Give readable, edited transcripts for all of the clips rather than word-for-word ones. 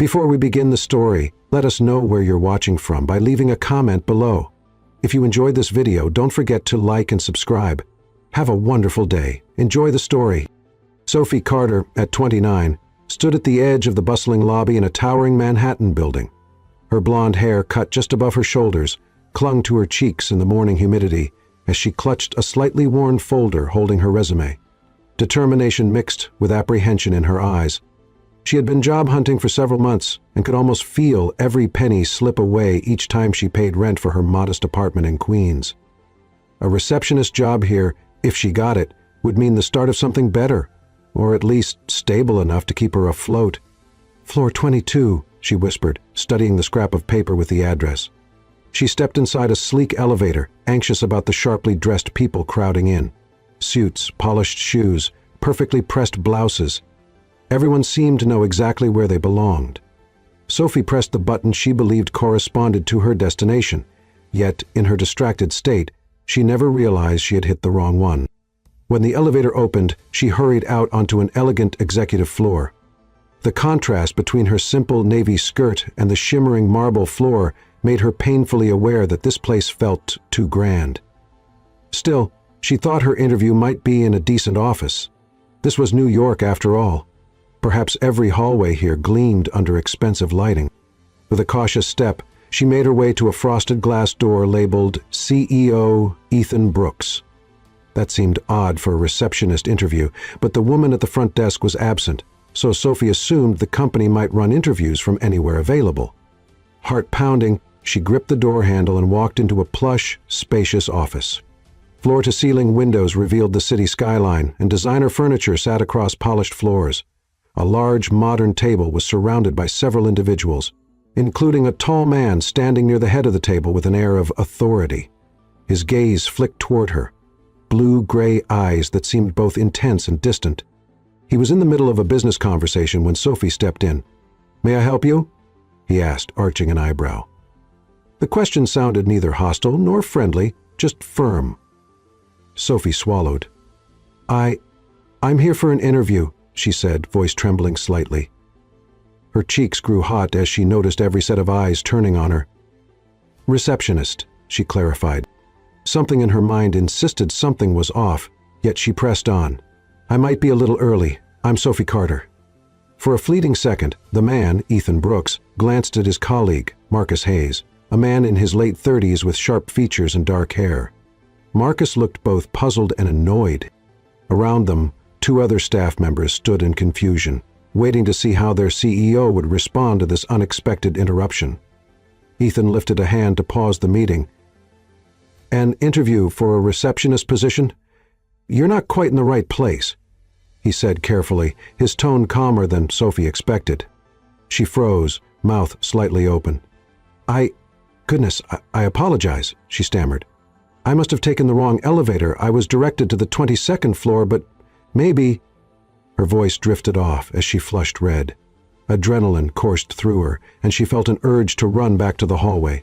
Before we begin the story, let us know where you're watching from by leaving a comment below. If you enjoyed this video, don't forget to like and subscribe. Have a wonderful day. Enjoy the story. Sophie Carter, at 29, stood at the edge of the bustling lobby in a towering Manhattan building. Her blonde hair, cut just above her shoulders, clung to her cheeks in the morning humidity as she clutched a slightly worn folder holding her resume. Determination mixed with apprehension in her eyes. She had been job hunting for several months and could almost feel every penny slip away each time she paid rent for her modest apartment in Queens. A receptionist job here, if she got it, would mean the start of something better, or at least stable enough to keep her afloat. "Floor 22, she whispered, studying the scrap of paper with the address. She stepped inside a sleek elevator, anxious about the sharply dressed people crowding in. Suits, polished shoes, perfectly pressed blouses. Everyone seemed to know exactly where they belonged. Sophie pressed the button she believed corresponded to her destination, yet, in her distracted state, she never realized she had hit the wrong one. When the elevator opened, she hurried out onto an elegant executive floor. The contrast between her simple navy skirt and the shimmering marble floor made her painfully aware that this place felt too grand. Still, she thought her interview might be in a decent office. This was New York after all. Perhaps every hallway here gleamed under expensive lighting. With a cautious step, she made her way to a frosted glass door labeled CEO Ethan Brooks. That seemed odd for a receptionist interview, but the woman at the front desk was absent, so Sophie assumed the company might run interviews from anywhere available. Heart pounding, she gripped the door handle and walked into a plush, spacious office. Floor-to-ceiling windows revealed the city skyline, and designer furniture sat across polished floors. A large, modern table was surrounded by several individuals, including a tall man standing near the head of the table with an air of authority. His gaze flicked toward her, blue-gray eyes that seemed both intense and distant. He was in the middle of a business conversation when Sophie stepped in. "May I help you?" he asked, arching an eyebrow. The question sounded neither hostile nor friendly, just firm. Sophie swallowed. I'm here for an interview," she said, voice trembling slightly. Her cheeks grew hot as she noticed every set of eyes turning on her. "Receptionist," she clarified. Something in her mind insisted something was off, yet she pressed on. "I might be a little early. I'm Sophie Carter." For a fleeting second, the man, Ethan Brooks, glanced at his colleague, Marcus Hayes, a man in his late 30s with sharp features and dark hair. Marcus looked both puzzled and annoyed. Around them, two other staff members stood in confusion, waiting to see how their CEO would respond to this unexpected interruption. Ethan lifted a hand to pause the meeting. "An interview for a receptionist position? You're not quite in the right place," he said carefully, his tone calmer than Sophie expected. She froze, mouth slightly open. Goodness, I apologize," she stammered. "I must have taken the wrong elevator. I was directed to the 22nd floor, but maybe—" Her voice drifted off as she flushed red. Adrenaline coursed through her, and she felt an urge to run back to the hallway.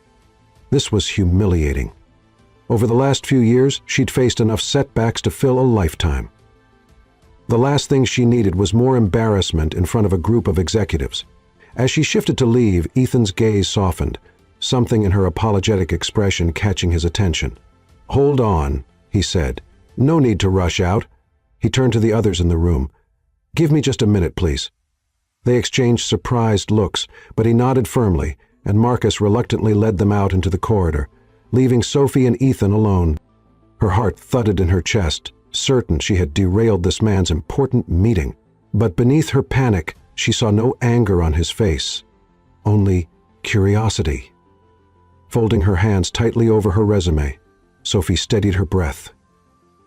This was humiliating. Over the last few years, she'd faced enough setbacks to fill a lifetime. The last thing she needed was more embarrassment in front of a group of executives. As she shifted to leave, Ethan's gaze softened, something in her apologetic expression catching his attention. "Hold on," he said. "No need to rush out." He turned to the others in the room. "Give me just a minute, please." They exchanged surprised looks, but he nodded firmly, and Marcus reluctantly led them out into the corridor, leaving Sophie and Ethan alone. Her heart thudded in her chest, certain she had derailed this man's important meeting. But beneath her panic, she saw no anger on his face, only curiosity. Folding her hands tightly over her resume, Sophie steadied her breath.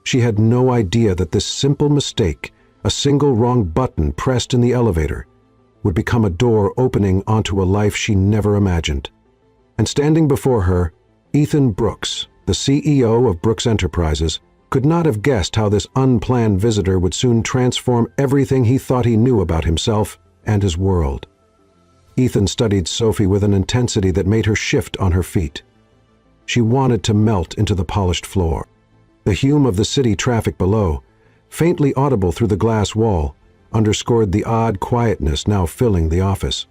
She had no idea that this simple mistake, a single wrong button pressed in the elevator, would become a door opening onto a life she never imagined. And standing before her, Ethan Brooks, the CEO of Brooks Enterprises, could not have guessed how this unplanned visitor would soon transform everything he thought he knew about himself and his world. Ethan studied Sophie with an intensity that made her shift on her feet. She wanted to melt into the polished floor. The hum of the city traffic below, faintly audible through the glass wall, underscored the odd quietness now filling the office.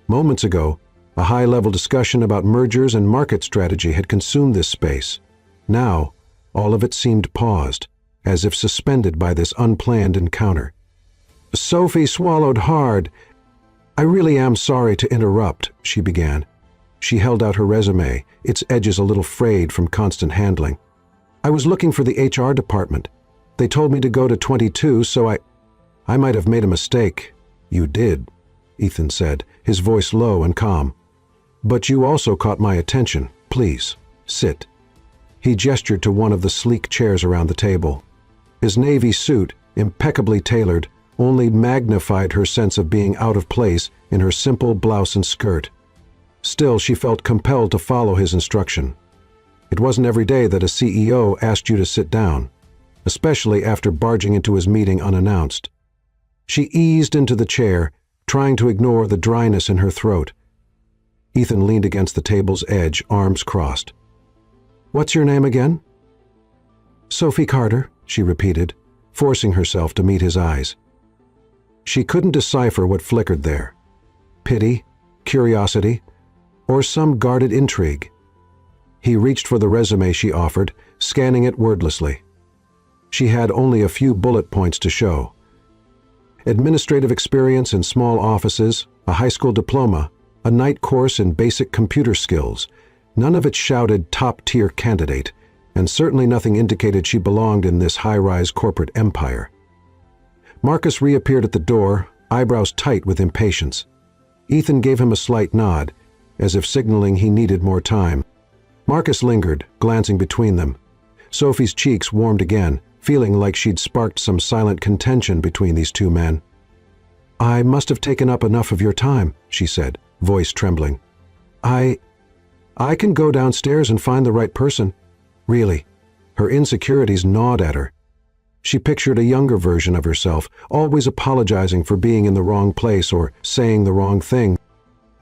Moments ago, a high-level discussion about mergers and market strategy had consumed this space. Now, all of it seemed paused, as if suspended by this unplanned encounter. Sophie swallowed hard. "I really am sorry to interrupt," she began. She held out her resume, its edges a little frayed from constant handling. "I was looking for the HR department. They told me to go to 22, so I might have made a mistake." "You did," Ethan said, his voice low and calm. "But you also caught my attention. Please, sit." He gestured to one of the sleek chairs around the table. His navy suit, impeccably tailored, only magnified her sense of being out of place in her simple blouse and skirt. Still, she felt compelled to follow his instruction. It wasn't every day that a CEO asked you to sit down, especially after barging into his meeting unannounced. She eased into the chair, trying to ignore the dryness in her throat. Ethan leaned against the table's edge, arms crossed. "What's your name again?" "Sophie Carter," she repeated, forcing herself to meet his eyes. She couldn't decipher what flickered there. Pity, curiosity, or some guarded intrigue. He reached for the resume she offered, scanning it wordlessly. She had only a few bullet points to show. Administrative experience in small offices, a high school diploma, a night course in basic computer skills. None of it shouted top-tier candidate, and certainly nothing indicated she belonged in this high-rise corporate empire. Marcus reappeared at the door, eyebrows tight with impatience. Ethan gave him a slight nod, as if signaling he needed more time. Marcus lingered, glancing between them. Sophie's cheeks warmed again, feeling like she'd sparked some silent contention between these two men. "I must have taken up enough of your time," she said, voice trembling. I can go downstairs and find the right person." Really, her insecurities gnawed at her. She pictured a younger version of herself, always apologizing for being in the wrong place or saying the wrong thing.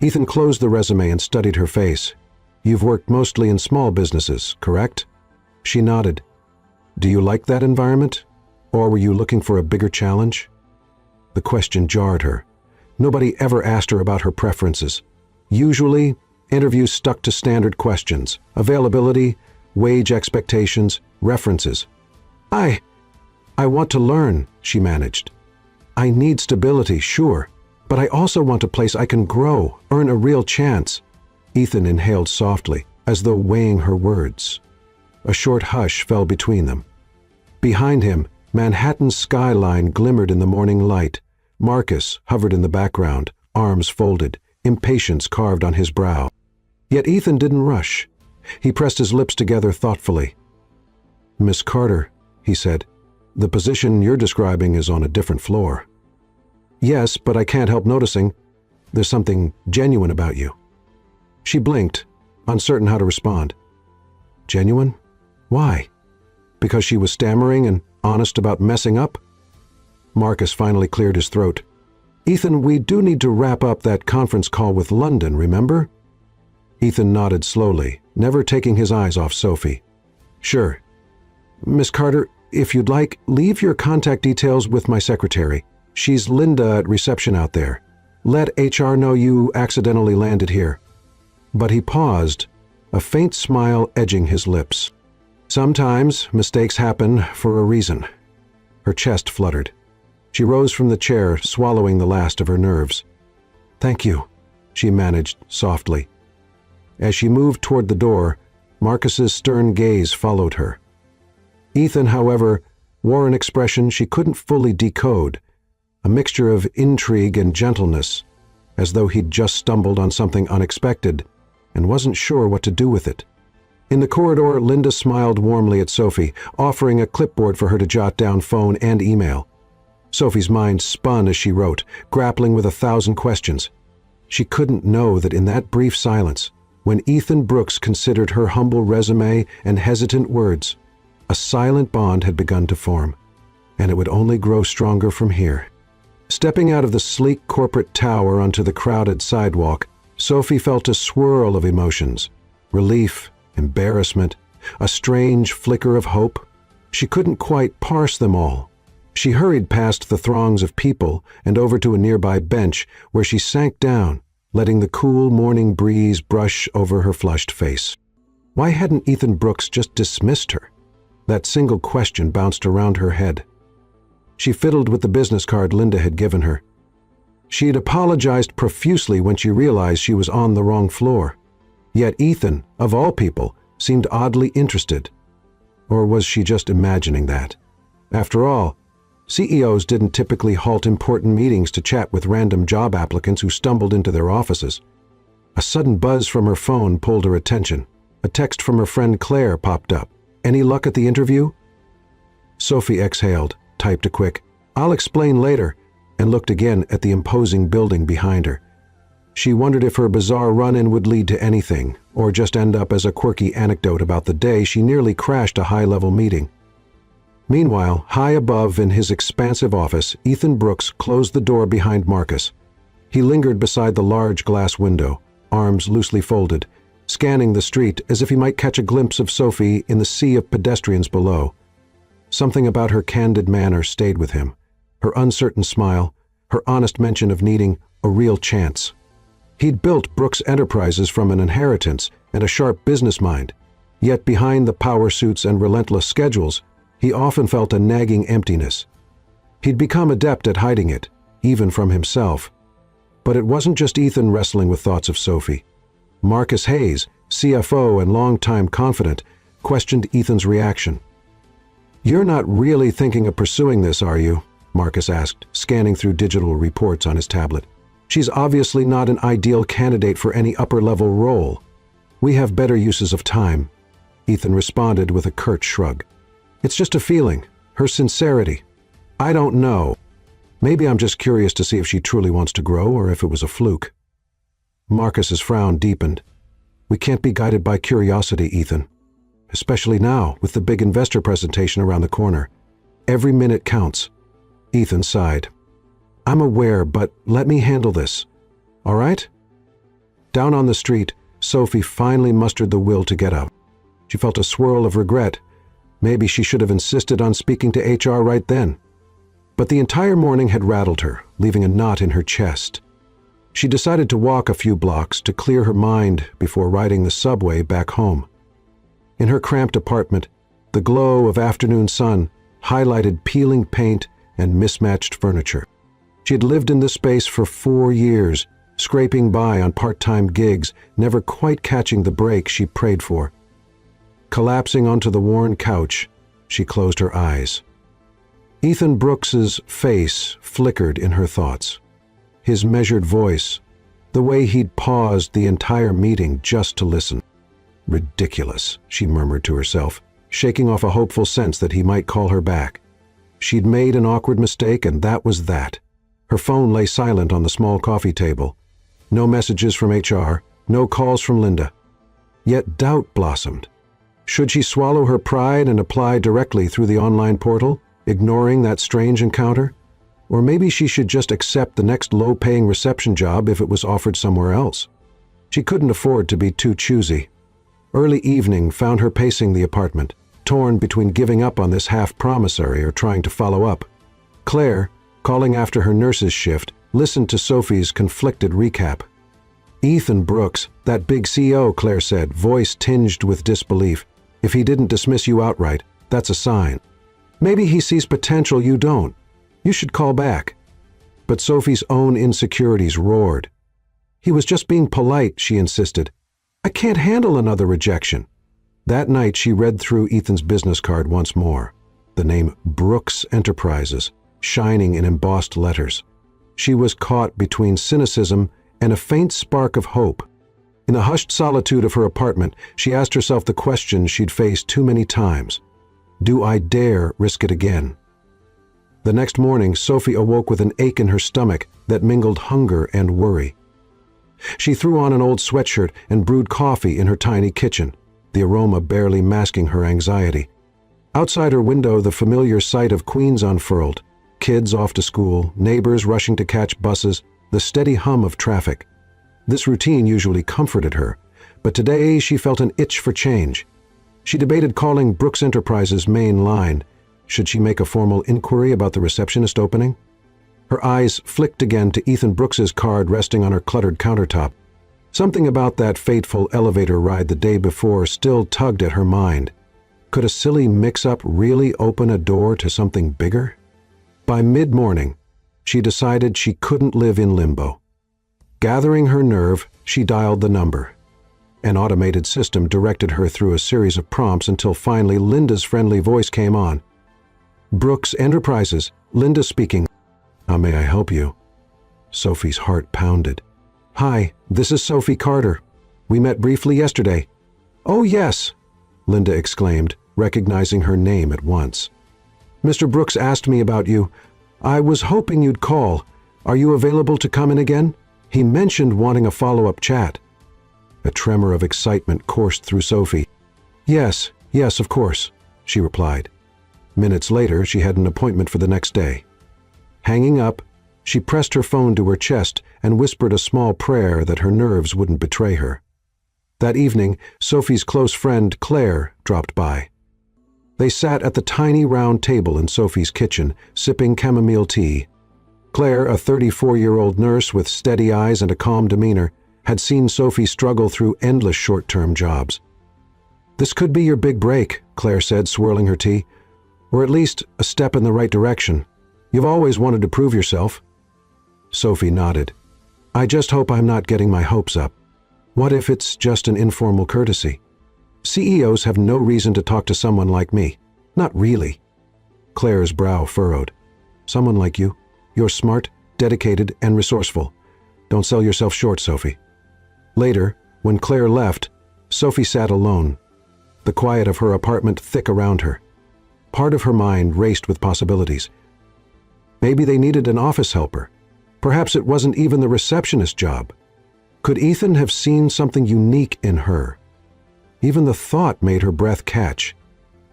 Ethan closed the resume and studied her face. "You've worked mostly in small businesses, correct?" She nodded. "Do you like that environment? Or were you looking for a bigger challenge?" The question jarred her. Nobody ever asked her about her preferences. Usually, interviews stuck to standard questions: availability, wage expectations, references. I want to learn," she managed. "I need stability, sure, but I also want a place I can grow, earn a real chance." Ethan inhaled softly, as though weighing her words. A short hush fell between them. Behind him, Manhattan's skyline glimmered in the morning light. Marcus hovered in the background, arms folded, impatience carved on his brow. Yet Ethan didn't rush. He pressed his lips together thoughtfully. "Miss Carter," he said, "the position you're describing is on a different floor." "Yes, but I can't help noticing there's something genuine about you." She blinked, uncertain how to respond. Genuine? Why? Because she was stammering and honest about messing up? Marcus finally cleared his throat. "Ethan, we do need to wrap up that conference call with London, remember?" Ethan nodded slowly, never taking his eyes off Sophie. "Sure. Miss Carter, if you'd like, leave your contact details with my secretary. She's Linda at reception out there. Let HR know you accidentally landed here." But he paused, a faint smile edging his lips. "Sometimes mistakes happen for a reason." Her chest fluttered. She rose from the chair, swallowing the last of her nerves. "Thank you," she managed softly. As she moved toward the door, Marcus's stern gaze followed her. Ethan, however, wore an expression she couldn't fully decode, a mixture of intrigue and gentleness, as though he'd just stumbled on something unexpected and wasn't sure what to do with it. In the corridor, Linda smiled warmly at Sophie, offering a clipboard for her to jot down phone and email. Sophie's mind spun as she wrote, grappling with 1,000 questions. She couldn't know that in that brief silence, when Ethan Brooks considered her humble resume and hesitant words, a silent bond had begun to form, and it would only grow stronger from here. Stepping out of the sleek corporate tower onto the crowded sidewalk, Sophie felt a swirl of emotions: relief, embarrassment, a strange flicker of hope. She couldn't quite parse them all. She hurried past the throngs of people and over to a nearby bench where she sank down, letting the cool morning breeze brush over her flushed face. Why hadn't Ethan Brooks just dismissed her? That single question bounced around her head. She fiddled with the business card Linda had given her. She had apologized profusely when she realized she was on the wrong floor. Yet Ethan, of all people, seemed oddly interested. Or was she just imagining that? After all, CEOs didn't typically halt important meetings to chat with random job applicants who stumbled into their offices. A sudden buzz from her phone pulled her attention. A text from her friend Claire popped up. "Any luck at the interview?" Sophie exhaled, typed a quick, "I'll explain later," and looked again at the imposing building behind her. She wondered if her bizarre run-in would lead to anything, or just end up as a quirky anecdote about the day she nearly crashed a high-level meeting. Meanwhile, high above in his expansive office, Ethan Brooks closed the door behind Marcus. He lingered beside the large glass window, arms loosely folded, scanning the street as if he might catch a glimpse of Sophie in the sea of pedestrians below. Something about her candid manner stayed with him. Her uncertain smile, her honest mention of needing a real chance. He'd built Brooks Enterprises from an inheritance and a sharp business mind, yet behind the power suits and relentless schedules, he often felt a nagging emptiness. He'd become adept at hiding it, even from himself. But it wasn't just Ethan wrestling with thoughts of Sophie. Marcus Hayes, CFO and longtime confidant, questioned Ethan's reaction. "You're not really thinking of pursuing this, are you?" Marcus asked, scanning through digital reports on his tablet. "She's obviously not an ideal candidate for any upper-level role. We have better uses of time." Ethan responded with a curt shrug. "It's just a feeling, her sincerity. I don't know. Maybe I'm just curious to see if she truly wants to grow or if it was a fluke." Marcus's frown deepened. "We can't be guided by curiosity, Ethan. Especially now, with the big investor presentation around the corner. Every minute counts." Ethan sighed. "I'm aware, but let me handle this. All right?" Down on the street, Sophie finally mustered the will to get up. She felt a swirl of regret. Maybe she should have insisted on speaking to HR right then. But the entire morning had rattled her, leaving a knot in her chest. She decided to walk a few blocks to clear her mind before riding the subway back home. In her cramped apartment, the glow of afternoon sun highlighted peeling paint and mismatched furniture. She had lived in this space for 4 years, scraping by on part-time gigs, never quite catching the break she prayed for. Collapsing onto the worn couch, she closed her eyes. Ethan Brooks's face flickered in her thoughts. His measured voice, the way he'd paused the entire meeting just to listen. Ridiculous, she murmured to herself, shaking off a hopeful sense that he might call her back. She'd made an awkward mistake, and that was that. Her phone lay silent on the small coffee table. No messages from HR, no calls from Linda. Yet doubt blossomed. Should she swallow her pride and apply directly through the online portal, ignoring that strange encounter? Or maybe she should just accept the next low-paying reception job if it was offered somewhere else. She couldn't afford to be too choosy. Early evening found her pacing the apartment, torn between giving up on this half-promissory or trying to follow up. Claire, calling after her nurse's shift, listened to Sophie's conflicted recap. "Ethan Brooks, that big CEO," Claire said, voice tinged with disbelief. "If he didn't dismiss you outright, that's a sign. Maybe he sees potential you don't. You should call back." But Sophie's own insecurities roared. "He was just being polite," she insisted. "I can't handle another rejection." That night she read through Ethan's business card once more, the name Brooks Enterprises, shining in embossed letters. She was caught between cynicism and a faint spark of hope. In the hushed solitude of her apartment, she asked herself the question she'd faced too many times. Do I dare risk it again? The next morning, Sophie awoke with an ache in her stomach that mingled hunger and worry. She threw on an old sweatshirt and brewed coffee in her tiny kitchen, the aroma barely masking her anxiety. Outside her window, the familiar sight of Queens unfurled, kids off to school, neighbors rushing to catch buses, the steady hum of traffic. This routine usually comforted her, but today she felt an itch for change. She debated calling Brooks Enterprises' main line. Should she make a formal inquiry about the receptionist opening? Her eyes flicked again to Ethan Brooks's card resting on her cluttered countertop. Something about that fateful elevator ride the day before still tugged at her mind. Could a silly mix-up really open a door to something bigger? By mid-morning, she decided she couldn't live in limbo. Gathering her nerve, she dialed the number. An automated system directed her through a series of prompts until finally Linda's friendly voice came on. "Brooks Enterprises, Linda speaking. How may I help you?" Sophie's heart pounded. "Hi, this is Sophie Carter. We met briefly yesterday." "Oh, yes," Linda exclaimed, recognizing her name at once. "Mr. Brooks asked me about you. I was hoping you'd call. Are you available to come in again? He mentioned wanting a follow-up chat." A tremor of excitement coursed through Sophie. Yes, of course," she replied. Minutes later, she had an appointment for the next day. Hanging up, she pressed her phone to her chest and whispered a small prayer that her nerves wouldn't betray her. That evening, Sophie's close friend, Claire, dropped by. They sat at the tiny round table in Sophie's kitchen, sipping chamomile tea. Claire, a 34-year-old nurse with steady eyes and a calm demeanor, had seen Sophie struggle through endless short-term jobs. "This could be your big break," Claire said, swirling her tea. "Or at least a step in the right direction. You've always wanted to prove yourself." Sophie nodded. "I just hope I'm not getting my hopes up. What if it's just an informal courtesy? CEOs have no reason to talk to someone like me. Not really." Claire's brow furrowed. "Someone like you? You're smart, dedicated, and resourceful. Don't sell yourself short, Sophie." Later, when Claire left, Sophie sat alone, the quiet of her apartment thick around her. Part of her mind raced with possibilities. Maybe they needed an office helper. Perhaps it wasn't even the receptionist job. Could Ethan have seen something unique in her? Even the thought made her breath catch.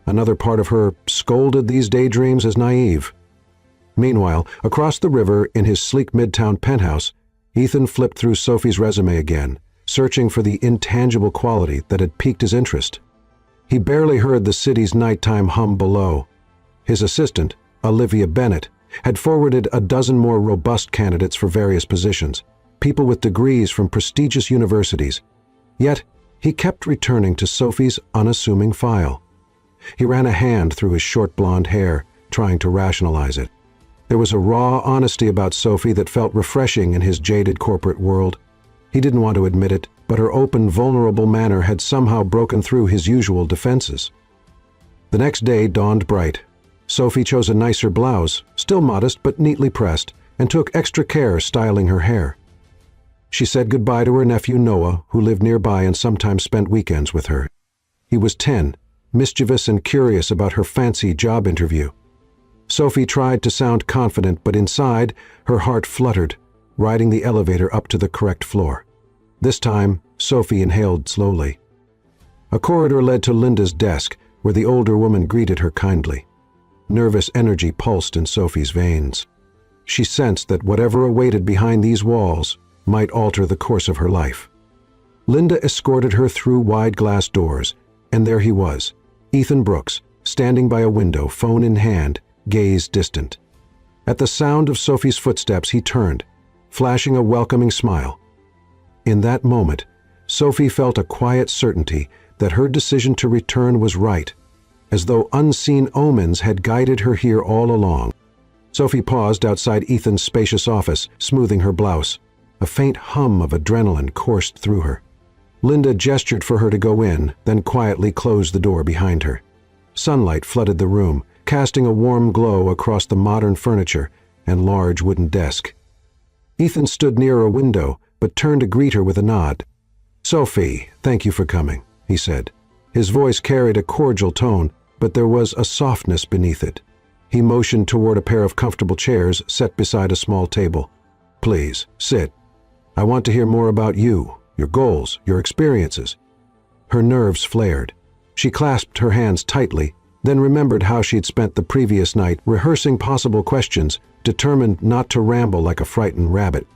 Another part of her scolded these daydreams as naive. Meanwhile, across the river in his sleek midtown penthouse, Ethan flipped through Sophie's resume again, searching for the intangible quality that had piqued his interest. He barely heard the city's nighttime hum below. His assistant, Olivia Bennett, had forwarded a dozen more robust candidates for various positions, people with degrees from prestigious universities. Yet, he kept returning to Sophie's unassuming file. He ran a hand through his short blonde hair, trying to rationalize it. There was a raw honesty about Sophie that felt refreshing in his jaded corporate world. He didn't want to admit it, but her open, vulnerable manner had somehow broken through his usual defenses. The next day dawned bright. Sophie chose a nicer blouse, still modest but neatly pressed, and took extra care styling her hair. She said goodbye to her nephew Noah, who lived nearby and sometimes spent weekends with her. He was 10, mischievous and curious about her fancy job interview. Sophie tried to sound confident, but inside, her heart fluttered, riding the elevator up to the correct floor. This time, Sophie inhaled slowly. A corridor led to Linda's desk, where the older woman greeted her kindly. Nervous energy pulsed in Sophie's veins. She sensed that whatever awaited behind these walls might alter the course of her life. Linda escorted her through wide glass doors, and there he was, Ethan Brooks, standing by a window, phone in hand, gaze distant. At the sound of Sophie's footsteps, he turned, flashing a welcoming smile. In that moment, Sophie felt a quiet certainty that her decision to return was right, as though unseen omens had guided her here all along. Sophie paused outside Ethan's spacious office, smoothing her blouse. A faint hum of adrenaline coursed through her. Linda gestured for her to go in, then quietly closed the door behind her. Sunlight flooded the room, casting a warm glow across the modern furniture and large wooden desk. Ethan stood near a window, but turned to greet her with a nod. "Sophie, thank you for coming," he said. His voice carried a cordial tone, but there was a softness beneath it. He motioned toward a pair of comfortable chairs set beside a small table. "Please, sit. I want to hear more about you, your goals, your experiences." Her nerves flared. She clasped her hands tightly, then remembered how she'd spent the previous night rehearsing possible questions, determined not to ramble like a frightened rabbit.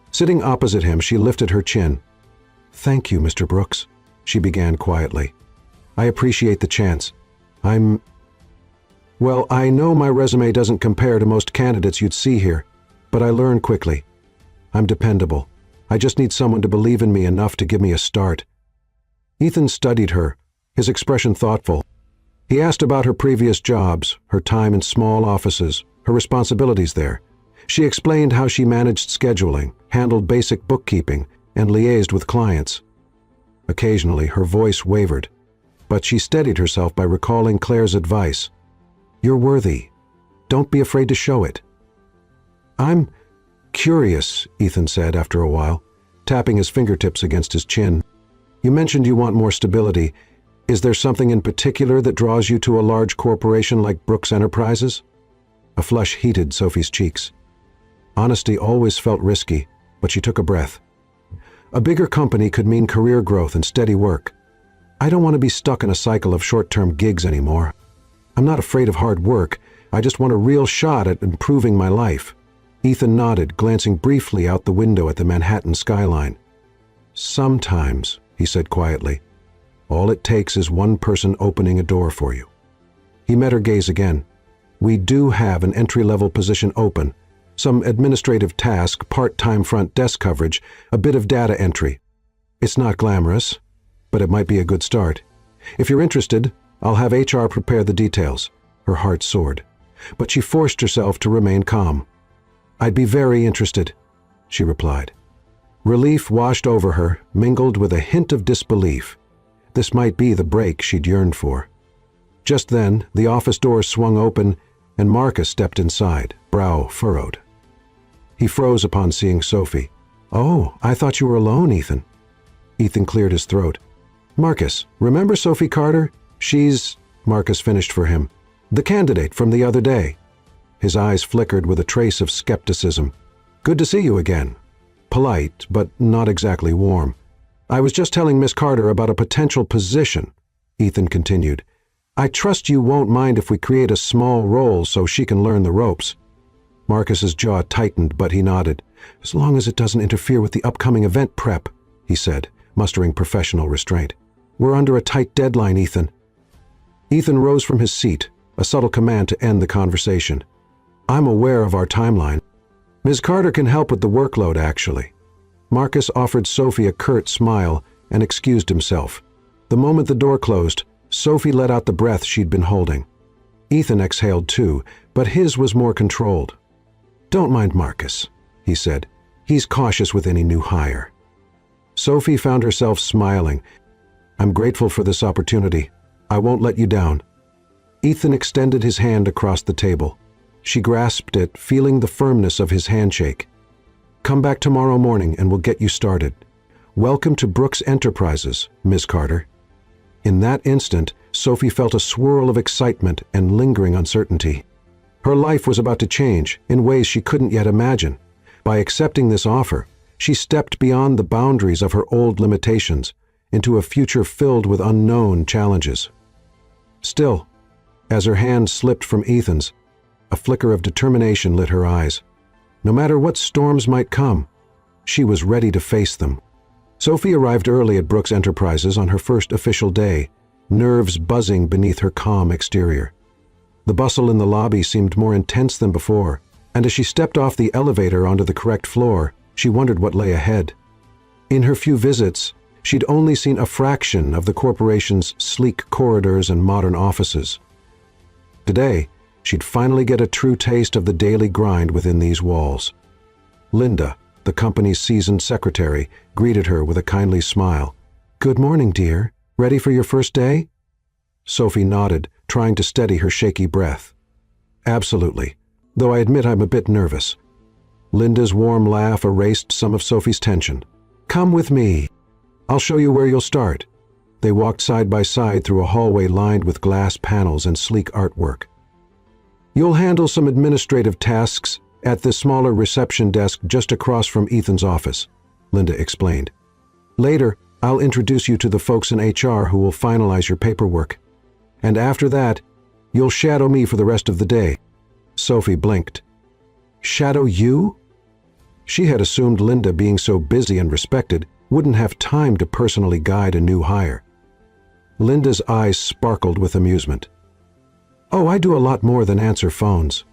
Sitting opposite him, she lifted her chin. "Thank you, Mr. Brooks," she began quietly. "I appreciate the chance. Well, I know my resume doesn't compare to most candidates you'd see here, but I learn quickly. I'm dependable. I just need someone to believe in me enough to give me a start." Ethan studied her, his expression thoughtful. He asked about her previous jobs, her time in small offices, her responsibilities there. She explained how she managed scheduling, handled basic bookkeeping, and liaised with clients. Occasionally, her voice wavered, but she steadied herself by recalling Claire's advice. "You're worthy. Don't be afraid to show it." "I'm curious," Ethan said after a while, tapping his fingertips against his chin. "You mentioned you want more stability. Is there something in particular that draws you to a large corporation like Brooks Enterprises?" A flush heated Sophie's cheeks. Honesty always felt risky, but she took a breath. A bigger company could mean career growth and steady work. I don't want to be stuck in a cycle of short-term gigs anymore. I'm not afraid of hard work. I just want a real shot at improving my life. Ethan nodded, glancing briefly out the window at the Manhattan skyline. "Sometimes," he said quietly, "all it takes is one person opening a door for you." He met her gaze again. "We do have an entry-level position open. Some administrative task, part-time front desk coverage, a bit of data entry. It's not glamorous, but it might be a good start. If you're interested, I'll have HR prepare the details." Her heart soared, but she forced herself to remain calm. "I'd be very interested," she replied. Relief washed over her, mingled with a hint of disbelief. This might be the break she'd yearned for. Just then, the office door swung open, and Marcus stepped inside, brow furrowed. He froze upon seeing Sophie. "Oh, I thought you were alone, Ethan." Ethan cleared his throat. "Marcus, remember Sophie Carter? She's—" Marcus finished for him. "The candidate from the other day." His eyes flickered with a trace of skepticism. "Good to see you again." Polite, but not exactly warm. "I was just telling Miss Carter about a potential position," Ethan continued. "I trust you won't mind if we create a small role so she can learn the ropes." Marcus's jaw tightened, but he nodded. "As long as it doesn't interfere with the upcoming event prep," he said, mustering professional restraint. "We're under a tight deadline, Ethan." Ethan rose from his seat, a subtle command to end the conversation. "I'm aware of our timeline. Ms. Carter can help with the workload, actually." Marcus offered Sophie a curt smile and excused himself. The moment the door closed, Sophie let out the breath she'd been holding. Ethan exhaled too, but his was more controlled. "Don't mind Marcus," he said. "He's cautious with any new hire." Sophie found herself smiling. "I'm grateful for this opportunity. I won't let you down." Ethan extended his hand across the table. She grasped it, feeling the firmness of his handshake. "Come back tomorrow morning and we'll get you started. Welcome to Brooks Enterprises, Ms. Carter." In that instant, Sophie felt a swirl of excitement and lingering uncertainty. Her life was about to change in ways she couldn't yet imagine. By accepting this offer, she stepped beyond the boundaries of her old limitations into a future filled with unknown challenges. Still, as her hand slipped from Ethan's, a flicker of determination lit her eyes. No matter what storms might come, she was ready to face them. Sophie arrived early at Brooks Enterprises on her first official day, nerves buzzing beneath her calm exterior. The bustle in the lobby seemed more intense than before, and as she stepped off the elevator onto the correct floor, she wondered what lay ahead. In her few visits, she'd only seen a fraction of the corporation's sleek corridors and modern offices. Today, she'd finally get a true taste of the daily grind within these walls. Linda, the company's seasoned secretary, greeted her with a kindly smile. "Good morning, dear. Ready for your first day?" Sophie nodded, trying to steady her shaky breath. "Absolutely, though I admit I'm a bit nervous." Linda's warm laugh erased some of Sophie's tension. "Come with me. I'll show you where you'll start." They walked side by side through a hallway lined with glass panels and sleek artwork. "You'll handle some administrative tasks at the smaller reception desk just across from Ethan's office," Linda explained. "Later, I'll introduce you to the folks in HR who will finalize your paperwork. And after that, you'll shadow me for the rest of the day." Sophie blinked. "Shadow you?" She had assumed Linda, being so busy and respected, wouldn't have time to personally guide a new hire. Linda's eyes sparkled with amusement. "Oh, I do a lot more than answer phones."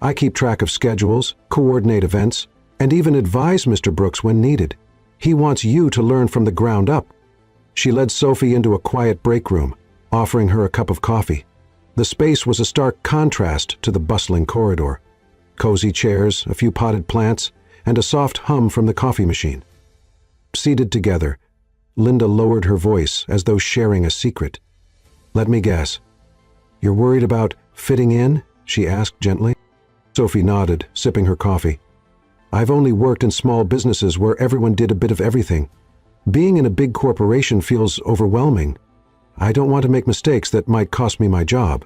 I keep track of schedules, coordinate events, and even advise Mr. Brooks when needed. He wants you to learn from the ground up." She led Sophie into a quiet break room, offering her a cup of coffee. The space was a stark contrast to the bustling corridor. Cozy chairs, a few potted plants, and a soft hum from the coffee machine. Seated together, Linda lowered her voice as though sharing a secret. "Let me guess. You're worried about fitting in?" she asked gently. Sophie nodded, sipping her coffee. "I've only worked in small businesses where everyone did a bit of everything. Being in a big corporation feels overwhelming. I don't want to make mistakes that might cost me my job."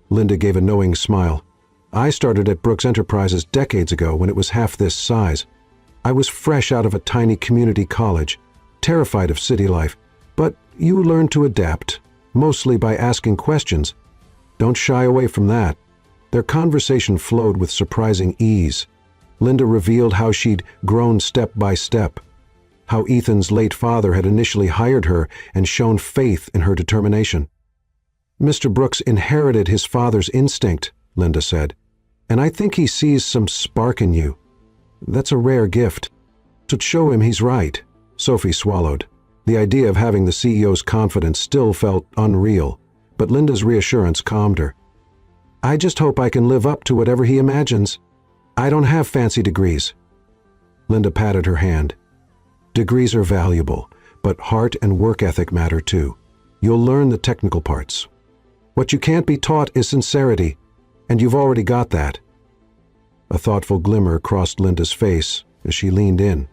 Linda gave a knowing smile. "I started at Brooks Enterprises decades ago when it was half this size. I was fresh out of a tiny community college, terrified of city life, but you learn to adapt, mostly by asking questions. Don't shy away from that." Their conversation flowed with surprising ease. Linda revealed how she'd grown step by step, how Ethan's late father had initially hired her and shown faith in her determination. "Mr. Brooks inherited his father's instinct," Linda said, "and I think he sees some spark in you. That's a rare gift. So show him he's right." Sophie swallowed. The idea of having the CEO's confidence still felt unreal, but Linda's reassurance calmed her. "I just hope I can live up to whatever he imagines. I don't have fancy degrees." Linda patted her hand. "Degrees are valuable, but heart and work ethic matter too. You'll learn the technical parts. What you can't be taught is sincerity, and you've already got that." A thoughtful glimmer crossed Linda's face as she leaned in.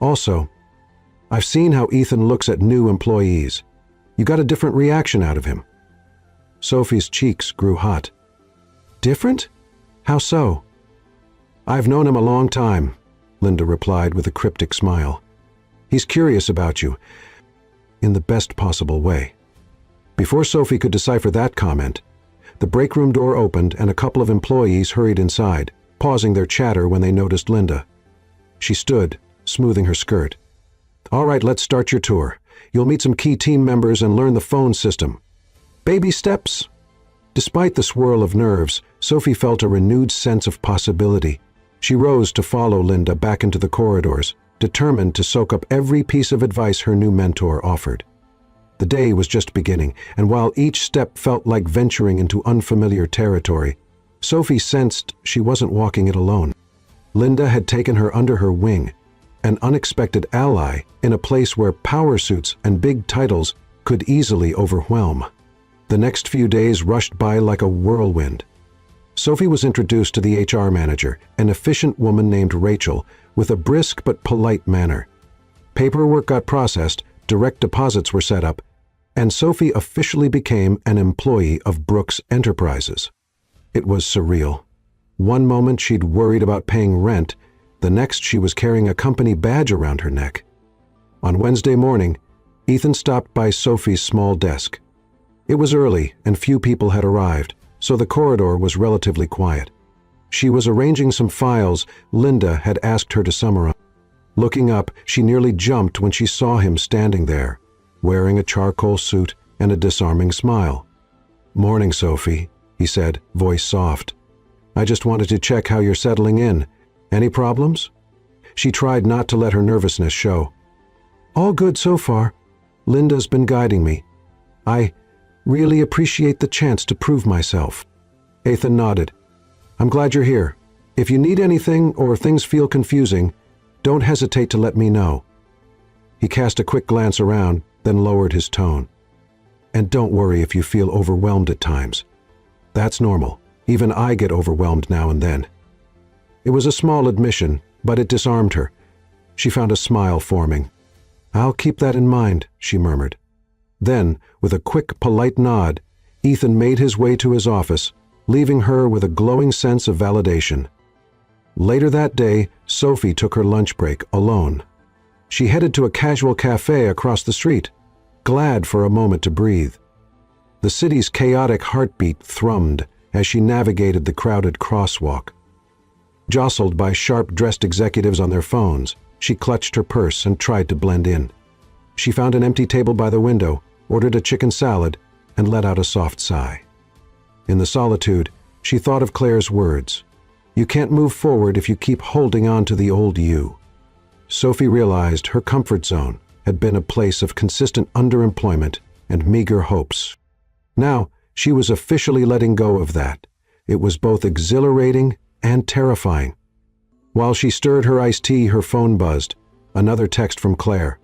"Also, I've seen how Ethan looks at new employees. You got a different reaction out of him." Sophie's cheeks grew hot. "Different? How so?" "I've known him a long time," Linda replied with a cryptic smile. "He's curious about you, in the best possible way." Before Sophie could decipher that comment, the break room door opened and a couple of employees hurried inside, pausing their chatter when they noticed Linda. She stood, smoothing her skirt. "All right, let's start your tour. You'll meet some key team members and learn the phone system. Baby steps." Despite the swirl of nerves, Sophie felt a renewed sense of possibility. She rose to follow Linda back into the corridors, determined to soak up every piece of advice her new mentor offered. The day was just beginning, and while each step felt like venturing into unfamiliar territory, Sophie sensed she wasn't walking it alone. Linda had taken her under her wing, an unexpected ally in a place where power suits and big titles could easily overwhelm. The next few days rushed by like a whirlwind. Sophie was introduced to the HR manager, an efficient woman named Rachel, with a brisk but polite manner. Paperwork got processed, direct deposits were set up, and Sophie officially became an employee of Brooks Enterprises. It was surreal. One moment she'd worried about paying rent, the next she was carrying a company badge around her neck. On Wednesday morning, Ethan stopped by Sophie's small desk. It was early and few people had arrived, so the corridor was relatively quiet. She was arranging some files Linda had asked her to summarize. Looking up, she nearly jumped when she saw him standing there, wearing a charcoal suit and a disarming smile. "Morning, Sophie," he said, voice soft. "I just wanted to check how you're settling in. Any problems?" She tried not to let her nervousness show. "All good so far. Linda's been guiding me. I really appreciate the chance to prove myself." Ethan nodded. "I'm glad you're here. If you need anything or things feel confusing, don't hesitate to let me know." He cast a quick glance around, then lowered his tone. "And don't worry if you feel overwhelmed at times. That's normal. Even I get overwhelmed now and then." It was a small admission, but it disarmed her. She found a smile forming. "I'll keep that in mind," she murmured. Then, with a quick, polite nod, Ethan made his way to his office, leaving her with a glowing sense of validation. Later that day, Sophie took her lunch break alone. She headed to a casual cafe across the street, glad for a moment to breathe. The city's chaotic heartbeat thrummed as she navigated the crowded crosswalk. Jostled by sharp-dressed executives on their phones, she clutched her purse and tried to blend in. She found an empty table by the window, ordered a chicken salad, and let out a soft sigh. In the solitude, She thought of Claire's words. You can't move forward if you keep holding on to the old you. Sophie realized her comfort zone had been a place of consistent underemployment and meager hopes. Now, she was officially letting go of that. It was both exhilarating and terrifying. While she stirred her iced tea, her phone buzzed. Another text from Claire.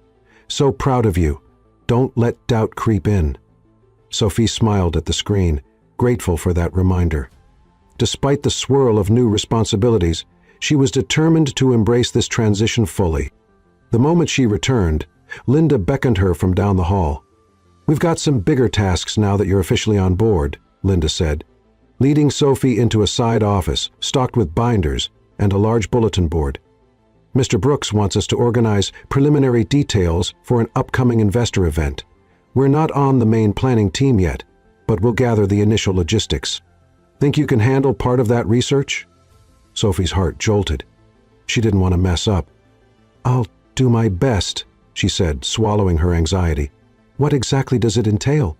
So proud of you. Don't let doubt creep in. Sophie smiled at the screen, grateful for that reminder. Despite the swirl of new responsibilities, she was determined to embrace this transition fully. The moment she returned, Linda beckoned her from down the hall. We've got some bigger tasks now that you're officially on board, Linda said, leading Sophie into a side office stocked with binders and a large bulletin board. Mr. Brooks wants us to organize preliminary details for an upcoming investor event. We're not on the main planning team yet, but we'll gather the initial logistics. Think you can handle part of that research? Sophie's heart jolted. She didn't want to mess up. I'll do my best, she said, swallowing her anxiety. What exactly does it entail?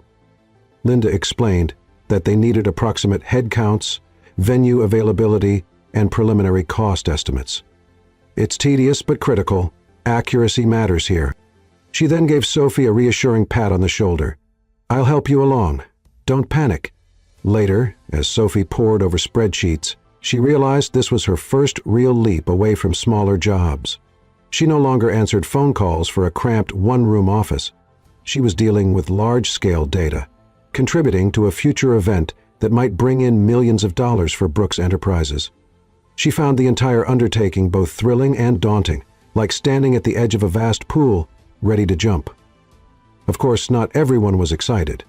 Linda explained that they needed approximate head counts, venue availability, and preliminary cost estimates. It's tedious but critical. Accuracy matters here. She then gave Sophie a reassuring pat on the shoulder. I'll help you along. Don't panic. Later, as Sophie pored over spreadsheets, she realized this was her first real leap away from smaller jobs. She no longer answered phone calls for a cramped one-room office. She was dealing with large-scale data, contributing to a future event that might bring in millions of dollars for Brooks Enterprises. She found the entire undertaking both thrilling and daunting, like standing at the edge of a vast pool, ready to jump. Of course, not everyone was excited.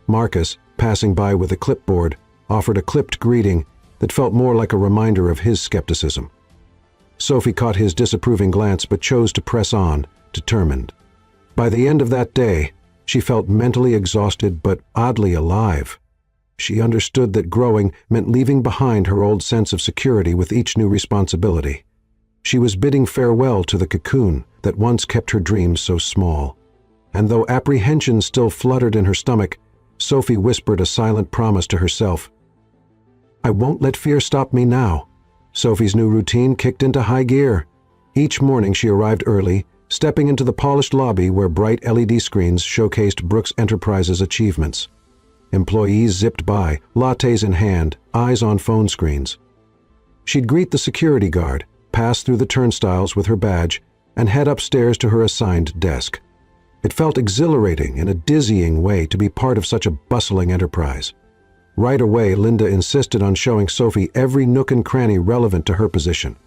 Marcus, passing by with a clipboard, offered a clipped greeting that felt more like a reminder of his skepticism. Sophie caught his disapproving glance but chose to press on, determined. By the end of that day, she felt mentally exhausted but oddly alive. She understood that growing meant leaving behind her old sense of security with each new responsibility. She was bidding farewell to the cocoon that once kept her dreams so small. And though apprehension still fluttered in her stomach, Sophie whispered a silent promise to herself. I won't let fear stop me now. Sophie's new routine kicked into high gear. Each morning she arrived early, stepping into the polished lobby where bright LED screens showcased Brooks Enterprises' achievements. Employees zipped by, lattes in hand, eyes on phone screens. She'd greet the security guard, pass through the turnstiles with her badge, and head upstairs to her assigned desk. It felt exhilarating in a dizzying way to be part of such a bustling enterprise. Right away, Linda insisted on showing Sophie every nook and cranny relevant to her position.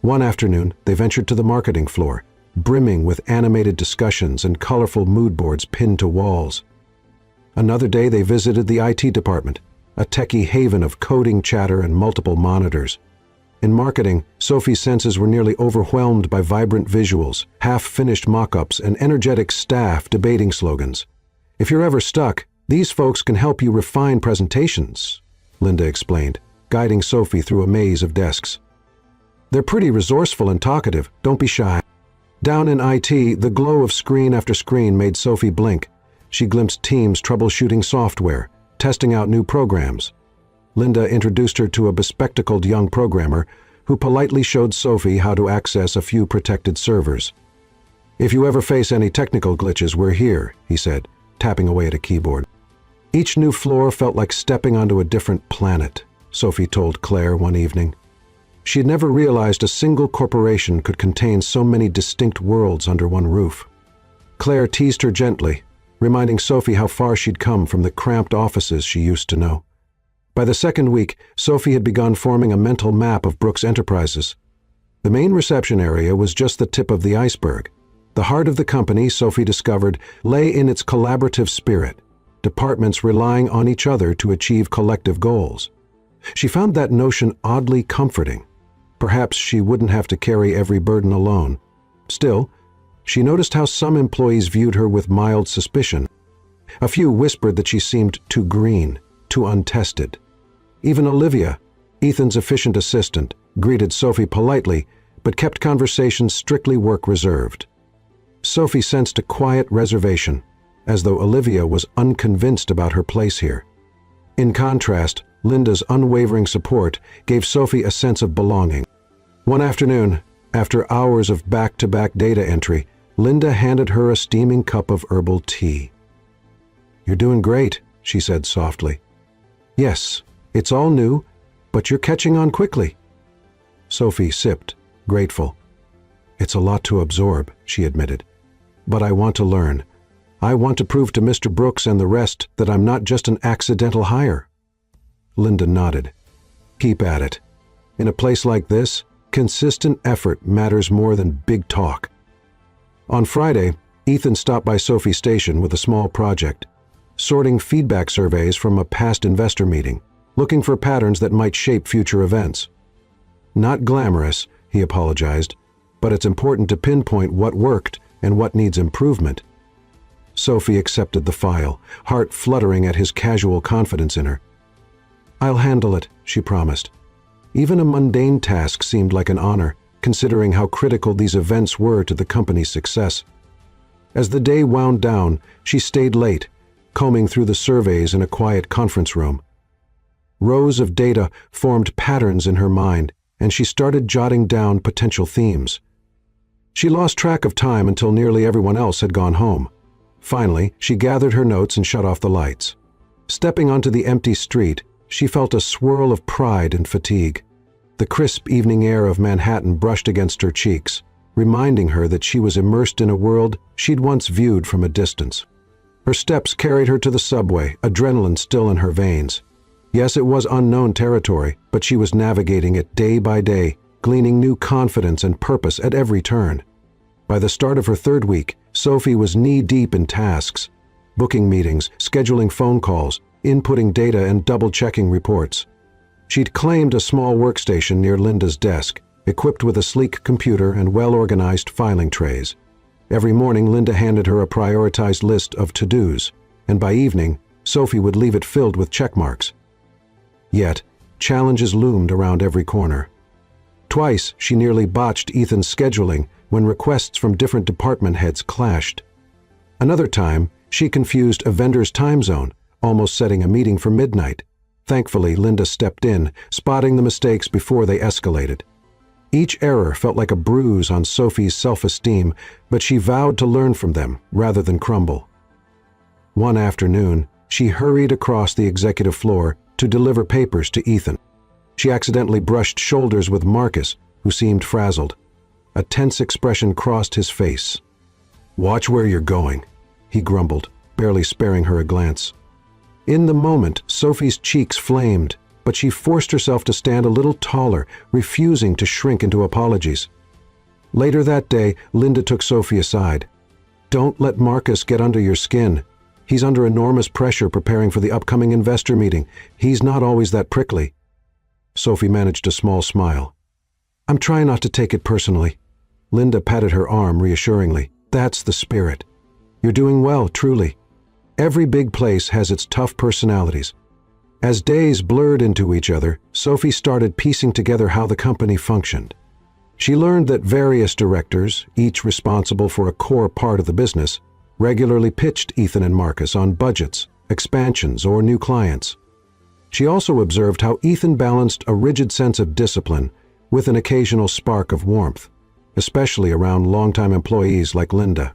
One afternoon, they ventured to the marketing floor, brimming with animated discussions and colorful mood boards pinned to walls. Another day, they visited the IT department, a techie haven of coding chatter and multiple monitors. In marketing, Sophie's senses were nearly overwhelmed by vibrant visuals, half-finished mock-ups, and energetic staff debating slogans. If you're ever stuck, these folks can help you refine presentations, Linda explained, guiding Sophie through a maze of desks. They're pretty resourceful and talkative, don't be shy. Down in IT, the glow of screen after screen made Sophie blink. She glimpsed teams troubleshooting software, testing out new programs. Linda introduced her to a bespectacled young programmer who politely showed Sophie how to access a few protected servers. If you ever face any technical glitches, we're here, he said, tapping away at a keyboard. Each new floor felt like stepping onto a different planet, Sophie told Claire one evening. She had never realized a single corporation could contain so many distinct worlds under one roof. Claire teased her gently, reminding Sophie how far she'd come from the cramped offices she used to know. By the second week, Sophie had begun forming a mental map of Brooks Enterprises. The main reception area was just the tip of the iceberg. The heart of the company, Sophie discovered, lay in its collaborative spirit, departments relying on each other to achieve collective goals. She found that notion oddly comforting. Perhaps she wouldn't have to carry every burden alone. Still, she noticed how some employees viewed her with mild suspicion. A few whispered that she seemed too green, too untested. Even Olivia, Ethan's efficient assistant, greeted Sophie politely, but kept conversations strictly work-reserved. Sophie sensed a quiet reservation, as though Olivia was unconvinced about her place here. In contrast, Linda's unwavering support gave Sophie a sense of belonging. One afternoon, after hours of back-to-back data entry, Linda handed her a steaming cup of herbal tea. "You're doing great," she said softly. "Yes, it's all new, but you're catching on quickly." Sophie sipped, grateful. "It's a lot to absorb," she admitted. "But I want to learn. I want to prove to Mr. Brooks and the rest that I'm not just an accidental hire." Linda nodded. "Keep at it. In a place like this, consistent effort matters more than big talk." On Friday, Ethan stopped by Sophie's station with a small project, sorting feedback surveys from a past investor meeting, looking for patterns that might shape future events. "Not glamorous," he apologized, "but it's important to pinpoint what worked and what needs improvement." Sophie accepted the file, heart fluttering at his casual confidence in her. "I'll handle it," she promised. Even a mundane task seemed like an honor, considering how critical these events were to the company's success. As the day wound down, she stayed late, combing through the surveys in a quiet conference room. Rows of data formed patterns in her mind, and she started jotting down potential themes. She lost track of time until nearly everyone else had gone home. Finally, she gathered her notes and shut off the lights. Stepping onto the empty street, she felt a swirl of pride and fatigue. The crisp evening air of Manhattan brushed against her cheeks, reminding her that she was immersed in a world she'd once viewed from a distance. Her steps carried her to the subway, adrenaline still in her veins. Yes, it was unknown territory, but she was navigating it day by day, gleaning new confidence and purpose at every turn. By the start of her third week, Sophie was knee-deep in tasks, booking meetings, scheduling phone calls, inputting data and double-checking reports. She'd claimed a small workstation near Linda's desk, equipped with a sleek computer and well-organized filing trays. Every morning, Linda handed her a prioritized list of to-dos, and by evening, Sophie would leave it filled with check marks. Yet, challenges loomed around every corner. Twice, she nearly botched Ethan's scheduling when requests from different department heads clashed. Another time, she confused a vendor's time zone, almost setting a meeting for midnight. Thankfully, Linda stepped in, spotting the mistakes before they escalated. Each error felt like a bruise on Sophie's self-esteem, but she vowed to learn from them rather than crumble. One afternoon, she hurried across the executive floor to deliver papers to Ethan. She accidentally brushed shoulders with Marcus, who seemed frazzled. A tense expression crossed his face. "Watch where you're going," he grumbled, barely sparing her a glance. In the moment, Sophie's cheeks flamed, but she forced herself to stand a little taller, refusing to shrink into apologies. Later that day, Linda took Sophie aside. "Don't let Marcus get under your skin. He's under enormous pressure preparing for the upcoming investor meeting. He's not always that prickly." Sophie managed a small smile. "I'm trying not to take it personally." Linda patted her arm reassuringly. "That's the spirit. You're doing well, truly. Every big place has its tough personalities." As days blurred into each other, Sophie started piecing together how the company functioned. She learned that various directors, each responsible for a core part of the business, regularly pitched Ethan and Marcus on budgets, expansions, or new clients. She also observed how Ethan balanced a rigid sense of discipline with an occasional spark of warmth, especially around longtime employees like Linda.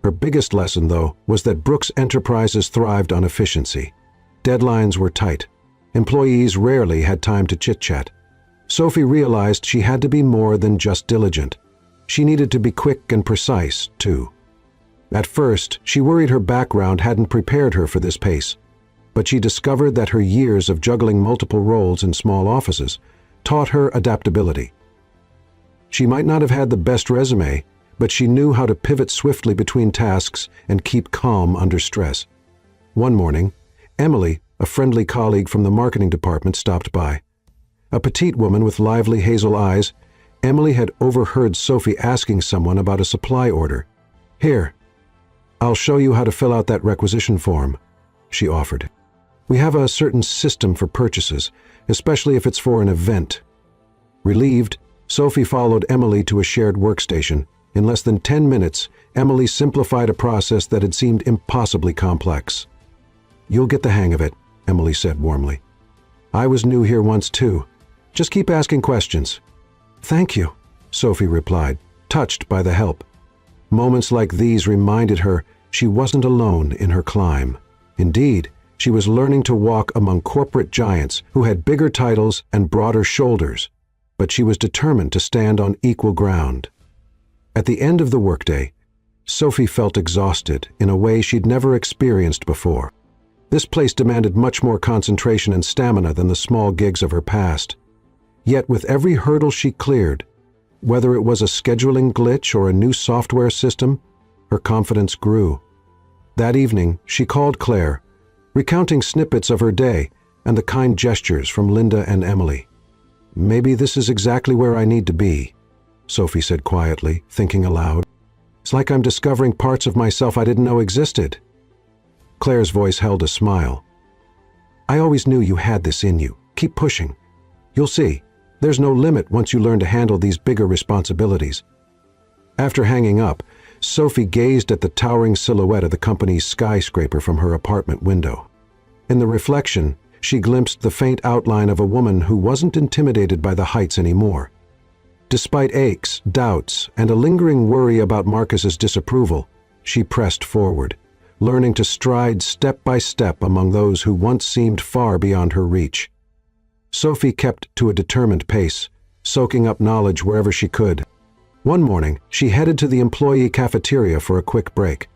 Her biggest lesson, though, was that Brooks Enterprises thrived on efficiency. Deadlines were tight. Employees rarely had time to chit-chat. Sophie realized she had to be more than just diligent. She needed to be quick and precise, too. At first, she worried her background hadn't prepared her for this pace, but she discovered that her years of juggling multiple roles in small offices taught her adaptability. She might not have had the best resume, but she knew how to pivot swiftly between tasks and keep calm under stress. One morning, Emily, a friendly colleague from the marketing department, stopped by. A petite woman with lively hazel eyes, Emily had overheard Sophie asking someone about a supply order. "Here, I'll show you how to fill out that requisition form," she offered. "We have a certain system for purchases, especially if it's for an event." Relieved, Sophie followed Emily to a shared workstation. In less than 10 minutes, Emily simplified a process that had seemed impossibly complex. "You'll get the hang of it," Emily said warmly. "I was new here once too. Just keep asking questions." "Thank you," Sophie replied, touched by the help. Moments like these reminded her she wasn't alone in her climb. Indeed, she was learning to walk among corporate giants who had bigger titles and broader shoulders, but she was determined to stand on equal ground. At the end of the workday, Sophie felt exhausted in a way she'd never experienced before. This place demanded much more concentration and stamina than the small gigs of her past. Yet with every hurdle she cleared, whether it was a scheduling glitch or a new software system, her confidence grew. That evening, she called Claire, recounting snippets of her day and the kind gestures from Linda and Emily. "Maybe this is exactly where I need to be," Sophie said quietly, thinking aloud. "It's like I'm discovering parts of myself I didn't know existed." Claire's voice held a smile. "I always knew you had this in you. Keep pushing. You'll see. There's no limit once you learn to handle these bigger responsibilities." After hanging up, Sophie gazed at the towering silhouette of the company's skyscraper from her apartment window. In the reflection, she glimpsed the faint outline of a woman who wasn't intimidated by the heights anymore. Despite aches, doubts, and a lingering worry about Marcus's disapproval, she pressed forward, learning to stride step by step among those who once seemed far beyond her reach. Sophie kept to a determined pace, soaking up knowledge wherever she could. One morning, she headed to the employee cafeteria for a quick break.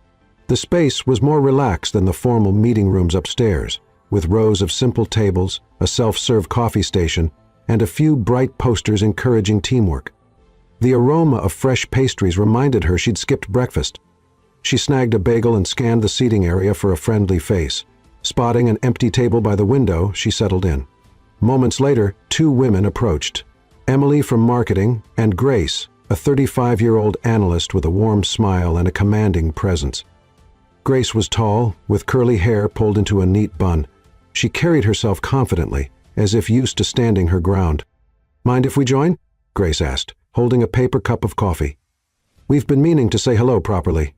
The space was more relaxed than the formal meeting rooms upstairs, with rows of simple tables, a self-serve coffee station, and a few bright posters encouraging teamwork. The aroma of fresh pastries reminded her she'd skipped breakfast. She snagged a bagel and scanned the seating area for a friendly face. Spotting an empty table by the window, she settled in. Moments later, two women approached. Emily from marketing and Grace, a 35-year-old analyst with a warm smile and a commanding presence. Grace was tall, with curly hair pulled into a neat bun. She carried herself confidently, as if used to standing her ground. "Mind if we join?" Grace asked, holding a paper cup of coffee. "We've been meaning to say hello properly."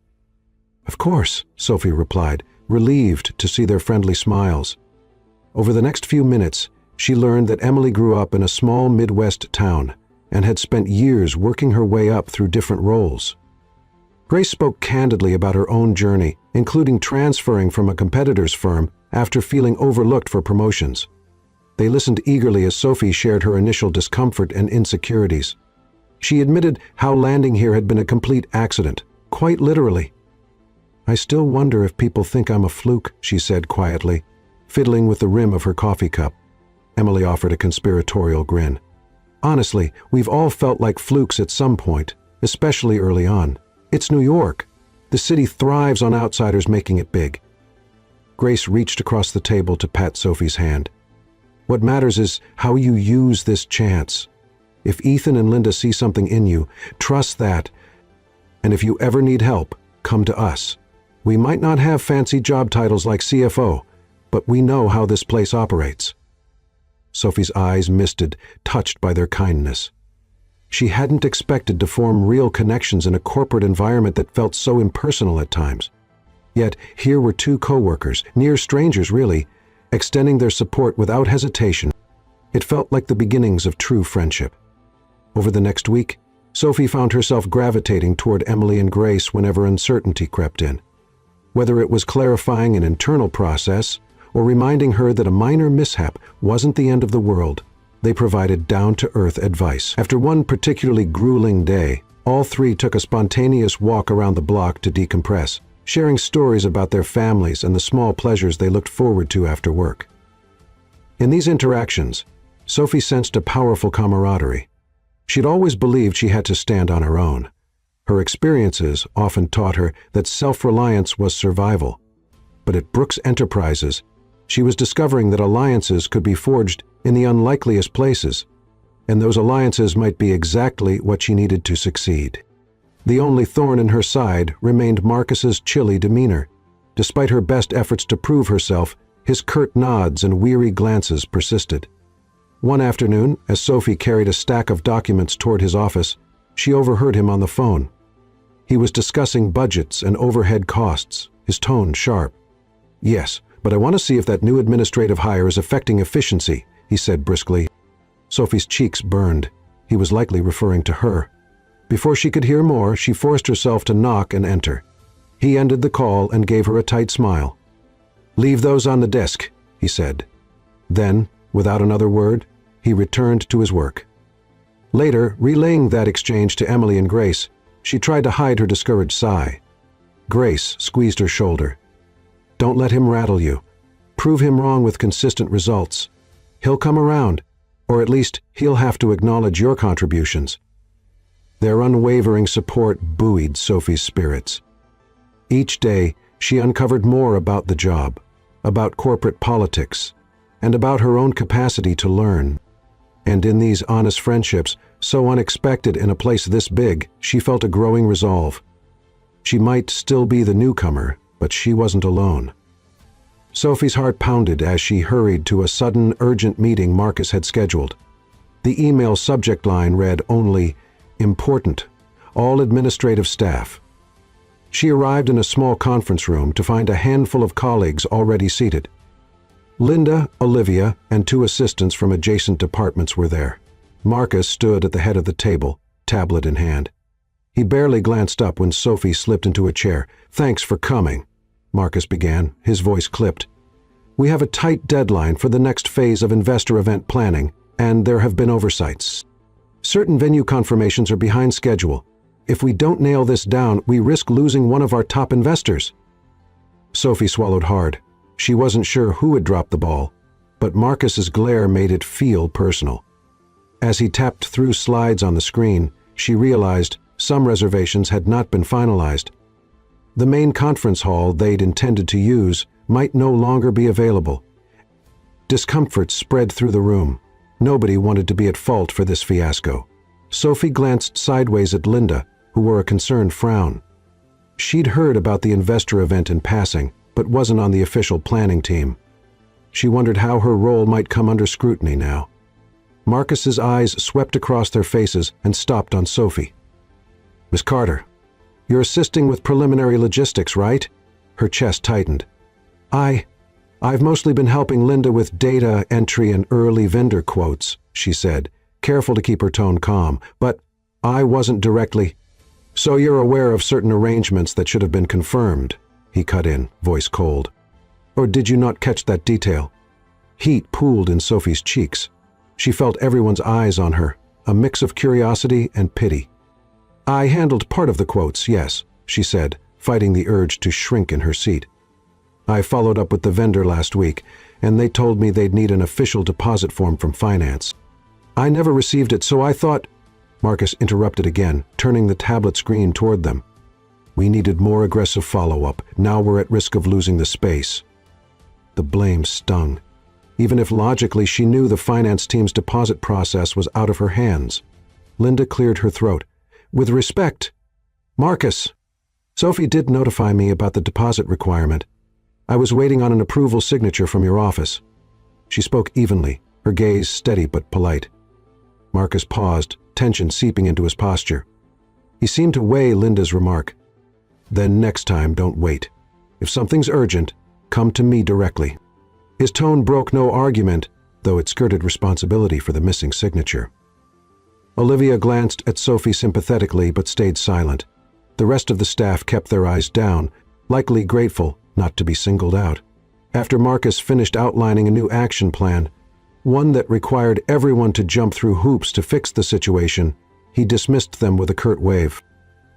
"Of course," Sophie replied, relieved to see their friendly smiles. Over the next few minutes, she learned that Emily grew up in a small Midwest town and had spent years working her way up through different roles. Grace spoke candidly about her own journey, including transferring from a competitor's firm after feeling overlooked for promotions. They listened eagerly as Sophie shared her initial discomfort and insecurities. She admitted how landing here had been a complete accident, quite literally. "I still wonder if people think I'm a fluke," she said quietly, fiddling with the rim of her coffee cup. Emily offered a conspiratorial grin. "Honestly, we've all felt like flukes at some point, especially early on. It's New York. The city thrives on outsiders making it big." Grace reached across the table to pat Sophie's hand. "What matters is how you use this chance. If Ethan and Linda see something in you, trust that. And if you ever need help, come to us. We might not have fancy job titles like CFO, but we know how this place operates." Sophie's eyes misted, touched by their kindness. She hadn't expected to form real connections in a corporate environment that felt so impersonal at times. Yet here were two co-workers, near strangers really, extending their support without hesitation. It felt like the beginnings of true friendship. Over the next week, Sophie found herself gravitating toward Emily and Grace whenever uncertainty crept in. Whether it was clarifying an internal process or reminding her that a minor mishap wasn't the end of the world, they provided down-to-earth advice. After one particularly grueling day, all three took a spontaneous walk around the block to decompress, sharing stories about their families and the small pleasures they looked forward to after work. In these interactions, Sophie sensed a powerful camaraderie. She'd always believed she had to stand on her own. Her experiences often taught her that self-reliance was survival. But at Brooks Enterprises, she was discovering that alliances could be forged in the unlikeliest places, and those alliances might be exactly what she needed to succeed. The only thorn in her side remained Marcus's chilly demeanor. Despite her best efforts to prove herself, his curt nods and weary glances persisted. One afternoon, as Sophie carried a stack of documents toward his office, she overheard him on the phone. He was discussing budgets and overhead costs, his tone sharp. "Yes, But I want to see if that new administrative hire is affecting efficiency, he said briskly. Sophie's cheeks burned. He was likely referring to her. Before she could hear more, she forced herself to knock and enter. He ended the call and gave her a tight smile. "Leave those on the desk," he said. Then, without another word, he returned to his work. Later, relaying that exchange to Emily and Grace, she tried to hide her discouraged sigh. Grace squeezed her shoulder. "Don't let him rattle you. Prove him wrong with consistent results. He'll come around, or at least he'll have to acknowledge your contributions." Their unwavering support buoyed Sophie's spirits. Each day, she uncovered more about the job, about corporate politics, and about her own capacity to learn. And in these honest friendships, so unexpected in a place this big, she felt a growing resolve. She might still be the newcomer, but she wasn't alone. Sophie's heart pounded as she hurried to a sudden, urgent meeting Marcus had scheduled. The email subject line read only, "Important. All administrative staff." She arrived in a small conference room to find a handful of colleagues already seated. Linda, Olivia, and 2 assistants from adjacent departments were there. Marcus stood at the head of the table, tablet in hand. He barely glanced up when Sophie slipped into a chair. "Thanks for coming," Marcus began, his voice clipped. "We have a tight deadline for the next phase of investor event planning, and there have been oversights. Certain venue confirmations are behind schedule. If we don't nail this down, we risk losing one of our top investors." Sophie swallowed hard. She wasn't sure who had dropped the ball, but Marcus's glare made it feel personal. As he tapped through slides on the screen, she realized some reservations had not been finalized. The main conference hall they'd intended to use might no longer be available. Discomfort spread through the room. Nobody wanted to be at fault for this fiasco. Sophie glanced sideways at Linda, who wore a concerned frown. She'd heard about the investor event in passing, but wasn't on the official planning team. She wondered how her role might come under scrutiny now. Marcus's eyes swept across their faces and stopped on Sophie. "Miss Carter, you're assisting with preliminary logistics, right?" Her chest tightened. I've mostly been helping Linda with data entry and early vendor quotes," she said, careful to keep her tone calm, "but I wasn't directly—" "So you're aware of certain arrangements that should have been confirmed," he cut in, voice cold. "Or did you not catch that detail?" Heat pooled in Sophie's cheeks. She felt everyone's eyes on her, a mix of curiosity and pity. "I handled part of the quotes, yes," she said, fighting the urge to shrink in her seat. "I followed up with the vendor last week, and they told me they'd need an official deposit form from finance. I never received it, so I thought—" Marcus interrupted again, turning the tablet screen toward them. "We needed more aggressive follow-up. Now we're at risk of losing the space." The blame stung. Even if logically she knew the finance team's deposit process was out of her hands. Linda cleared her throat. "With respect, Marcus, Sophie did notify me about the deposit requirement. I was waiting on an approval signature from your office." She spoke evenly, her gaze steady but polite. Marcus paused, tension seeping into his posture. He seemed to weigh Linda's remark. "Then next time, don't wait. If something's urgent, come to me directly." His tone broke no argument, though it skirted responsibility for the missing signature. Olivia glanced at Sophie sympathetically but stayed silent. The rest of the staff kept their eyes down, likely grateful not to be singled out. After Marcus finished outlining a new action plan, one that required everyone to jump through hoops to fix the situation, he dismissed them with a curt wave.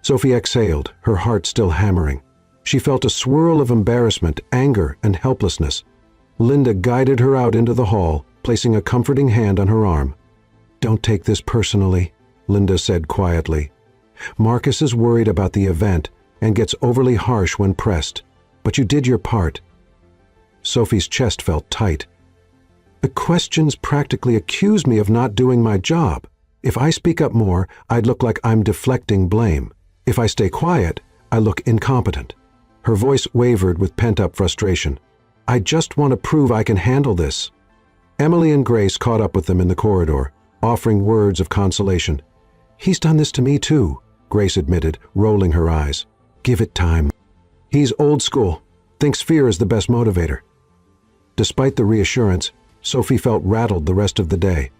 Sophie exhaled, her heart still hammering. She felt a swirl of embarrassment, anger, and helplessness. Linda guided her out into the hall, placing a comforting hand on her arm. "Don't take this personally," Linda said quietly. "Marcus is worried about the event and gets overly harsh when pressed, but you did your part." Sophie's chest felt tight. "The questions practically accuse me of not doing my job. If I speak up more, I'd look like I'm deflecting blame. If I stay quiet, I look incompetent." Her voice wavered with pent-up frustration. "I just want to prove I can handle this." Emily and Grace caught up with them in the corridor, offering words of consolation. "He's done this to me too," Grace admitted, rolling her eyes. "Give it time. He's old school, thinks fear is the best motivator." Despite the reassurance, Sophie felt rattled the rest of the day.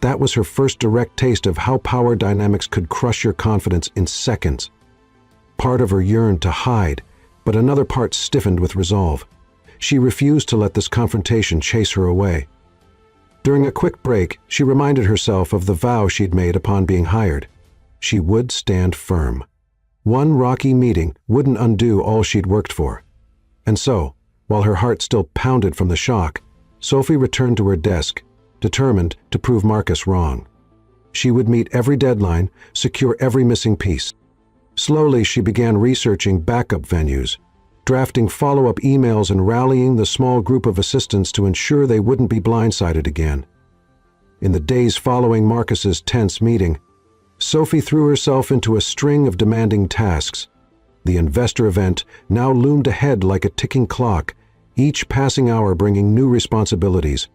That was her first direct taste of how power dynamics could crush your confidence in seconds. Part of her yearned to hide, but another part stiffened with resolve. She refused to let this confrontation chase her away. During a quick break, she reminded herself of the vow she'd made upon being hired. She would stand firm. One rocky meeting wouldn't undo all she'd worked for. And so, while her heart still pounded from the shock, Sophie returned to her desk, determined to prove Marcus wrong. She would meet every deadline, secure every missing piece. Slowly, she began researching backup venues, drafting follow-up emails and rallying the small group of assistants to ensure they wouldn't be blindsided again. In the days following Marcus's tense meeting, Sophie threw herself into a string of demanding tasks. The investor event now loomed ahead like a ticking clock, each passing hour bringing new responsibilities.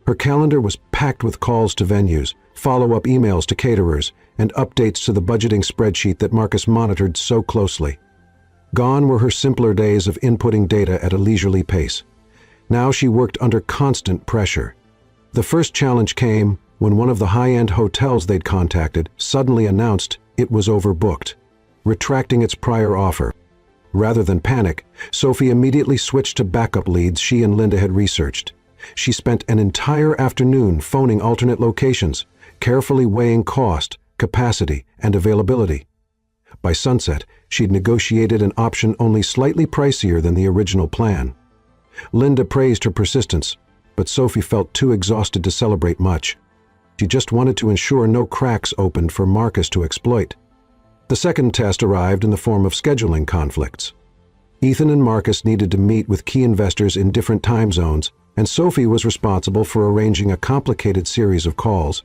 Her calendar was packed with calls to venues, follow-up emails to caterers, and updates to the budgeting spreadsheet that Marcus monitored so closely. Gone were her simpler days of inputting data at a leisurely pace. Now she worked under constant pressure. The first challenge came when one of the high-end hotels they'd contacted suddenly announced it was overbooked, retracting its prior offer. Rather than panic, Sophie immediately switched to backup leads she and Linda had researched. She spent an entire afternoon phoning alternate locations, carefully weighing cost, capacity, and availability. By sunset, she'd negotiated an option only slightly pricier than the original plan. Linda praised her persistence, but Sophie felt too exhausted to celebrate much. She just wanted to ensure no cracks opened for Marcus to exploit. The second test arrived in the form of scheduling conflicts. Ethan and Marcus needed to meet with key investors in different time zones, and Sophie was responsible for arranging a complicated series of calls.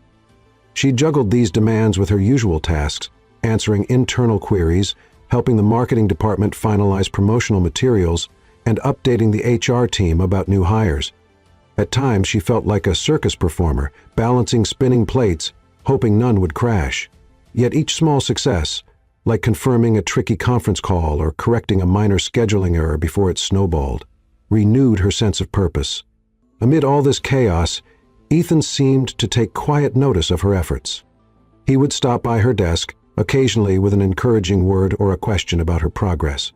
She juggled these demands with her usual tasks, answering internal queries, helping the marketing department finalize promotional materials, and updating the HR team about new hires. At times, she felt like a circus performer, balancing spinning plates, hoping none would crash. Yet each small success, like confirming a tricky conference call or correcting a minor scheduling error before it snowballed, renewed her sense of purpose. Amid all this chaos, Ethan seemed to take quiet notice of her efforts. He would stop by her desk, occasionally with an encouraging word or a question about her progress.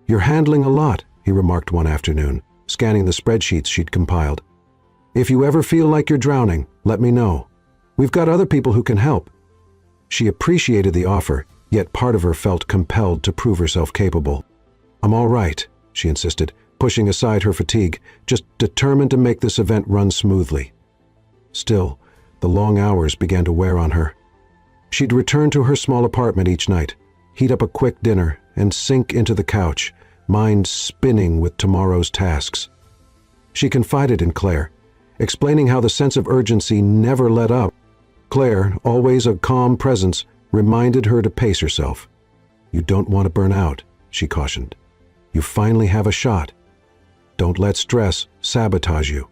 "You're handling a lot," he remarked one afternoon, scanning the spreadsheets she'd compiled. "If you ever feel like you're drowning, let me know. We've got other people who can help." She appreciated the offer, yet part of her felt compelled to prove herself capable. "I'm all right," she insisted, pushing aside her fatigue, just determined to make this event run smoothly. Still, the long hours began to wear on her. She'd return to her small apartment each night, heat up a quick dinner, and sink into the couch, mind spinning with tomorrow's tasks. She confided in Claire, explaining how the sense of urgency never let up. Claire, always a calm presence, reminded her to pace herself. "You don't want to burn out," she cautioned. "You finally have a shot. Don't let stress sabotage you."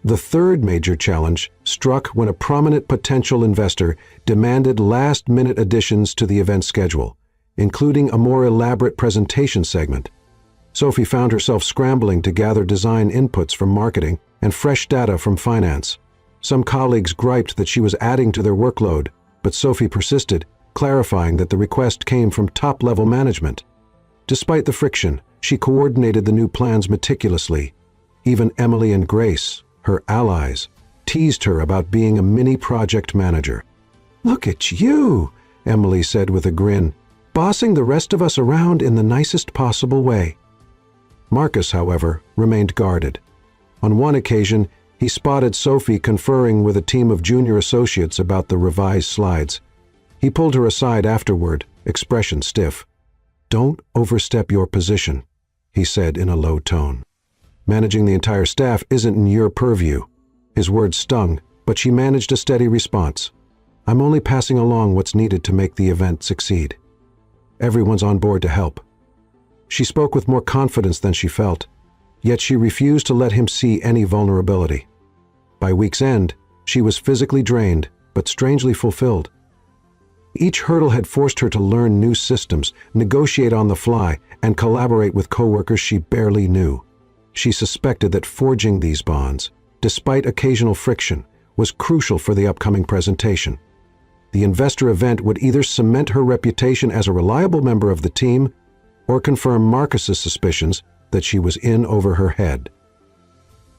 The third major challenge struck when a prominent potential investor demanded last-minute additions to the event schedule, including a more elaborate presentation segment. Sophie found herself scrambling to gather design inputs from marketing and fresh data from finance. Some colleagues griped that she was adding to their workload, but Sophie persisted, clarifying that the request came from top-level management. Despite the friction, she coordinated the new plans meticulously. Even Emily and Grace, her allies, teased her about being a mini project manager. "Look at you," Emily said with a grin, "bossing the rest of us around in the nicest possible way." Marcus, however, remained guarded. On one occasion, he spotted Sophie conferring with a team of junior associates about the revised slides. He pulled her aside afterward, expression stiff. "Don't overstep your position," he said in a low tone. "Managing the entire staff isn't in your purview." His words stung, but she managed a steady response. "I'm only passing along what's needed to make the event succeed. Everyone's on board to help." She spoke with more confidence than she felt, yet she refused to let him see any vulnerability. By week's end, she was physically drained, but strangely fulfilled. Each hurdle had forced her to learn new systems, negotiate on the fly, and collaborate with coworkers she barely knew. She suspected that forging these bonds, despite occasional friction, was crucial for the upcoming presentation. The investor event would either cement her reputation as a reliable member of the team or confirm Marcus's suspicions that she was in over her head.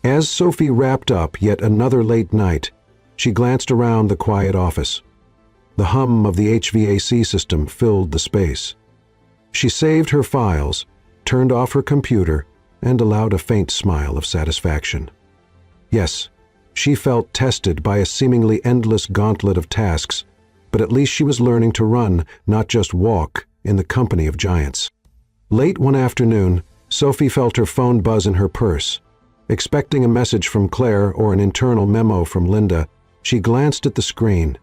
As Sophie wrapped up yet another late night, she glanced around the quiet office. The hum of the HVAC system filled the space. She saved her files, turned off her computer, and allowed a faint smile of satisfaction. Yes, she felt tested by a seemingly endless gauntlet of tasks, but at least she was learning to run, not just walk, in the company of giants. Late one afternoon, Sophie felt her phone buzz in her purse. Expecting a message from Claire or an internal memo from Linda, she glanced at the screen.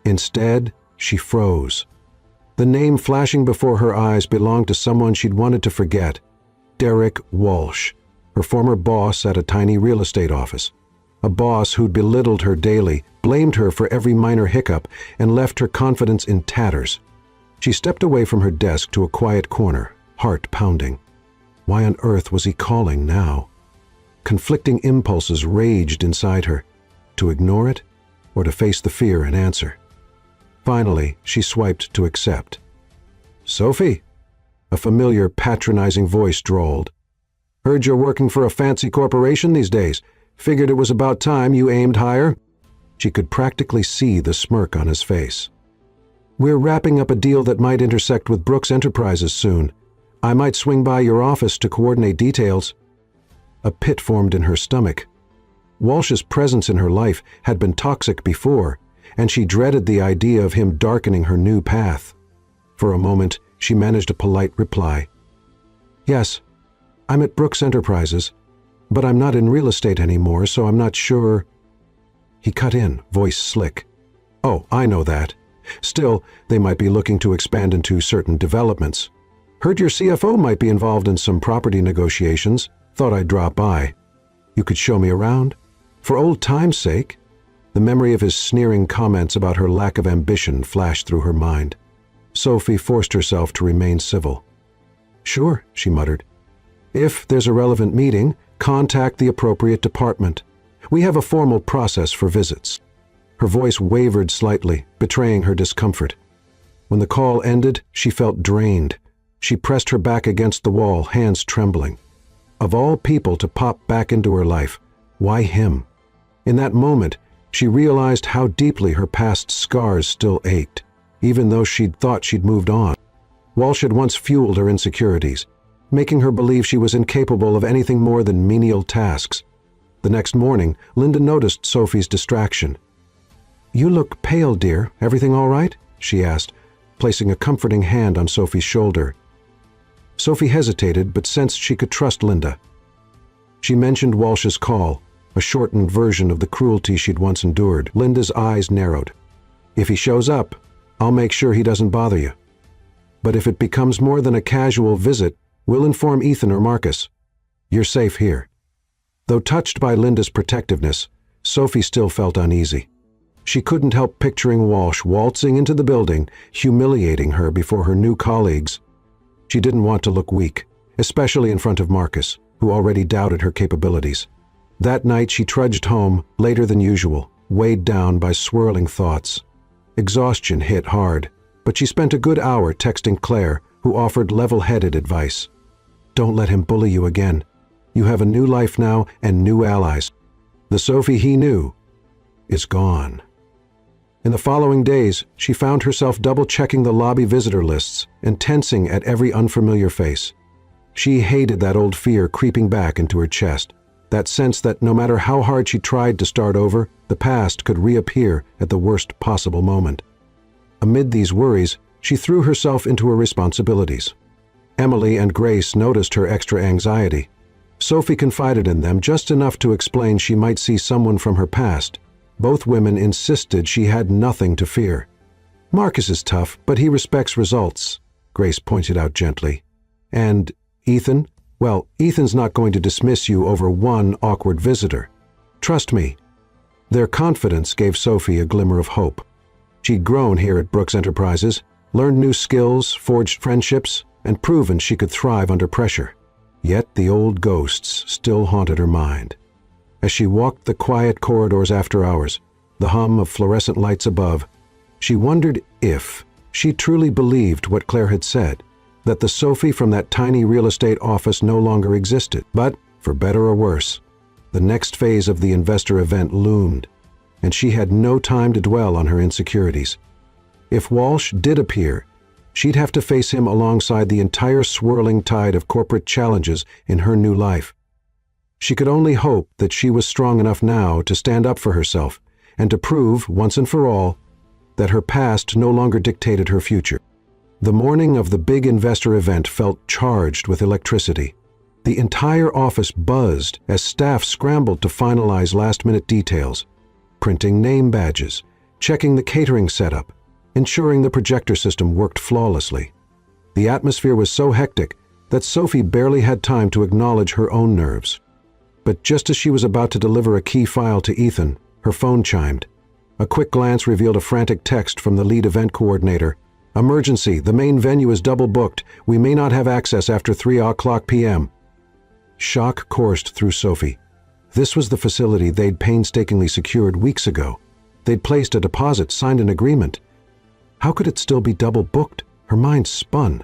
Instead, she froze. The name flashing before her eyes belonged to someone she'd wanted to forget, Derek Walsh, her former boss at a tiny real estate office. A boss who'd belittled her daily, blamed her for every minor hiccup, and left her confidence in tatters. She stepped away from her desk to a quiet corner, heart pounding. Why on earth was he calling now? Conflicting impulses raged inside her, to ignore it or to face the fear and answer. Finally, she swiped to accept. "Sophie?" A familiar, patronizing voice drawled. "Heard you're working for a fancy corporation these days. Figured it was about time you aimed higher." She could practically see the smirk on his face. "We're wrapping up a deal that might intersect with Brooks Enterprises soon. I might swing by your office to coordinate details." A pit formed in her stomach. Walsh's presence in her life had been toxic before, and she dreaded the idea of him darkening her new path. For a moment, she managed a polite reply. "Yes, I'm at Brooks Enterprises, but I'm not in real estate anymore, so I'm not sure." He cut in, voice slick. "Oh, I know that. Still, they might be looking to expand into certain developments. Heard your CFO might be involved in some property negotiations. Thought I'd drop by. You could show me around? For old time's sake." The memory of his sneering comments about her lack of ambition flashed through her mind. Sophie forced herself to remain civil. "Sure," she muttered. "If there's a relevant meeting, contact the appropriate department. We have a formal process for visits." Her voice wavered slightly, betraying her discomfort. When the call ended, she felt drained. She pressed her back against the wall, hands trembling. Of all people to pop back into her life, why him? In that moment, she realized how deeply her past scars still ached, even though she'd thought she'd moved on. Walsh had once fueled her insecurities, making her believe she was incapable of anything more than menial tasks. The next morning, Linda noticed Sophie's distraction. "You look pale, dear. Everything all right?" she asked, placing a comforting hand on Sophie's shoulder. Sophie hesitated, but sensed she could trust Linda. She mentioned Walsh's call, a shortened version of the cruelty she'd once endured. Linda's eyes narrowed. "If he shows up, I'll make sure he doesn't bother you. But if it becomes more than a casual visit, we'll inform Ethan or Marcus. You're safe here." Though touched by Linda's protectiveness, Sophie still felt uneasy. She couldn't help picturing Walsh waltzing into the building, humiliating her before her new colleagues. She didn't want to look weak, especially in front of Marcus, who already doubted her capabilities. That night she trudged home, later than usual, weighed down by swirling thoughts. Exhaustion hit hard, but she spent a good hour texting Claire, who offered level-headed advice. "Don't let him bully you again. You have a new life now and new allies. The Sophie he knew is gone." In the following days, she found herself double-checking the lobby visitor lists and tensing at every unfamiliar face. She hated that old fear creeping back into her chest, that sense that no matter how hard she tried to start over, the past could reappear at the worst possible moment. Amid these worries, she threw herself into her responsibilities. Emily and Grace noticed her extra anxiety. Sophie confided in them just enough to explain she might see someone from her past. Both women insisted she had nothing to fear. "Marcus is tough, but he respects results," Grace pointed out gently. "And Ethan? Well, Ethan's not going to dismiss you over one awkward visitor. Trust me." Their confidence gave Sophie a glimmer of hope. She'd grown here at Brooks Enterprises, learned new skills, forged friendships, and proven she could thrive under pressure. Yet the old ghosts still haunted her mind. As she walked the quiet corridors after hours, the hum of fluorescent lights above, she wondered if she truly believed what Claire had said, that the Sophie from that tiny real estate office no longer existed. But, for better or worse, the next phase of the investor event loomed, and she had no time to dwell on her insecurities. If Walsh did appear, she'd have to face him alongside the entire swirling tide of corporate challenges in her new life. She could only hope that she was strong enough now to stand up for herself and to prove, once and for all, that her past no longer dictated her future. The morning of the big investor event felt charged with electricity. The entire office buzzed as staff scrambled to finalize last-minute details, printing name badges, checking the catering setup, ensuring the projector system worked flawlessly. The atmosphere was so hectic that Sophie barely had time to acknowledge her own nerves. But just as she was about to deliver a key file to Ethan, her phone chimed. A quick glance revealed a frantic text from the lead event coordinator. "Emergency, the main venue is double booked. We may not have access after 3:00 p.m. Shock coursed through Sophie. This was the facility they'd painstakingly secured weeks ago. They'd placed a deposit, signed an agreement. How could it still be double booked? Her mind spun.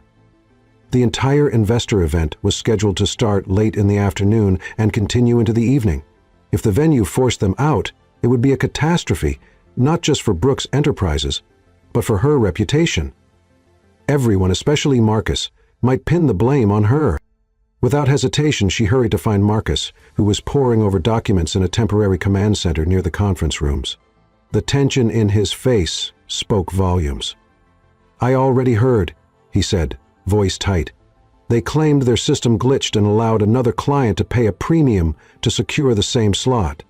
The entire investor event was scheduled to start late in the afternoon and continue into the evening. If the venue forced them out, it would be a catastrophe, not just for Brooks Enterprises, but for her reputation. Everyone, especially Marcus, might pin the blame on her. Without hesitation, she hurried to find Marcus, who was poring over documents in a temporary command center near the conference rooms. The tension in his face spoke volumes. "I already heard," he said, voice tight. "They claimed their system glitched and allowed another client to pay a premium to secure the same slot."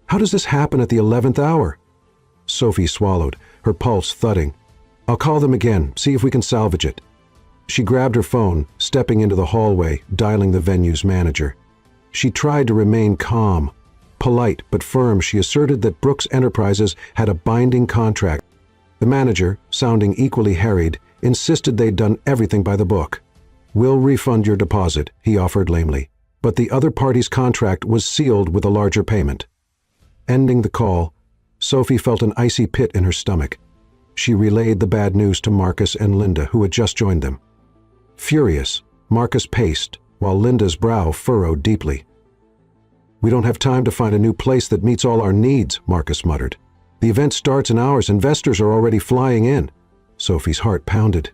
"How does this happen at the 11th hour?" Sophie swallowed, her pulse thudding. "I'll call them again, see if we can salvage it." She grabbed her phone, stepping into the hallway, dialing the venue's manager. She tried to remain calm. Polite but firm, she asserted that Brooks Enterprises had a binding contract. The manager, sounding equally harried, insisted they'd done everything by the book. "We'll refund your deposit," he offered lamely, but the other party's contract was sealed with a larger payment. Ending the call, Sophie felt an icy pit in her stomach. She relayed the bad news to Marcus and Linda, who had just joined them. Furious, Marcus paced, while Linda's brow furrowed deeply. "We don't have time to find a new place that meets all our needs," Marcus muttered. "The event starts in hours. Investors are already flying in." Sophie's heart pounded.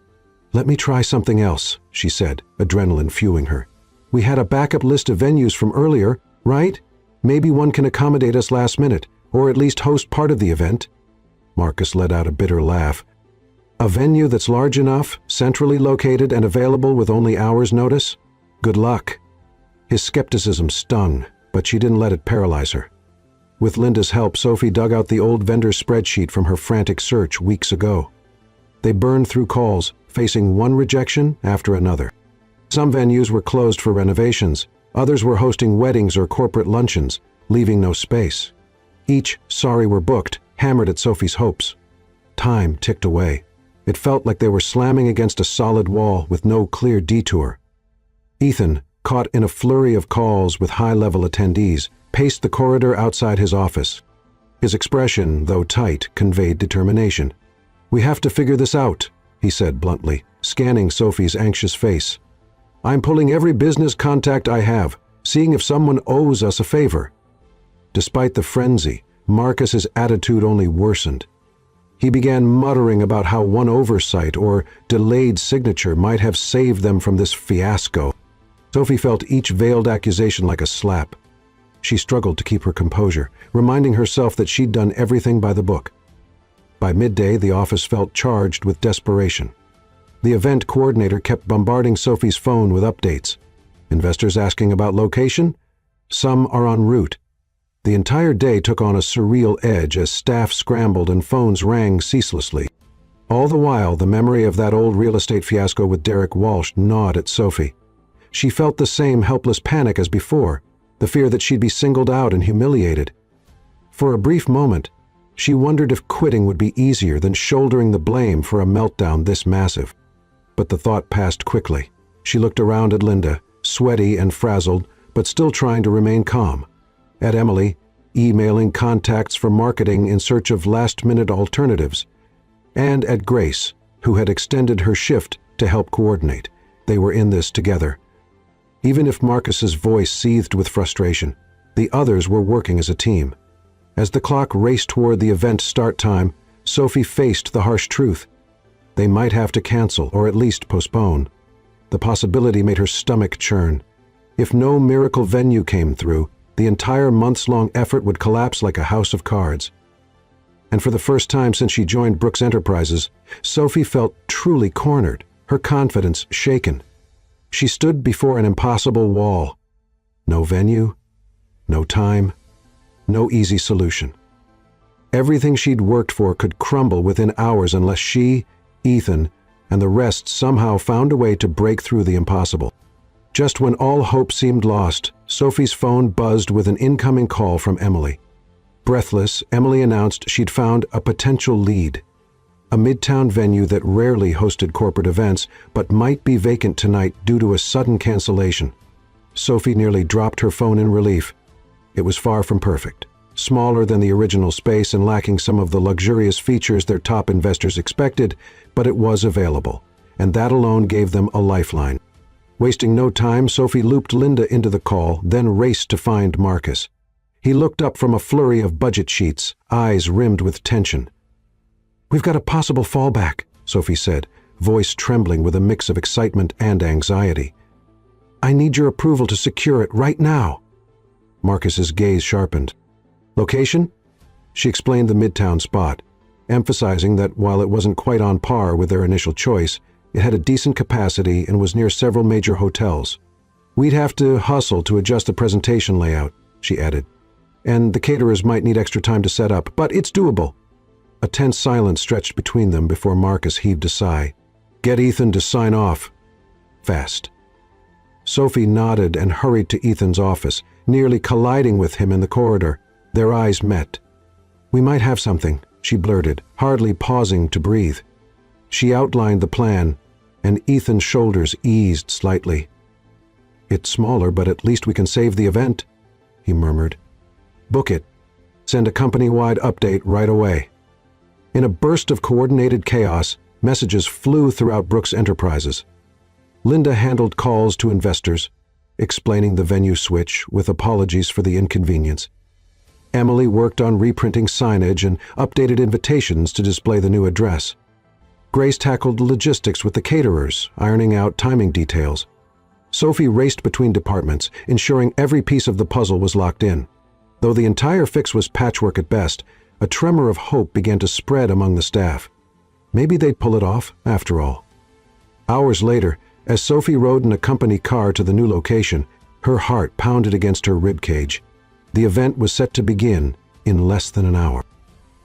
"Let me try something else," she said, adrenaline fueling her. "We had a backup list of venues from earlier, right? Maybe one can accommodate us last minute, or at least host part of the event." Marcus let out a bitter laugh. "A venue that's large enough, centrally located, and available with only hours' notice? Good luck." His skepticism stung, but she didn't let it paralyze her. With Linda's help, Sophie dug out the old vendor spreadsheet from her frantic search weeks ago. They burned through calls, facing one rejection after another. Some venues were closed for renovations, others were hosting weddings or corporate luncheons, leaving no space. Each "sorry we're booked" hammered at Sophie's hopes. Time ticked away. It felt like they were slamming against a solid wall with no clear detour. Ethan, caught in a flurry of calls with high-level attendees, paced the corridor outside his office. His expression, though tight, conveyed determination. "We have to figure this out," he said bluntly, scanning Sophie's anxious face. "I'm pulling every business contact I have, seeing if someone owes us a favor." Despite the frenzy, Marcus's attitude only worsened. He began muttering about how one oversight or delayed signature might have saved them from this fiasco. Sophie felt each veiled accusation like a slap. She struggled to keep her composure, reminding herself that she'd done everything by the book. By midday, the office felt charged with desperation. The event coordinator kept bombarding Sophie's phone with updates. Investors asking about location? Some are en route. The entire day took on a surreal edge as staff scrambled and phones rang ceaselessly. All the while, the memory of that old real estate fiasco with Derek Walsh gnawed at Sophie. She felt the same helpless panic as before, the fear that she'd be singled out and humiliated. For a brief moment, she wondered if quitting would be easier than shouldering the blame for a meltdown this massive. But the thought passed quickly. She looked around at Linda, sweaty and frazzled, but still trying to remain calm. At Emily, emailing contacts for marketing in search of last-minute alternatives. And at Grace, who had extended her shift to help coordinate. They were in this together. Even if Marcus's voice seethed with frustration, the others were working as a team. As the clock raced toward the event start time, Sophie faced the harsh truth. They might have to cancel or at least postpone. The possibility made her stomach churn. If no miracle venue came through, the entire months-long effort would collapse like a house of cards. And for the first time since she joined Brooks Enterprises, Sophie felt truly cornered, her confidence shaken. She stood before an impossible wall. No venue, no time, no easy solution. Everything she'd worked for could crumble within hours unless she, Ethan, and the rest somehow found a way to break through the impossible. Just when all hope seemed lost, Sophie's phone buzzed with an incoming call from Emily. Breathless, Emily announced she'd found a potential lead. A midtown venue that rarely hosted corporate events, but might be vacant tonight due to a sudden cancellation. Sophie nearly dropped her phone in relief. It was far from perfect, smaller than the original space and lacking some of the luxurious features their top investors expected, but it was available, and that alone gave them a lifeline. Wasting no time, Sophie looped Linda into the call, then raced to find Marcus. He looked up from a flurry of budget sheets, eyes rimmed with tension. "We've got a possible fallback," Sophie said, voice trembling with a mix of excitement and anxiety. "I need your approval to secure it right now." Marcus's gaze sharpened. "Location?" She explained the midtown spot, emphasizing that while it wasn't quite on par with their initial choice, it had a decent capacity and was near several major hotels. "We'd have to hustle to adjust the presentation layout," she added. "And the caterers might need extra time to set up, but it's doable." A tense silence stretched between them before Marcus heaved a sigh. "Get Ethan to sign off. Fast." Sophie nodded and hurried to Ethan's office, nearly colliding with him in the corridor. Their eyes met. "We might have something," she blurted, hardly pausing to breathe. She outlined the plan, and Ethan's shoulders eased slightly. "It's smaller, but at least we can save the event," he murmured. "Book it. Send a company-wide update right away." In a burst of coordinated chaos, messages flew throughout Brooks Enterprises. Linda handled calls to investors, explaining the venue switch with apologies for the inconvenience. Emily worked on reprinting signage and updated invitations to display the new address. Grace tackled logistics with the caterers, ironing out timing details. Sophie raced between departments, ensuring every piece of the puzzle was locked in. Though the entire fix was patchwork at best, a tremor of hope began to spread among the staff. Maybe they'd pull it off, after all. Hours later, as Sophie rode in a company car to the new location, her heart pounded against her ribcage. The event was set to begin in less than an hour.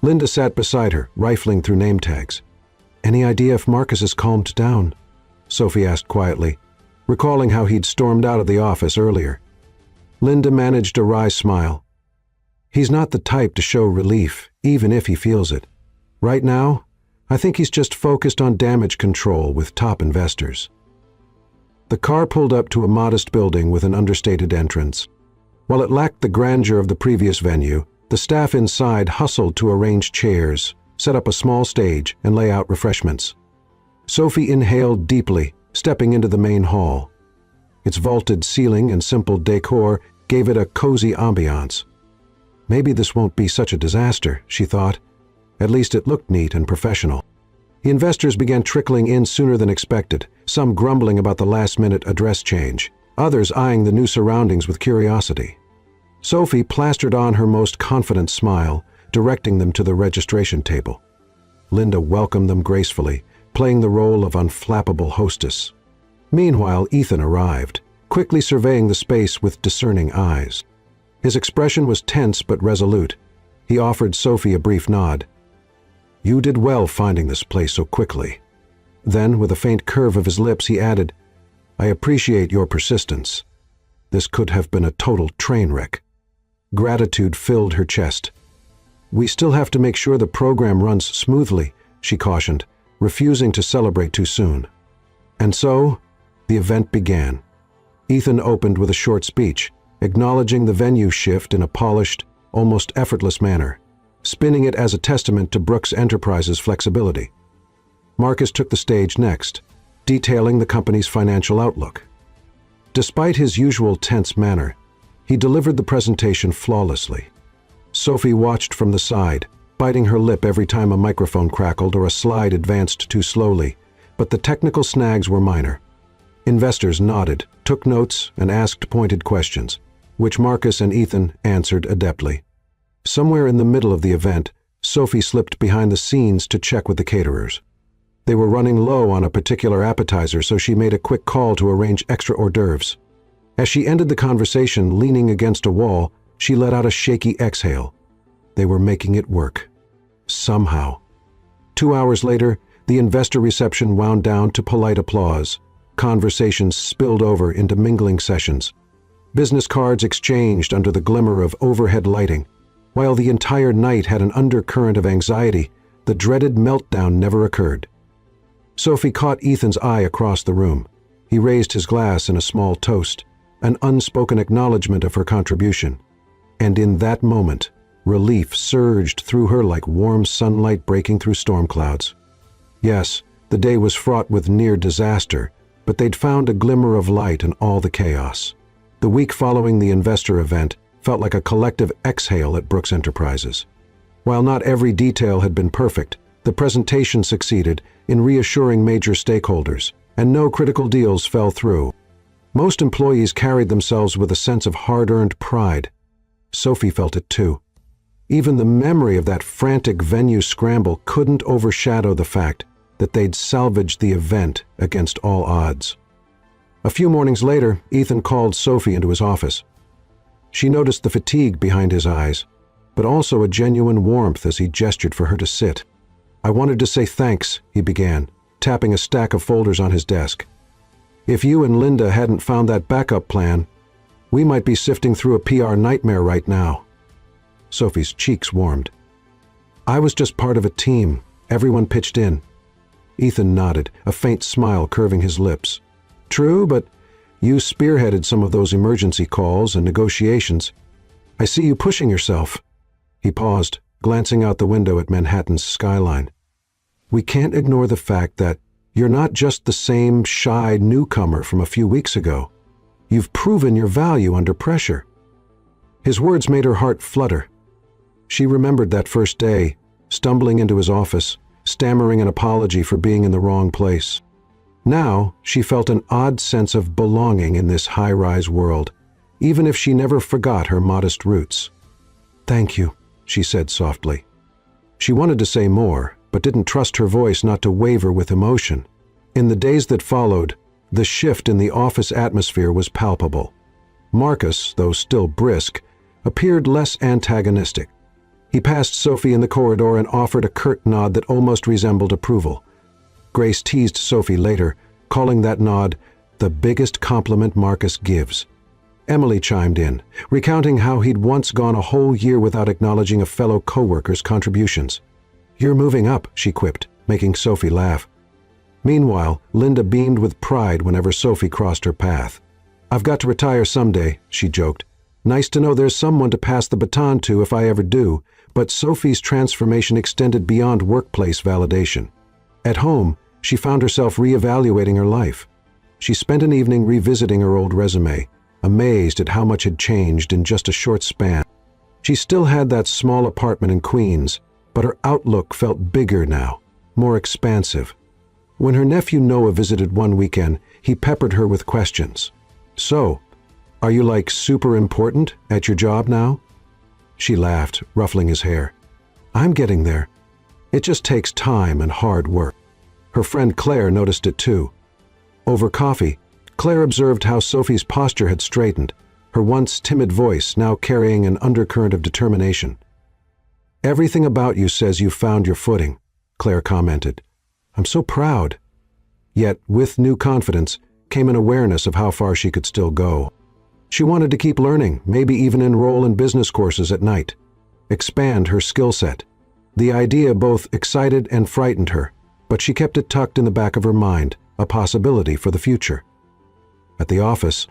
Linda sat beside her, rifling through name tags. "Any idea if Marcus has calmed down?" Sophie asked quietly, recalling how he'd stormed out of the office earlier. Linda managed a wry smile. "He's not the type to show relief, even if he feels it. Right now, I think he's just focused on damage control with top investors." The car pulled up to a modest building with an understated entrance. While it lacked the grandeur of the previous venue, the staff inside hustled to arrange chairs, set up a small stage, and lay out refreshments. Sophie inhaled deeply, stepping into the main hall. Its vaulted ceiling and simple decor gave it a cozy ambiance. Maybe this won't be such a disaster, she thought. At least it looked neat and professional. The investors began trickling in sooner than expected, some grumbling about the last-minute address change, others eyeing the new surroundings with curiosity. Sophie plastered on her most confident smile, directing them to the registration table. Linda welcomed them gracefully, playing the role of unflappable hostess. Meanwhile, Ethan arrived, quickly surveying the space with discerning eyes. His expression was tense but resolute. He offered Sophie a brief nod. "You did well finding this place so quickly." Then, with a faint curve of his lips, he added, "I appreciate your persistence. This could have been a total train wreck." Gratitude filled her chest. "We still have to make sure the program runs smoothly," she cautioned, refusing to celebrate too soon. And so, the event began. Ethan opened with a short speech, acknowledging the venue shift in a polished, almost effortless manner, spinning it as a testament to Brooks Enterprises' flexibility. Marcus took the stage next, detailing the company's financial outlook. Despite his usual tense manner, he delivered the presentation flawlessly. Sophie watched from the side, biting her lip every time a microphone crackled or a slide advanced too slowly, but the technical snags were minor. Investors nodded, took notes, and asked pointed questions, which Marcus and Ethan answered adeptly. Somewhere in the middle of the event, Sophie slipped behind the scenes to check with the caterers. They were running low on a particular appetizer, so she made a quick call to arrange extra hors d'oeuvres. As she ended the conversation leaning against a wall, she let out a shaky exhale. They were making it work. Somehow. 2 hours later, the investor reception wound down to polite applause. Conversations spilled over into mingling sessions. Business cards exchanged under the glimmer of overhead lighting. While the entire night had an undercurrent of anxiety, the dreaded meltdown never occurred. Sophie caught Ethan's eye across the room. He raised his glass in a small toast, an unspoken acknowledgement of her contribution. And in that moment, relief surged through her like warm sunlight breaking through storm clouds. Yes, the day was fraught with near disaster, but they'd found a glimmer of light in all the chaos. The week following the investor event felt like a collective exhale at Brooks Enterprises. While not every detail had been perfect, the presentation succeeded in reassuring major stakeholders, and no critical deals fell through. Most employees carried themselves with a sense of hard-earned pride. Sophie felt it too. Even the memory of that frantic venue scramble couldn't overshadow the fact that they'd salvaged the event against all odds. A few mornings later, Ethan called Sophie into his office. She noticed the fatigue behind his eyes, but also a genuine warmth as he gestured for her to sit. "I wanted to say thanks," he began, tapping a stack of folders on his desk. "If you and Linda hadn't found that backup plan, we might be sifting through a PR nightmare right now." Sophie's cheeks warmed. "I was just part of a team. Everyone pitched in." Ethan nodded, a faint smile curving his lips. "True, but you spearheaded some of those emergency calls and negotiations. I see you pushing yourself." He paused, glancing out the window at Manhattan's skyline. "We can't ignore the fact that you're not just the same shy newcomer from a few weeks ago. You've proven your value under pressure." His words made her heart flutter. She remembered that first day, stumbling into his office, stammering an apology for being in the wrong place. Now, she felt an odd sense of belonging in this high-rise world, even if she never forgot her modest roots. "Thank you," she said softly. She wanted to say more, but didn't trust her voice not to waver with emotion. In the days that followed, the shift in the office atmosphere was palpable. Marcus, though still brisk, appeared less antagonistic. He passed Sophie in the corridor and offered a curt nod that almost resembled approval. Grace teased Sophie later, calling that nod the biggest compliment Marcus gives. Emily chimed in, recounting how he'd once gone a whole year without acknowledging a fellow co-worker's contributions. "You're moving up," she quipped, making Sophie laugh. Meanwhile, Linda beamed with pride whenever Sophie crossed her path. "I've got to retire someday," she joked. "Nice to know there's someone to pass the baton to if I ever do," but Sophie's transformation extended beyond workplace validation. At home, she found herself reevaluating her life. She spent an evening revisiting her old resume, amazed at how much had changed in just a short span. She still had that small apartment in Queens, but her outlook felt bigger now, more expansive. When her nephew Noah visited one weekend, he peppered her with questions. "So, are you like super important at your job now?" She laughed, ruffling his hair. "I'm getting there. It just takes time and hard work." Her friend Claire noticed it too. Over coffee, Claire observed how Sophie's posture had straightened, her once timid voice now carrying an undercurrent of determination. "Everything about you says you've found your footing," Claire commented. "I'm so proud." Yet, with new confidence, came an awareness of how far she could still go. She wanted to keep learning, maybe even enroll in business courses at night. Expand her skill set. The idea both excited and frightened her, but she kept it tucked in the back of her mind, a possibility for the future. At the office,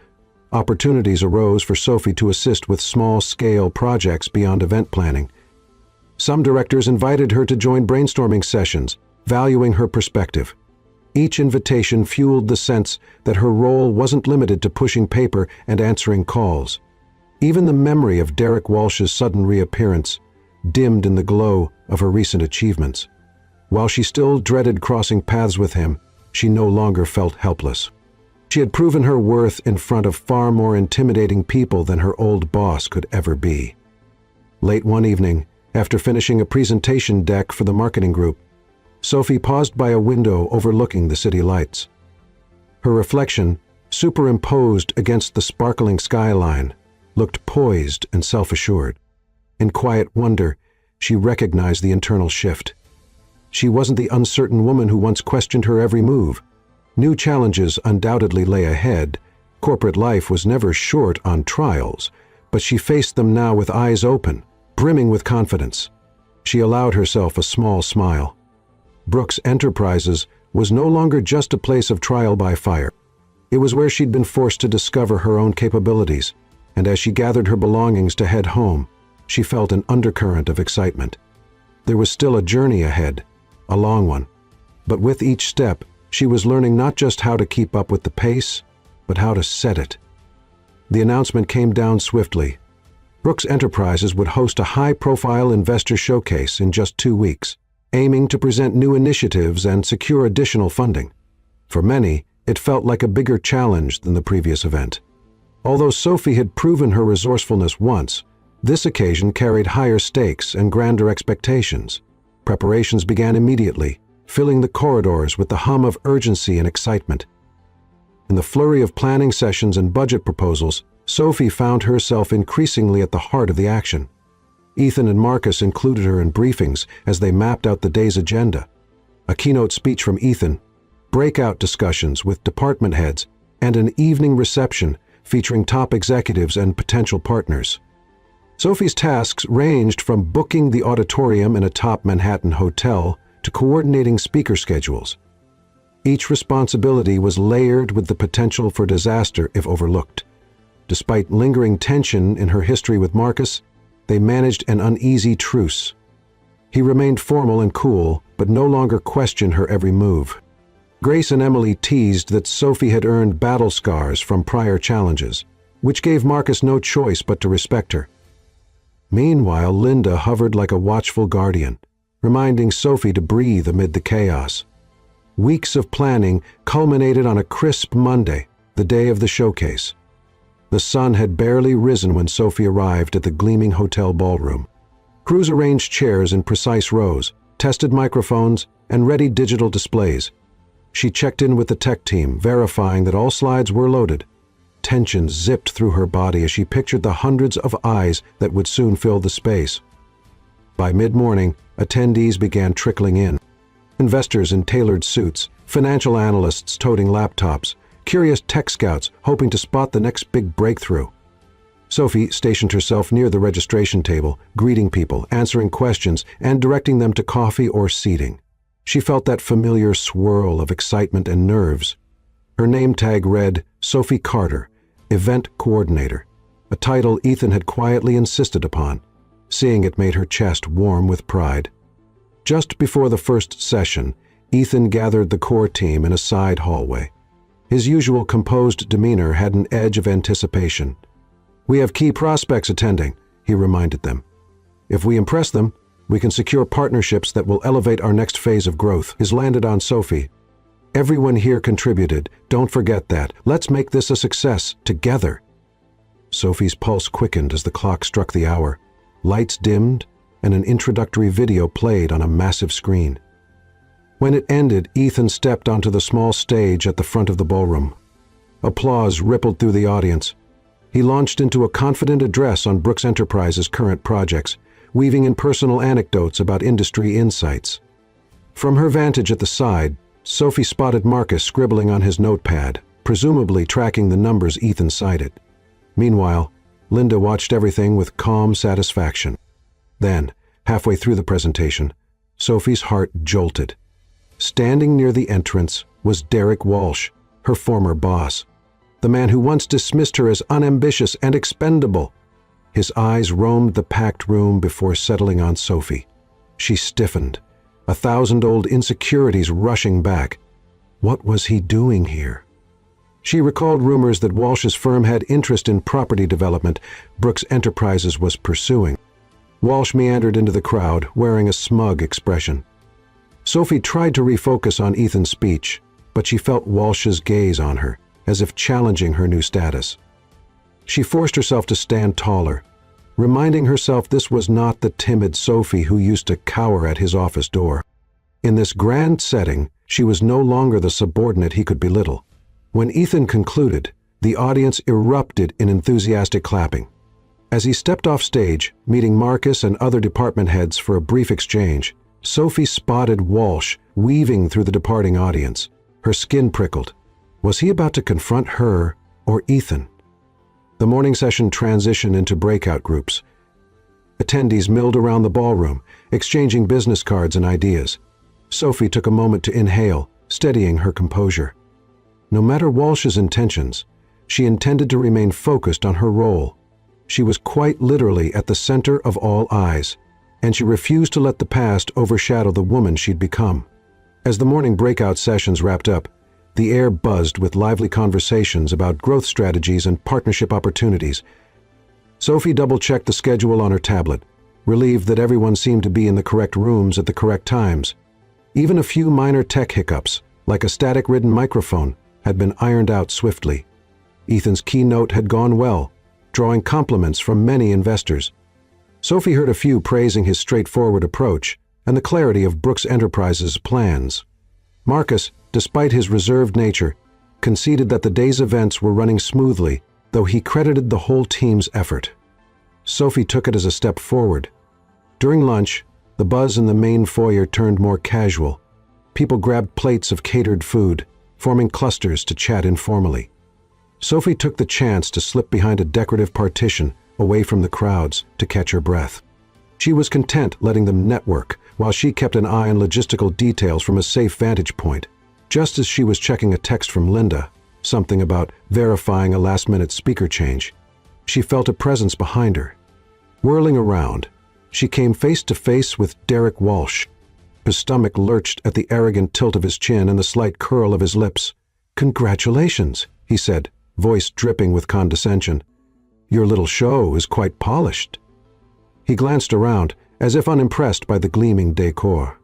opportunities arose for Sophie to assist with small-scale projects beyond event planning. Some directors invited her to join brainstorming sessions, valuing her perspective. Each invitation fueled the sense that her role wasn't limited to pushing paper and answering calls. Even the memory of Derek Walsh's sudden reappearance dimmed in the glow of her recent achievements. While she still dreaded crossing paths with him, she no longer felt helpless. She had proven her worth in front of far more intimidating people than her old boss could ever be. Late one evening, after finishing a presentation deck for the marketing group, Sophie paused by a window overlooking the city lights. Her reflection, superimposed against the sparkling skyline, looked poised and self-assured. In quiet wonder, she recognized the internal shift. She wasn't the uncertain woman who once questioned her every move. New challenges undoubtedly lay ahead. Corporate life was never short on trials, but she faced them now with eyes open, brimming with confidence. She allowed herself a small smile. Brooks Enterprises was no longer just a place of trial by fire. It was where she'd been forced to discover her own capabilities, and as she gathered her belongings to head home, she felt an undercurrent of excitement. There was still a journey ahead, a long one, but with each step, she was learning not just how to keep up with the pace, but how to set it. The announcement came down swiftly. Brooks Enterprises would host a high-profile investor showcase in just 2 weeks, aiming to present new initiatives and secure additional funding. For many, it felt like a bigger challenge than the previous event. Although Sophie had proven her resourcefulness once, this occasion carried higher stakes and grander expectations. Preparations began immediately, filling the corridors with the hum of urgency and excitement. In the flurry of planning sessions and budget proposals, Sophie found herself increasingly at the heart of the action. Ethan and Marcus included her in briefings as they mapped out the day's agenda. A keynote speech from Ethan, breakout discussions with department heads, and an evening reception featuring top executives and potential partners. Sophie's tasks ranged from booking the auditorium in a top Manhattan hotel to coordinating speaker schedules. Each responsibility was layered with the potential for disaster if overlooked. Despite lingering tension in her history with Marcus, they managed an uneasy truce. He remained formal and cool, but no longer questioned her every move. Grace and Emily teased that Sophie had earned battle scars from prior challenges, which gave Marcus no choice but to respect her. Meanwhile, Linda hovered like a watchful guardian, reminding Sophie to breathe amid the chaos. Weeks of planning culminated on a crisp Monday, the day of the showcase. The sun had barely risen when Sophie arrived at the gleaming hotel ballroom. Crews arranged chairs in precise rows, tested microphones, and readied digital displays. She checked in with the tech team, verifying that all slides were loaded. Tension zipped through her body as she pictured the hundreds of eyes that would soon fill the space. By mid-morning, attendees began trickling in. Investors in tailored suits, financial analysts toting laptops, curious tech scouts hoping to spot the next big breakthrough. Sophie stationed herself near the registration table, greeting people, answering questions, and directing them to coffee or seating. She felt that familiar swirl of excitement and nerves. Her name tag read Sophie Carter, Event Coordinator, a title Ethan had quietly insisted upon. Seeing it made her chest warm with pride. Just before the first session, Ethan gathered the core team in a side hallway. His usual composed demeanor had an edge of anticipation. "We have key prospects attending," he reminded them. "If we impress them, we can secure partnerships that will elevate our next phase of growth." His landed on Sophie. "Everyone here contributed. Don't forget that. Let's make this a success, together." Sophie's pulse quickened as the clock struck the hour. Lights dimmed, and an introductory video played on a massive screen. When it ended, Ethan stepped onto the small stage at the front of the ballroom. Applause rippled through the audience. He launched into a confident address on Brooks Enterprises' current projects, weaving in personal anecdotes about industry insights. From her vantage at the side, Sophie spotted Marcus scribbling on his notepad, presumably tracking the numbers Ethan cited. Meanwhile, Linda watched everything with calm satisfaction. Then, halfway through the presentation, Sophie's heart jolted. Standing near the entrance was Derek Walsh, her former boss. the man who once dismissed her as unambitious and expendable. His eyes roamed the packed room before settling on Sophie. She stiffened, 1,000-old insecurities rushing back. What was he doing here? She recalled rumors that Walsh's firm had interest in property development Brooks Enterprises was pursuing. Walsh meandered into the crowd, wearing a smug expression. Sophie tried to refocus on Ethan's speech, but she felt Walsh's gaze on her, as if challenging her new status. She forced herself to stand taller, reminding herself this was not the timid Sophie who used to cower at his office door. In this grand setting, she was no longer the subordinate he could belittle. When Ethan concluded, the audience erupted in enthusiastic clapping. As he stepped off stage, meeting Marcus and other department heads for a brief exchange, Sophie spotted Walsh weaving through the departing audience. Her skin prickled. Was he about to confront her or Ethan? The morning session transitioned into breakout groups. Attendees milled around the ballroom, exchanging business cards and ideas. Sophie took a moment to inhale, steadying her composure. No matter Walsh's intentions, she intended to remain focused on her role. She was quite literally at the center of all eyes, and she refused to let the past overshadow the woman she'd become. As the morning breakout sessions wrapped up, the air buzzed with lively conversations about growth strategies and partnership opportunities. Sophie double-checked the schedule on her tablet, relieved that everyone seemed to be in the correct rooms at the correct times. Even a few minor tech hiccups, like a static-ridden microphone, had been ironed out swiftly. Ethan's keynote had gone well, drawing compliments from many investors. Sophie heard a few praising his straightforward approach and the clarity of Brooks Enterprises' plans. Marcus, despite his reserved nature, conceded that the day's events were running smoothly, though he credited the whole team's effort. Sophie took it as a step forward. During lunch, the buzz in the main foyer turned more casual. People grabbed plates of catered food, forming clusters to chat informally. Sophie took the chance to slip behind a decorative partition away from the crowds to catch her breath. She was content letting them network while she kept an eye on logistical details from a safe vantage point. Just as she was checking a text from Linda, something about verifying a last-minute speaker change, she felt a presence behind her. Whirling around, she came face to face with Derek Walsh. His stomach lurched at the arrogant tilt of his chin and the slight curl of his lips. "Congratulations," he said, voice dripping with condescension. "Your little show is quite polished." He glanced around, as if unimpressed by the gleaming decor.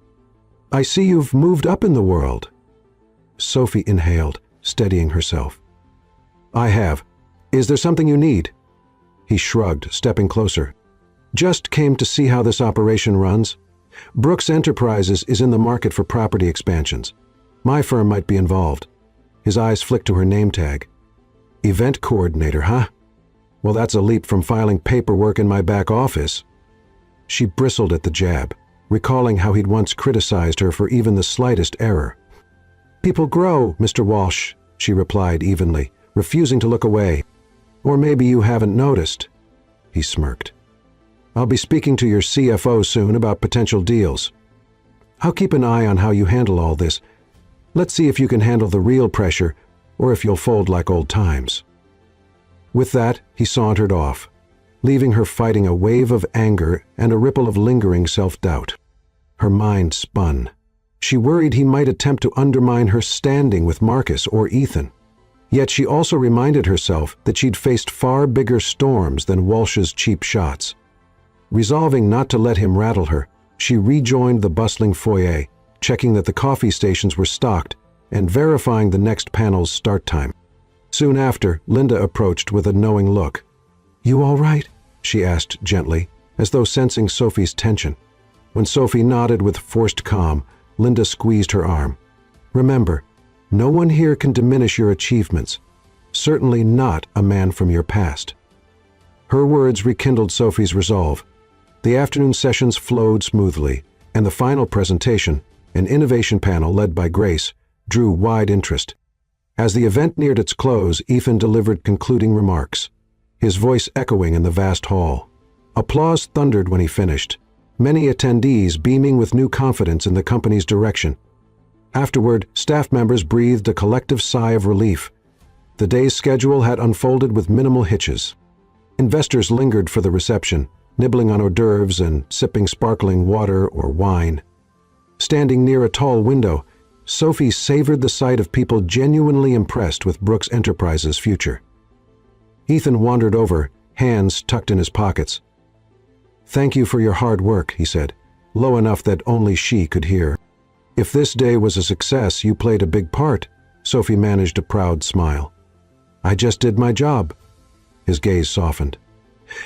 "I see you've moved up in the world." Sophie inhaled, steadying herself. "I have. Is there something you need?" He shrugged, stepping closer. "Just came to see how this operation runs. Brooks Enterprises is in the market for property expansions. My firm might be involved." His eyes flicked to her name tag. "Event coordinator, huh? Well, that's a leap from filing paperwork in my back office." She bristled at the jab, recalling how he'd once criticized her for even the slightest error. "People grow, Mr. Walsh," she replied evenly, refusing to look away. "Or maybe you haven't noticed." He smirked. "I'll be speaking to your CFO soon about potential deals. I'll keep an eye on how you handle all this. Let's see if you can handle the real pressure, or if you'll fold like old times." With that, he sauntered off, leaving her fighting a wave of anger and a ripple of lingering self-doubt. Her mind spun. She worried he might attempt to undermine her standing with Marcus or Ethan. Yet she also reminded herself that she'd faced far bigger storms than Walsh's cheap shots. Resolving not to let him rattle her, she rejoined the bustling foyer, checking that the coffee stations were stocked and verifying the next panel's start time. Soon after, Linda approached with a knowing look. "You all right?" she asked gently, as though sensing Sophie's tension. When Sophie nodded with forced calm, Linda squeezed her arm. "Remember, no one here can diminish your achievements, certainly not a man from your past." Her words rekindled Sophie's resolve. The afternoon sessions flowed smoothly, and the final presentation, an innovation panel led by Grace, drew wide interest. As the event neared its close, Ethan delivered concluding remarks, his voice echoing in the vast hall. Applause thundered when he finished, many attendees beaming with new confidence in the company's direction. Afterward, staff members breathed a collective sigh of relief. The day's schedule had unfolded with minimal hitches. Investors lingered for the reception, nibbling on hors d'oeuvres and sipping sparkling water or wine. Standing near a tall window, Sophie savored the sight of people genuinely impressed with Brooks Enterprises' future. Ethan wandered over, hands tucked in his pockets. "Thank you for your hard work," he said, low enough that only she could hear. "If this day was a success, you played a big part." Sophie managed a proud smile. "I just did my job." His gaze softened.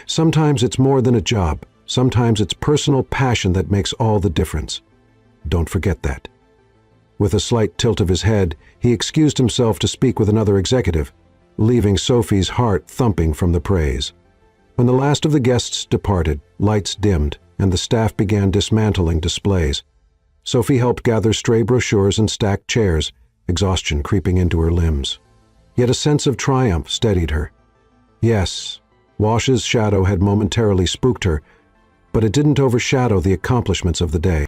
"Sometimes it's more than a job. Sometimes it's personal passion that makes all the difference. Don't forget that." With a slight tilt of his head, he excused himself to speak with another executive, leaving Sophie's heart thumping from the praise. When the last of the guests departed, lights dimmed, and the staff began dismantling displays. Sophie helped gather stray brochures and stack chairs, exhaustion creeping into her limbs. Yet a sense of triumph steadied her. Yes, Wash's shadow had momentarily spooked her, but it didn't overshadow the accomplishments of the day.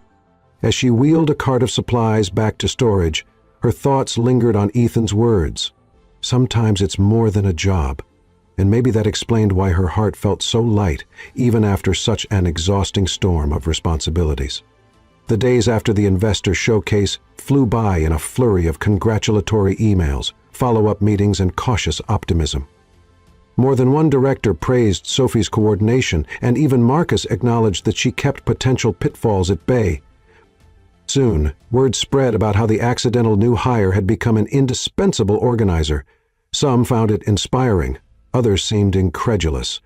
As she wheeled a cart of supplies back to storage, her thoughts lingered on Ethan's words. Sometimes it's more than a job, and maybe that explained why her heart felt so light, even after such an exhausting storm of responsibilities. The days after the investor showcase flew by in a flurry of congratulatory emails, follow-up meetings, and cautious optimism. More than one director praised Sophie's coordination, and even Marcus acknowledged that she kept potential pitfalls at bay. Soon, word spread about how the accidental new hire had become an indispensable organizer. Some found it inspiring, others seemed incredulous.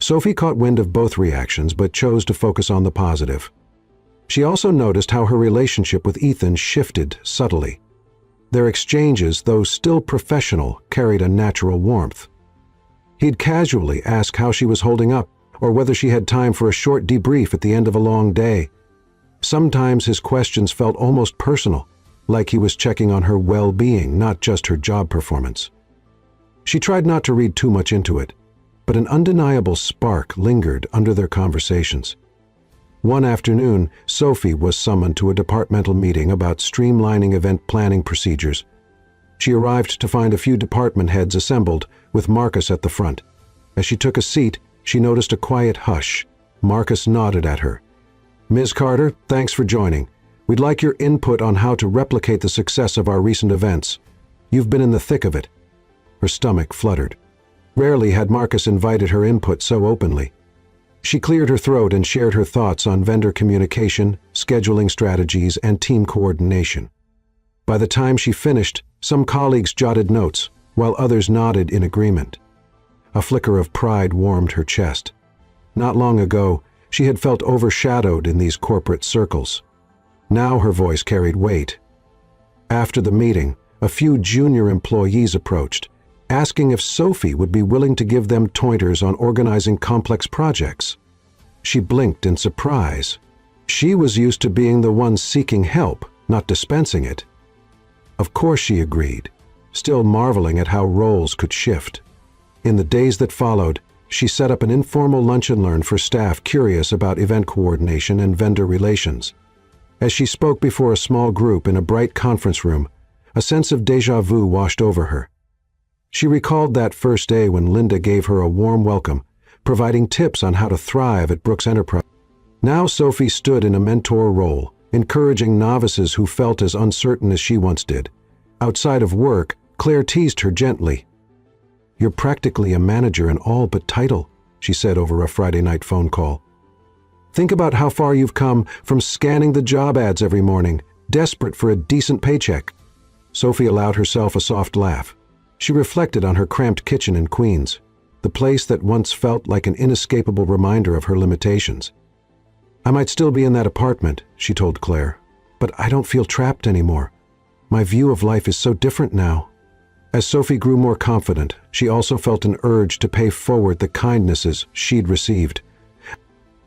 Sophie caught wind of both reactions, but chose to focus on the positive. She also noticed how her relationship with Ethan shifted subtly. Their exchanges, though still professional, carried a natural warmth. He'd casually ask how she was holding up, or whether she had time for a short debrief at the end of a long day. Sometimes his questions felt almost personal, like he was checking on her well-being, not just her job performance. She tried not to read too much into it, but an undeniable spark lingered under their conversations. One afternoon, Sophie was summoned to a departmental meeting about streamlining event planning procedures. She arrived to find a few department heads assembled, with Marcus at the front. As she took a seat, she noticed a quiet hush. Marcus nodded at her. "Ms. Carter, thanks for joining. We'd like your input on how to replicate the success of our recent events. You've been in the thick of it." Her stomach fluttered. Rarely had Marcus invited her input so openly. She cleared her throat and shared her thoughts on vendor communication, scheduling strategies, and team coordination. By the time she finished, some colleagues jotted notes, while others nodded in agreement. A flicker of pride warmed her chest. Not long ago, she had felt overshadowed in these corporate circles. Now her voice carried weight. After the meeting, a few junior employees approached, asking if Sophie would be willing to give them pointers on organizing complex projects. She blinked in surprise. She was used to being the one seeking help, not dispensing it. Of course she agreed, still marveling at how roles could shift. In the days that followed, she set up an informal lunch and learn for staff curious about event coordination and vendor relations. As she spoke before a small group in a bright conference room, a sense of déjà vu washed over her. She recalled that first day when Linda gave her a warm welcome, providing tips on how to thrive at Brooks Enterprise. Now Sophie stood in a mentor role, encouraging novices who felt as uncertain as she once did. Outside of work, Claire teased her gently. "You're practically a manager in all but title," she said over a Friday night phone call. "Think about how far you've come from scanning the job ads every morning, desperate for a decent paycheck." Sophie allowed herself a soft laugh. She reflected on her cramped kitchen in Queens, the place that once felt like an inescapable reminder of her limitations. "I might still be in that apartment," she told Claire, "but I don't feel trapped anymore. My view of life is so different now." As Sophie grew more confident, she also felt an urge to pay forward the kindnesses she'd received.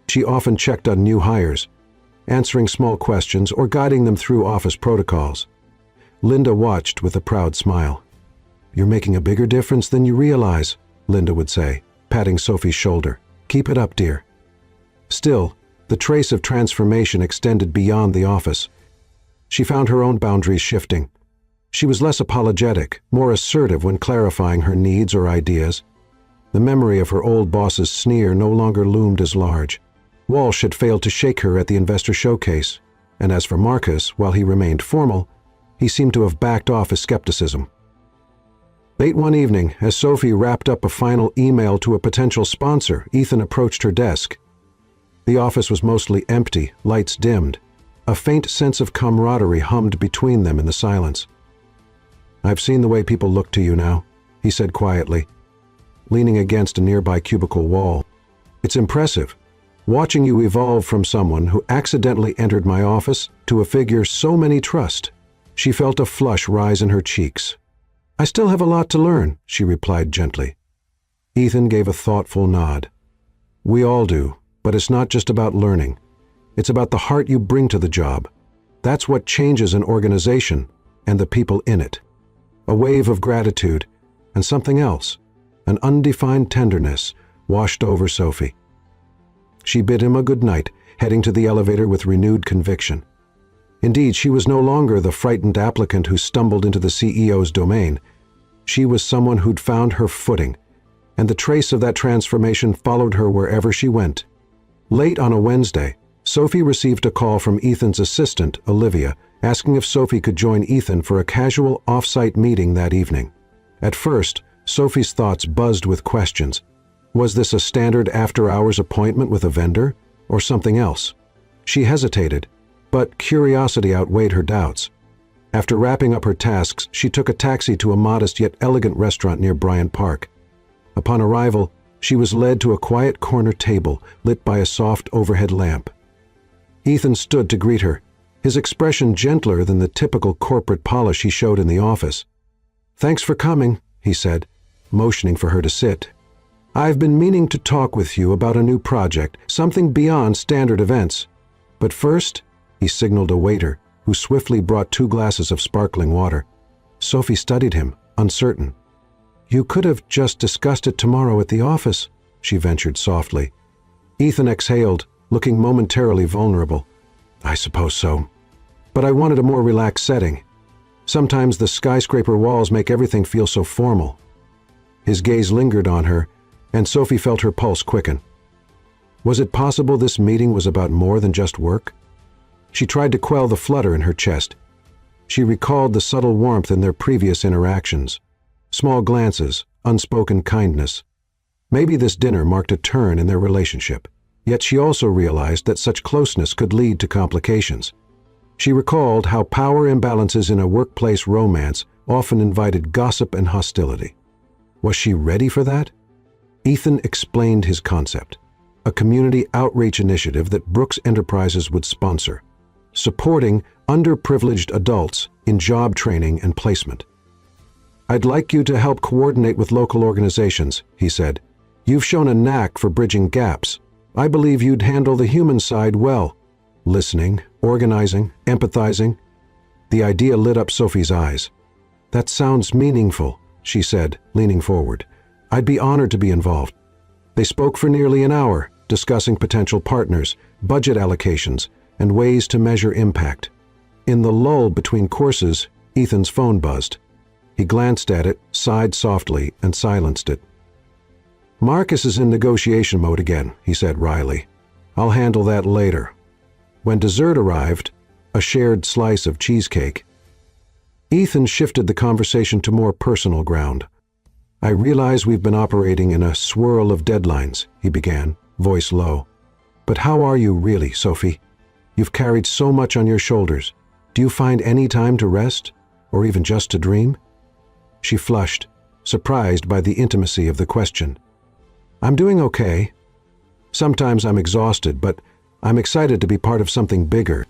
She often checked on new hires, answering small questions or guiding them through office protocols. Linda watched with a proud smile. "You're making a bigger difference than you realize," Linda would say, patting Sophie's shoulder. "Keep it up, dear." Still, the trace of transformation extended beyond the office. She found her own boundaries shifting. She was less apologetic, more assertive when clarifying her needs or ideas. The memory of her old boss's sneer no longer loomed as large. Walsh had failed to shake her at the investor showcase, and as for Marcus, while he remained formal, he seemed to have backed off his skepticism. Late one evening, as Sophie wrapped up a final email to a potential sponsor, Ethan approached her desk. The office was mostly empty, lights dimmed. A faint sense of camaraderie hummed between them in the silence. "I've seen the way people look to you now," he said quietly, leaning against a nearby cubicle wall. "It's impressive, watching you evolve from someone who accidentally entered my office to a figure so many trust." She felt a flush rise in her cheeks. "I still have a lot to learn," she replied gently. Ethan gave a thoughtful nod. "We all do, but it's not just about learning. It's about the heart you bring to the job. That's what changes an organization and the people in it." A wave of gratitude and something else, an undefined tenderness, washed over Sophie. She bid him a good night, heading to the elevator with renewed conviction. Indeed, she was no longer the frightened applicant who stumbled into the CEO's domain. She was someone who'd found her footing, and the trace of that transformation followed her wherever she went. Late on a Wednesday, Sophie received a call from Ethan's assistant, Olivia, asking if Sophie could join Ethan for a casual off-site meeting that evening. At first, Sophie's thoughts buzzed with questions. Was this a standard after-hours appointment with a vendor, or something else? She hesitated, but curiosity outweighed her doubts. After wrapping up her tasks, she took a taxi to a modest yet elegant restaurant near Bryant Park. Upon arrival, she was led to a quiet corner table lit by a soft overhead lamp. Ethan stood to greet her, his expression gentler than the typical corporate polish he showed in the office. "Thanks for coming," he said, motioning for her to sit. "I've been meaning to talk with you about a new project, something beyond standard events. But first," he signaled a waiter, who swiftly brought 2 glasses of sparkling water. Sophie studied him, uncertain. "You could have just discussed it tomorrow at the office," she ventured softly. Ethan exhaled, looking momentarily vulnerable. "I suppose so. But I wanted a more relaxed setting. Sometimes the skyscraper walls make everything feel so formal." His gaze lingered on her, and Sophie felt her pulse quicken. Was it possible this meeting was about more than just work? She tried to quell the flutter in her chest. She recalled the subtle warmth in their previous interactions. Small glances, unspoken kindness. Maybe this dinner marked a turn in their relationship. Yet she also realized that such closeness could lead to complications. She recalled how power imbalances in a workplace romance often invited gossip and hostility. Was she ready for that? Ethan explained his concept, a community outreach initiative that Brooks Enterprises would sponsor, supporting underprivileged adults in job training and placement. "I'd like you to help coordinate with local organizations," he said. "You've shown a knack for bridging gaps. I believe you'd handle the human side well. Listening, organizing, empathizing." The idea lit up Sophie's eyes. "That sounds meaningful," she said, leaning forward. "I'd be honored to be involved." They spoke for nearly an hour, discussing potential partners, budget allocations, and ways to measure impact. In the lull between courses, Ethan's phone buzzed. He glanced at it, sighed softly, and silenced it. "Marcus is in negotiation mode again," he said wryly. "I'll handle that later." When dessert arrived, a shared slice of cheesecake, Ethan shifted the conversation to more personal ground. "I realize we've been operating in a swirl of deadlines," he began, voice low. "But how are you really, Sophie? You've carried so much on your shoulders. Do you find any time to rest, or even just to dream?" She flushed, surprised by the intimacy of the question. "I'm doing okay. Sometimes I'm exhausted, but I'm excited to be part of something bigger.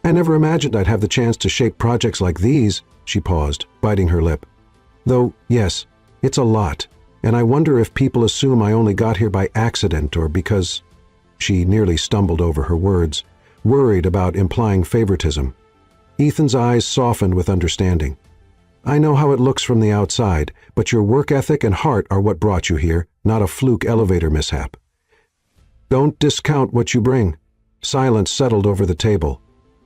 I never imagined I'd have the chance to shape projects like these," she paused, biting her lip. "Though, yes, it's a lot, and I wonder if people assume I only got here by accident or because—" She nearly stumbled over her words, worried about implying favoritism. Ethan's eyes softened with understanding. "I know how it looks from the outside, but your work ethic and heart are what brought you here, not a fluke elevator mishap. Don't discount what you bring." Silence settled over the table.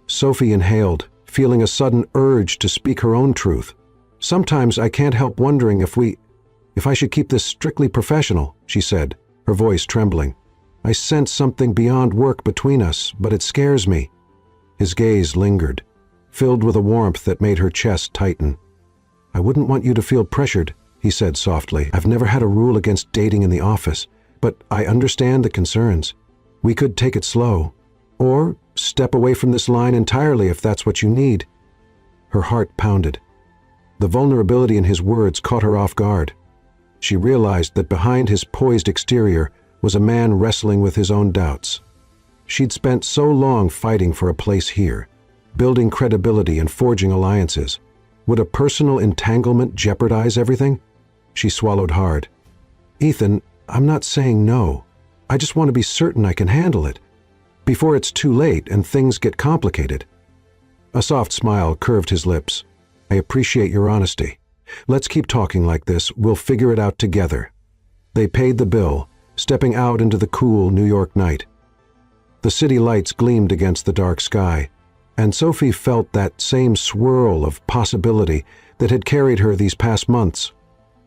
Sophie inhaled, feeling a sudden urge to speak her own truth. "Sometimes I can't help wondering if I should keep this strictly professional," she said, her voice trembling. "I sense something beyond work between us, but it scares me." His gaze lingered, filled with a warmth that made her chest tighten. "I wouldn't want you to feel pressured," he said softly. "I've never had a rule against dating in the office, but I understand the concerns. We could take it slow, or step away from this line entirely if that's what you need." Her heart pounded. The vulnerability in his words caught her off guard. She realized that behind his poised exterior was a man wrestling with his own doubts. She'd spent so long fighting for a place here, building credibility and forging alliances. Would a personal entanglement jeopardize everything? She swallowed hard. "Ethan, I'm not saying no. I just want to be certain I can handle it, before it's too late and things get complicated." A soft smile curved his lips. "I appreciate your honesty. Let's keep talking like this. We'll figure it out together." They paid the bill, stepping out into the cool New York night. The city lights gleamed against the dark sky, and Sophie felt that same swirl of possibility that had carried her these past months.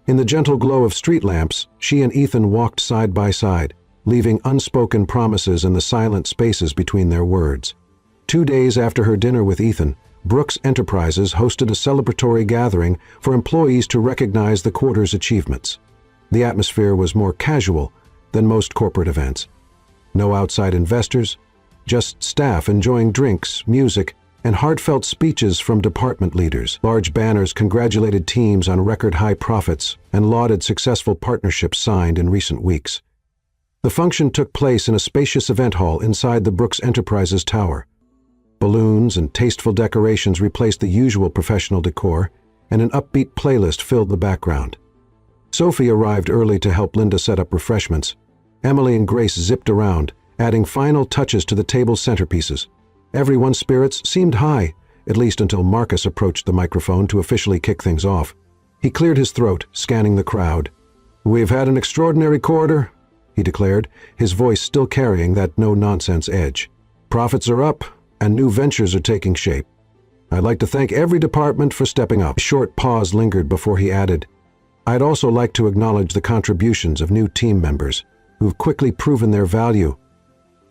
In the gentle glow of street lamps, she and Ethan walked side by side, leaving unspoken promises in the silent spaces between their words. 2 days after her dinner with Ethan, Brooks Enterprises hosted a celebratory gathering for employees to recognize the quarter's achievements. The atmosphere was more casual than most corporate events. No outside investors, just staff enjoying drinks, music, and heartfelt speeches from department leaders. Large banners congratulated teams on record-high profits and lauded successful partnerships signed in recent weeks. The function took place in a spacious event hall inside the Brooks Enterprises tower. Balloons and tasteful decorations replaced the usual professional decor, and an upbeat playlist filled the background. Sophie arrived early to help Linda set up refreshments. Emily and Grace zipped around, adding final touches to the table's centerpieces. Everyone's spirits seemed high, at least until Marcus approached the microphone to officially kick things off. He cleared his throat, scanning the crowd. "We've had an extraordinary quarter," he declared, his voice still carrying that no-nonsense edge. "Profits are up, and new ventures are taking shape. I'd like to thank every department for stepping up." A short pause lingered before he added, "I'd also like to acknowledge the contributions of new team members who've quickly proven their value.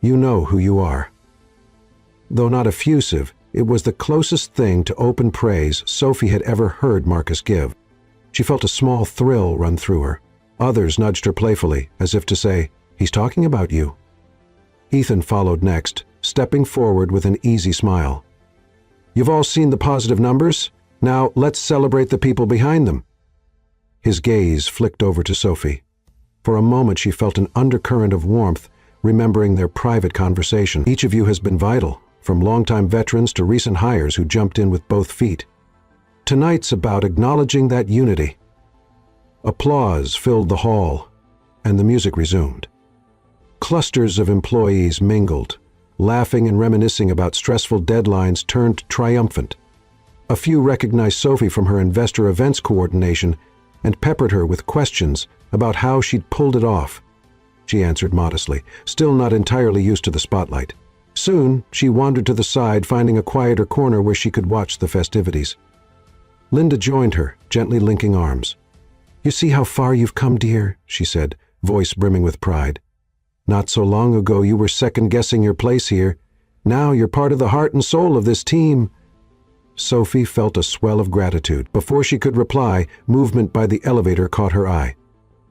You know who you are." Though not effusive, it was the closest thing to open praise Sophie had ever heard Marcus give. She felt a small thrill run through her. Others nudged her playfully, as if to say, "He's talking about you." Ethan followed next, stepping forward with an easy smile. "You've all seen the positive numbers. Now let's celebrate the people behind them." His gaze flicked over to Sophie. For a moment she felt an undercurrent of warmth, remembering their private conversation. "Each of you has been vital, from longtime veterans to recent hires who jumped in with both feet. Tonight's about acknowledging that unity." Applause filled the hall, and the music resumed. Clusters of employees mingled, laughing and reminiscing about stressful deadlines turned triumphant. A few recognized Sophie from her investor events coordination and peppered her with questions about how she'd pulled it off. She answered modestly, still not entirely used to the spotlight. Soon, she wandered to the side, finding a quieter corner where she could watch the festivities. Linda joined her, gently linking arms. "You see how far you've come, dear," she said, voice brimming with pride. "Not so long ago you were second-guessing your place here. Now you're part of the heart and soul of this team." Sophie felt a swell of gratitude. Before she could reply, movement by the elevator caught her eye.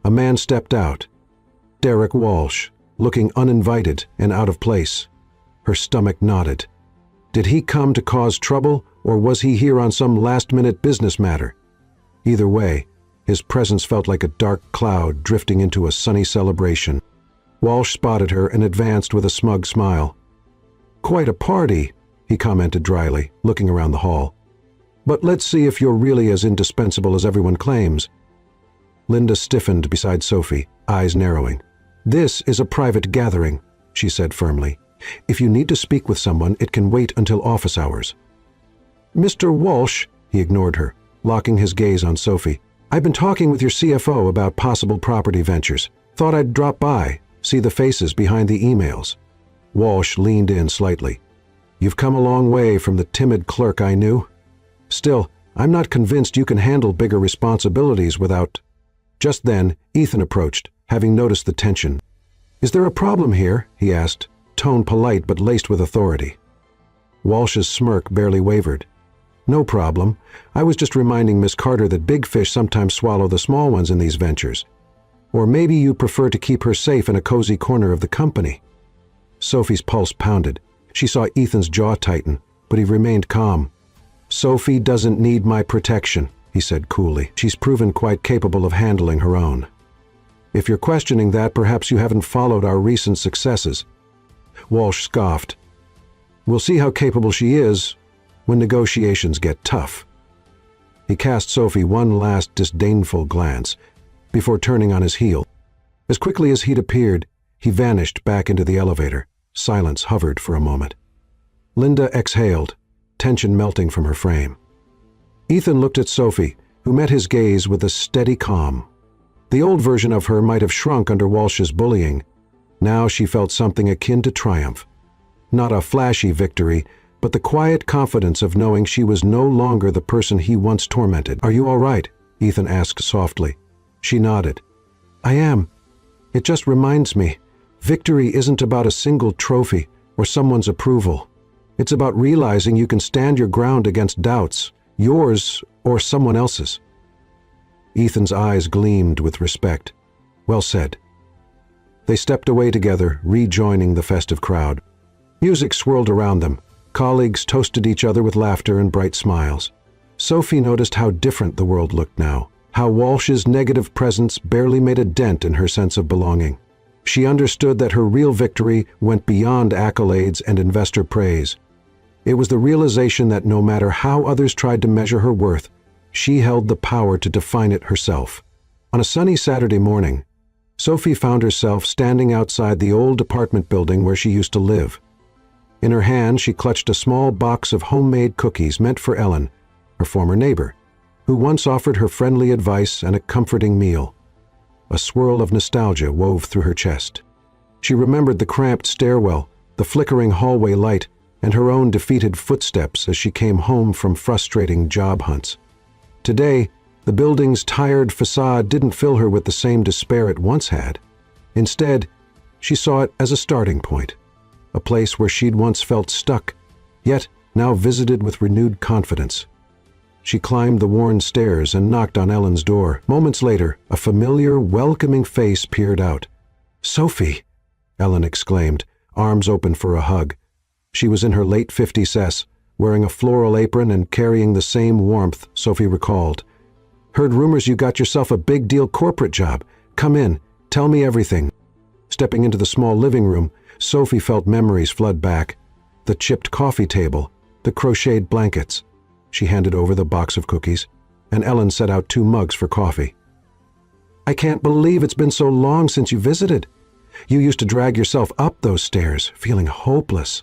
A man stepped out. Derek Walsh, looking uninvited and out of place. Her stomach knotted. Did he come to cause trouble, or was he here on some last-minute business matter? Either way, his presence felt like a dark cloud drifting into a sunny celebration. Walsh spotted her and advanced with a smug smile. "Quite a party," he commented dryly, looking around the hall. "But let's see if you're really as indispensable as everyone claims." Linda stiffened beside Sophie, eyes narrowing. "This is a private gathering," she said firmly. "If you need to speak with someone, it can wait until office hours." "Mr. Walsh," he ignored her, locking his gaze on Sophie. "I've been talking with your CFO about possible property ventures. Thought I'd drop by, see the faces behind the emails." Walsh leaned in slightly. You've come a long way from the timid clerk I knew. Still, I'm not convinced you can handle bigger responsibilities without—" Just then, Ethan approached, having noticed the tension. "Is there a problem here?" he asked, tone polite but laced with authority. Walsh's smirk barely wavered. "No problem. I was just reminding Miss Carter that big fish sometimes swallow the small ones in these ventures. Or maybe you'd prefer to keep her safe in a cozy corner of the company." Sophie's pulse pounded. She saw Ethan's jaw tighten, but he remained calm. "Sophie doesn't need my protection," he said coolly. "She's proven quite capable of handling her own. If you're questioning that, perhaps you haven't followed our recent successes." Walsh scoffed. "We'll see how capable she is when negotiations get tough." He cast Sophie one last disdainful glance before turning on his heel. As quickly as he'd appeared, he vanished back into the elevator. Silence hovered for a moment. Linda exhaled, tension melting from her frame. Ethan looked at Sophie, who met his gaze with a steady calm. The old version of her might have shrunk under Walsh's bullying. Now she felt something akin to triumph. Not a flashy victory, but the quiet confidence of knowing she was no longer the person he once tormented. "Are you all right?" Ethan asked softly. She nodded. "I am. It just reminds me, victory isn't about a single trophy or someone's approval. It's about realizing you can stand your ground against doubts, yours or someone else's." Ethan's eyes gleamed with respect. "Well said." They stepped away together, rejoining the festive crowd. Music swirled around them. Colleagues toasted each other with laughter and bright smiles. Sophie noticed how different the world looked now, how Walsh's negative presence barely made a dent in her sense of belonging. She understood that her real victory went beyond accolades and investor praise. It was the realization that no matter how others tried to measure her worth, she held the power to define it herself. On a sunny Saturday morning, Sophie found herself standing outside the old apartment building where she used to live. In her hand, she clutched a small box of homemade cookies meant for Ellen, her former neighbor, who once offered her friendly advice and a comforting meal. A swirl of nostalgia wove through her chest. She remembered the cramped stairwell, the flickering hallway light, and her own defeated footsteps as she came home from frustrating job hunts. Today, the building's tired facade didn't fill her with the same despair it once had. Instead, she saw it as a starting point, a place where she'd once felt stuck, yet now visited with renewed confidence. She climbed the worn stairs and knocked on Ellen's door. Moments later, a familiar, welcoming face peered out. "Sophie!" Ellen exclaimed, arms open for a hug. She was in her late 50s, wearing a floral apron and carrying the same warmth Sophie recalled. "Heard rumors you got yourself a big deal corporate job. Come in, tell me everything." Stepping into the small living room, Sophie felt memories flood back. The chipped coffee table, the crocheted blankets. She handed over the box of cookies, and Ellen set out 2 mugs for coffee. "I can't believe it's been so long since you visited. You used to drag yourself up those stairs, feeling hopeless."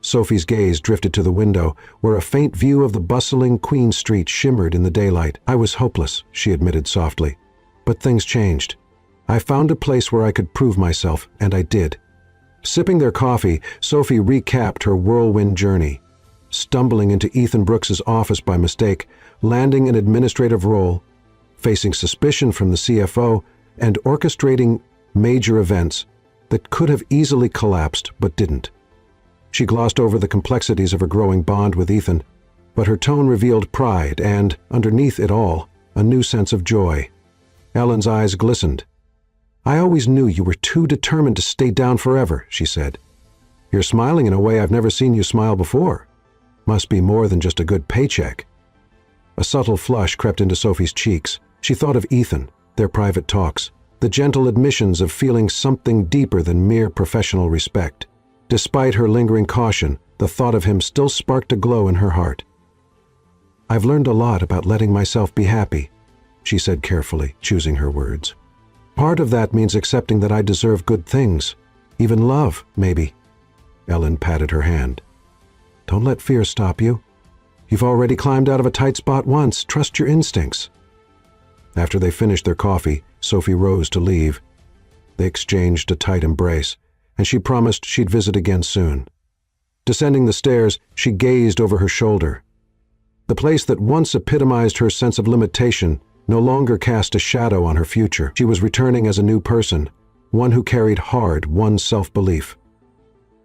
Sophie's gaze drifted to the window, where a faint view of the bustling Queen Street shimmered in the daylight. "I was hopeless," she admitted softly. "But things changed. I found a place where I could prove myself, and I did." Sipping their coffee, Sophie recapped her whirlwind journey. Stumbling into Ethan Brooks's office by mistake, landing an administrative role, facing suspicion from the CFO, and orchestrating major events that could have easily collapsed but didn't. She glossed over the complexities of her growing bond with Ethan, but her tone revealed pride and, underneath it all, a new sense of joy. Ellen's eyes glistened. "I always knew you were too determined to stay down forever," she said. "You're smiling in a way I've never seen you smile before. Must be more than just a good paycheck." A subtle flush crept into Sophie's cheeks. She thought of Ethan, their private talks, the gentle admissions of feeling something deeper than mere professional respect. Despite her lingering caution, the thought of him still sparked a glow in her heart. "I've learned a lot about letting myself be happy," she said carefully, choosing her words. "Part of that means accepting that I deserve good things, even love, maybe." Ellen patted her hand. "Don't let fear stop you. You've already climbed out of a tight spot once. Trust your instincts." After they finished their coffee, Sophie rose to leave. They exchanged a tight embrace, and she promised she'd visit again soon. Descending the stairs, she gazed over her shoulder. The place that once epitomized her sense of limitation no longer cast a shadow on her future. She was returning as a new person, one who carried hard one's self-belief.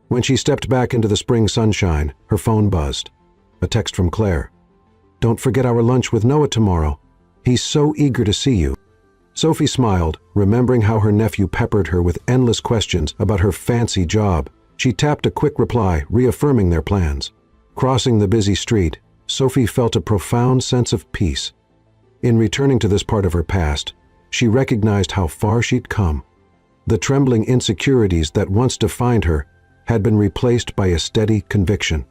When she stepped back into the spring sunshine, her phone buzzed. A text from Claire. "Don't forget our lunch with Noah tomorrow. He's so eager to see you." Sophie smiled, remembering how her nephew peppered her with endless questions about her fancy job. She tapped a quick reply, reaffirming their plans. Crossing the busy street, Sophie felt a profound sense of peace. In returning to this part of her past, she recognized how far she'd come. The trembling insecurities that once defined her had been replaced by a steady conviction.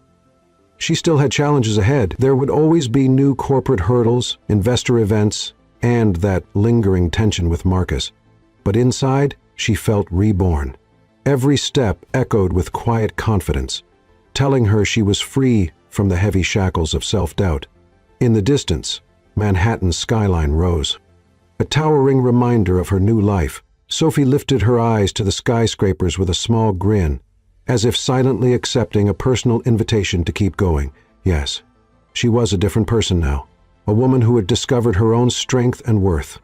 She still had challenges ahead. There would always be new corporate hurdles, investor events, and that lingering tension with Marcus. But inside, she felt reborn. Every step echoed with quiet confidence, telling her she was free from the heavy shackles of self-doubt. In the distance, Manhattan's skyline rose. A towering reminder of her new life, Sophie lifted her eyes to the skyscrapers with a small grin, as if silently accepting a personal invitation to keep going. Yes, she was a different person now, a woman who had discovered her own strength and worth,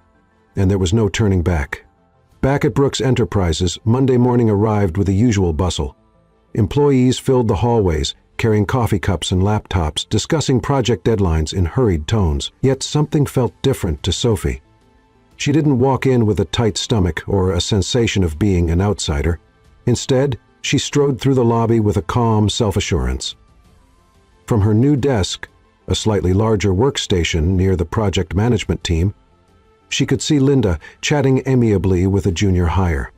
and there was no turning back. Back at Brooks Enterprises, Monday morning arrived with the usual bustle. Employees filled the hallways, carrying coffee cups and laptops, discussing project deadlines in hurried tones. Yet something felt different to Sophie. She didn't walk in with a tight stomach or a sensation of being an outsider. Instead, she strode through the lobby with a calm self-assurance. From her new desk, a slightly larger workstation near the project management team, she could see Linda chatting amiably with a junior hire.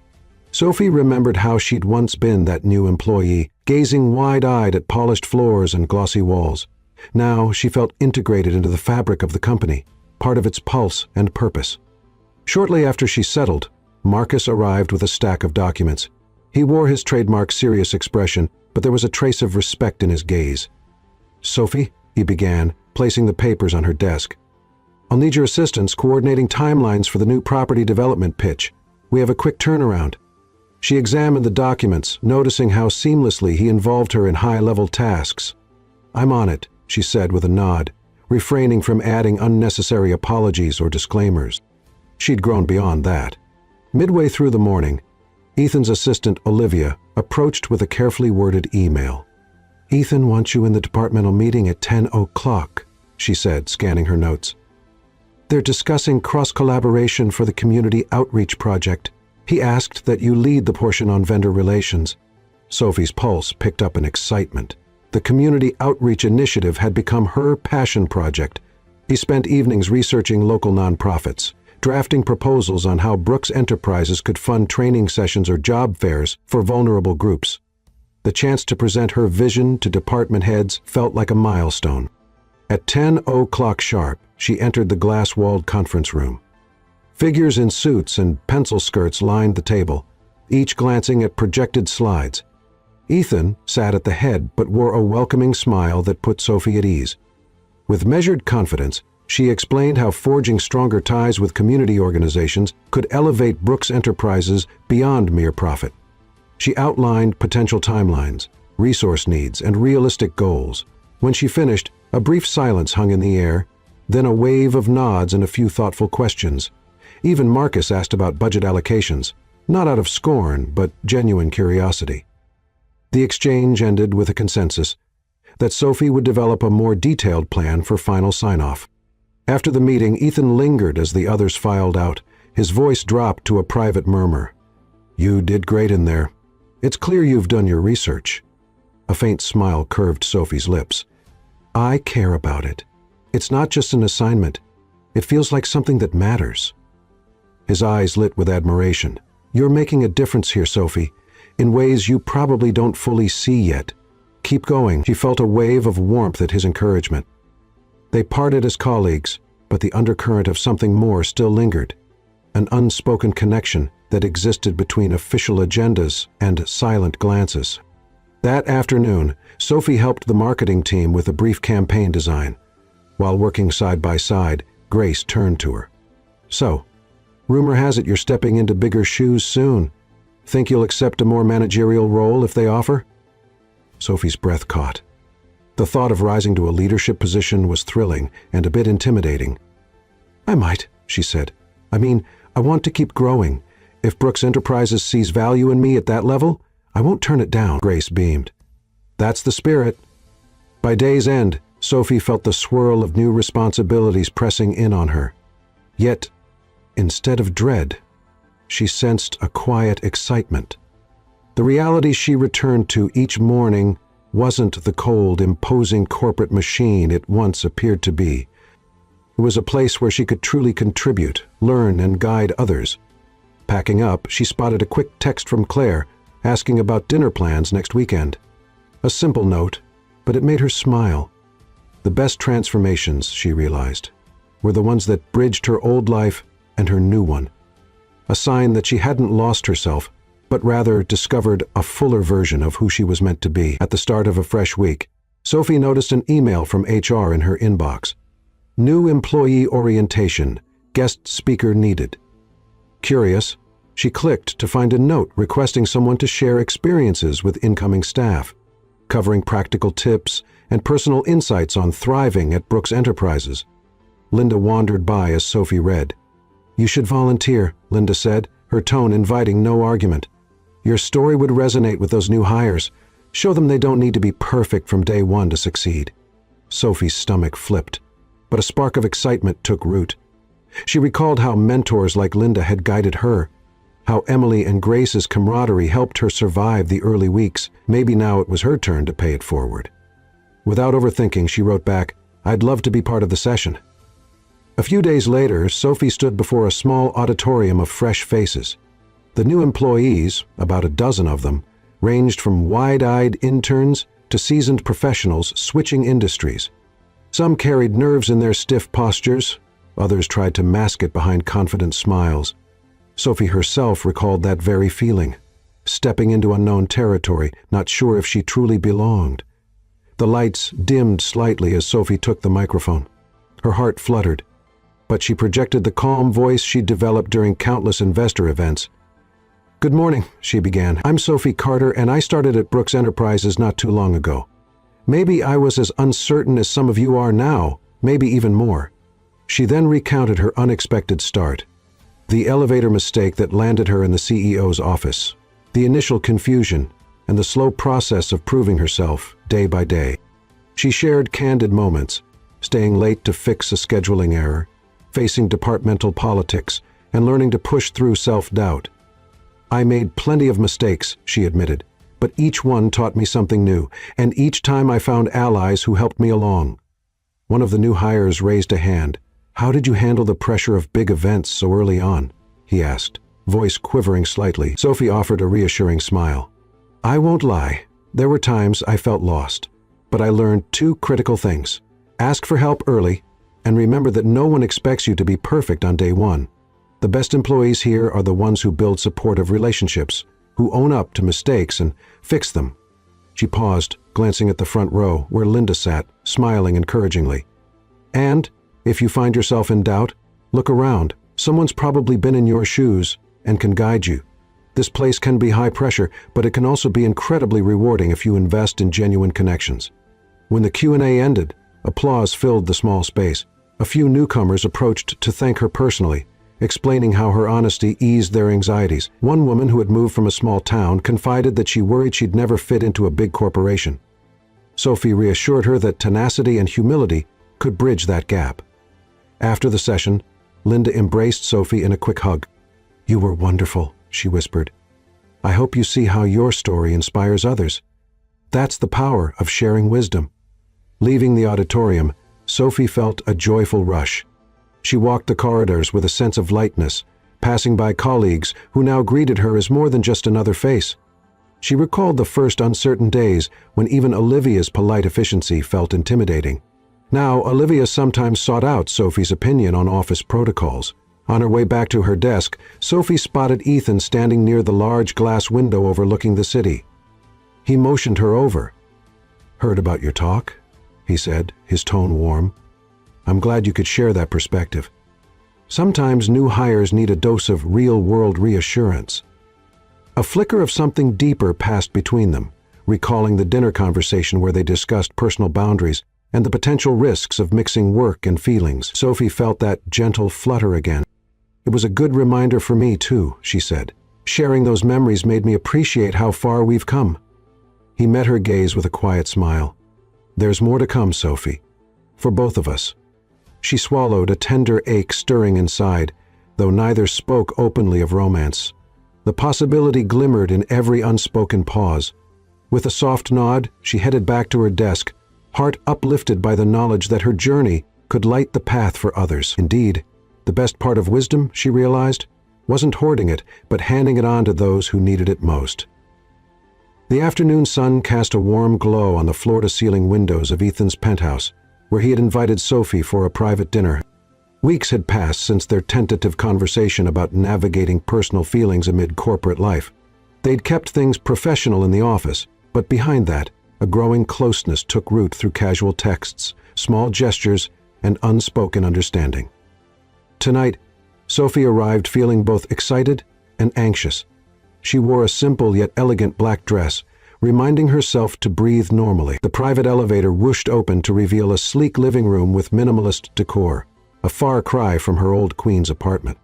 Sophie remembered how she'd once been that new employee, gazing wide-eyed at polished floors and glossy walls. Now she felt integrated into the fabric of the company, part of its pulse and purpose. Shortly after she settled, Marcus arrived with a stack of documents. He wore his trademark serious expression, but there was a trace of respect in his gaze. "Sophie," he began, placing the papers on her desk. "I'll need your assistance coordinating timelines for the new property development pitch. We have a quick turnaround." She examined the documents, noticing how seamlessly he involved her in high-level tasks. "I'm on it," she said with a nod, refraining from adding unnecessary apologies or disclaimers. She'd grown beyond that. Midway through the morning, Ethan's assistant, Olivia, approached with a carefully worded email. "Ethan wants you in the departmental meeting at 10 o'clock, she said, scanning her notes. "They're discussing cross-collaboration for the community outreach project. He asked that you lead the portion on vendor relations." Sophie's pulse picked up in excitement. The community outreach initiative had become her passion project. He spent evenings researching local nonprofits, drafting proposals on how Brooks Enterprises could fund training sessions or job fairs for vulnerable groups. The chance to present her vision to department heads felt like a milestone. At 10 o'clock sharp, she entered the glass-walled conference room. Figures in suits and pencil skirts lined the table, each glancing at projected slides. Ethan sat at the head but wore a welcoming smile that put Sophie at ease. With measured confidence, she explained how forging stronger ties with community organizations could elevate Brooks Enterprises beyond mere profit. She outlined potential timelines, resource needs, and realistic goals. When she finished, a brief silence hung in the air, then a wave of nods and a few thoughtful questions. Even Marcus asked about budget allocations, not out of scorn, but genuine curiosity. The exchange ended with a consensus that Sophie would develop a more detailed plan for final sign-off. After the meeting, Ethan lingered as the others filed out. His voice dropped to a private murmur. "You did great in there. It's clear you've done your research." A faint smile curved Sophie's lips. "I care about it. It's not just an assignment. It feels like something that matters." His eyes lit with admiration. "You're making a difference here, Sophie, in ways you probably don't fully see yet. Keep going." She felt a wave of warmth at his encouragement. They parted as colleagues, but the undercurrent of something more still lingered, an unspoken connection that existed between official agendas and silent glances. That afternoon, Sophie helped the marketing team with a brief campaign design. While working side by side, Grace turned to her. "So, rumor has it you're stepping into bigger shoes soon. Think you'll accept a more managerial role if they offer?" Sophie's breath caught. The thought of rising to a leadership position was thrilling and a bit intimidating. "I might," she said. I want to keep growing. If Brooks Enterprises sees value in me at that level, I won't turn it down," Grace beamed. "That's the spirit." By day's end, Sophie felt the swirl of new responsibilities pressing in on her. Yet, instead of dread, she sensed a quiet excitement. The reality she returned to each morning wasn't the cold, imposing corporate machine it once appeared to be. It was a place where she could truly contribute, learn, and guide others. Packing up, she spotted a quick text from Claire, asking about dinner plans next weekend. A simple note, but it made her smile. The best transformations, she realized, were the ones that bridged her old life and her new one. A sign that she hadn't lost herself, but rather discovered a fuller version of who she was meant to be. At the start of a fresh week, Sophie noticed an email from HR in her inbox. New employee orientation, guest speaker needed. Curious, she clicked to find a note requesting someone to share experiences with incoming staff, covering practical tips and personal insights on thriving at Brooks Enterprises. Linda wandered by as Sophie read. "You should volunteer," Linda said, her tone inviting no argument. "Your story would resonate with those new hires. Show them they don't need to be perfect from day one to succeed." Sophie's stomach flipped, but a spark of excitement took root. She recalled how mentors like Linda had guided her, how Emily and Grace's camaraderie helped her survive the early weeks. Maybe now it was her turn to pay it forward. Without overthinking, she wrote back, "I'd love to be part of the session." A few days later, Sophie stood before a small auditorium of fresh faces. The new employees, about a dozen of them, ranged from wide-eyed interns to seasoned professionals switching industries. Some carried nerves in their stiff postures, others tried to mask it behind confident smiles. Sophie herself recalled that very feeling, stepping into unknown territory, not sure if she truly belonged. The lights dimmed slightly as Sophie took the microphone. Her heart fluttered, but she projected the calm voice she'd developed during countless investor events. "Good morning," she began. "I'm Sophie Carter, and I started at Brooks Enterprises not too long ago. Maybe I was as uncertain as some of you are now, maybe even more." She then recounted her unexpected start. The elevator mistake that landed her in the CEO's office, the initial confusion, and the slow process of proving herself day by day. She shared candid moments, staying late to fix a scheduling error, facing departmental politics, and learning to push through self-doubt. "I made plenty of mistakes," she admitted, "but each one taught me something new, and each time I found allies who helped me along." One of the new hires raised a hand. "How did you handle the pressure of big events so early on?" he asked, voice quivering slightly. Sophie offered a reassuring smile. "I won't lie, there were times I felt lost, but I learned two critical things. Ask for help early, and remember that no one expects you to be perfect on day one. The best employees here are the ones who build supportive relationships, who own up to mistakes and fix them." She paused, glancing at the front row where Linda sat, smiling encouragingly. "And if you find yourself in doubt, look around. Someone's probably been in your shoes and can guide you. This place can be high pressure, but it can also be incredibly rewarding if you invest in genuine connections." When the Q&A ended, applause filled the small space. A few newcomers approached to thank her personally, explaining how her honesty eased their anxieties. One woman who had moved from a small town confided that she worried she'd never fit into a big corporation. Sophie reassured her that tenacity and humility could bridge that gap. After the session, Linda embraced Sophie in a quick hug. "You were wonderful," she whispered. "I hope you see how your story inspires others. That's the power of sharing wisdom." Leaving the auditorium, Sophie felt a joyful rush. She walked the corridors with a sense of lightness, passing by colleagues who now greeted her as more than just another face. She recalled the first uncertain days when even Olivia's polite efficiency felt intimidating. Now, Olivia sometimes sought out Sophie's opinion on office protocols. On her way back to her desk, Sophie spotted Ethan standing near the large glass window overlooking the city. He motioned her over. "Heard about your talk?" he said, his tone warm. "I'm glad you could share that perspective. Sometimes new hires need a dose of real-world reassurance." A flicker of something deeper passed between them, recalling the dinner conversation where they discussed personal boundaries and the potential risks of mixing work and feelings. Sophie felt that gentle flutter again. "It was a good reminder for me, too," she said. "Sharing those memories made me appreciate how far we've come." He met her gaze with a quiet smile. "There's more to come, Sophie. For both of us." She swallowed, a tender ache stirring inside, though neither spoke openly of romance. The possibility glimmered in every unspoken pause. With a soft nod, she headed back to her desk, heart uplifted by the knowledge that her journey could light the path for others. Indeed, the best part of wisdom, she realized, wasn't hoarding it, but handing it on to those who needed it most. The afternoon sun cast a warm glow on the floor-to-ceiling windows of Ethan's penthouse, where he had invited Sophie for a private dinner. Weeks had passed since their tentative conversation about navigating personal feelings amid corporate life. They'd kept things professional in the office, but behind that, a growing closeness took root through casual texts, small gestures, and unspoken understanding. Tonight, Sophie arrived feeling both excited and anxious. She wore a simple yet elegant black dress, reminding herself to breathe normally. The private elevator whooshed open to reveal a sleek living room with minimalist decor, a far cry from her old queen's apartment.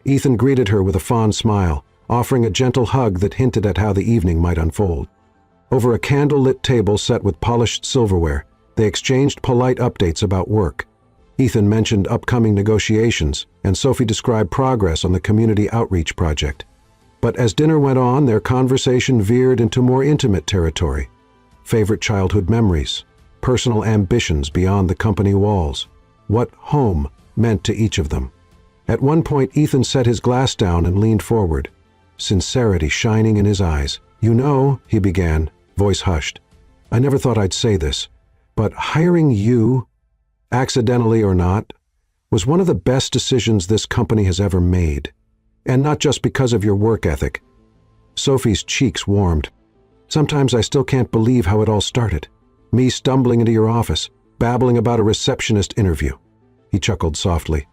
Ethan greeted her with a fond smile, offering a gentle hug that hinted at how the evening might unfold. Over a candle-lit table set with polished silverware, they exchanged polite updates about work. Ethan mentioned upcoming negotiations, and Sophie described progress on the community outreach project. But as dinner went on, their conversation veered into more intimate territory. Favorite childhood memories, personal ambitions beyond the company walls, what home meant to each of them. At one point, Ethan set his glass down and leaned forward, sincerity shining in his eyes. "You know," he began, voice hushed, "I never thought I'd say this, but hiring you, accidentally or not, was one of the best decisions this company has ever made. And not just because of your work ethic." Sophie's cheeks warmed. "Sometimes I still can't believe how it all started. Me stumbling into your office, babbling about a receptionist interview." He chuckled softly.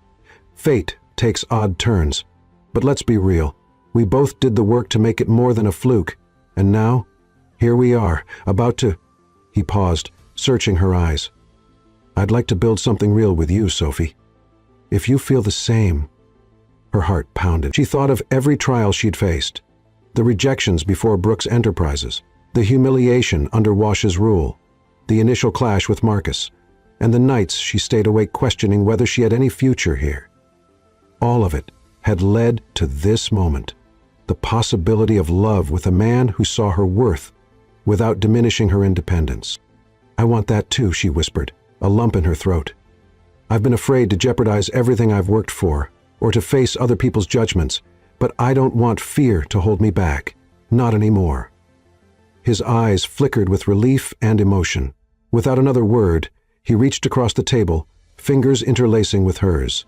"Fate takes odd turns. But let's be real. We both did the work to make it more than a fluke. And now, here we are, about to—" He paused, searching her eyes. "I'd like to build something real with you, Sophie. If you feel the same." Her heart pounded. She thought of every trial she'd faced. The rejections before Brooks Enterprises, the humiliation under Wash's rule, the initial clash with Marcus, and the nights she stayed awake questioning whether she had any future here. All of it had led to this moment, the possibility of love with a man who saw her worth without diminishing her independence. "I want that too," she whispered, a lump in her throat. "I've been afraid to jeopardize everything I've worked for, or to face other people's judgments, but I don't want fear to hold me back. Not anymore." His eyes flickered with relief and emotion. Without another word, he reached across the table, fingers interlacing with hers.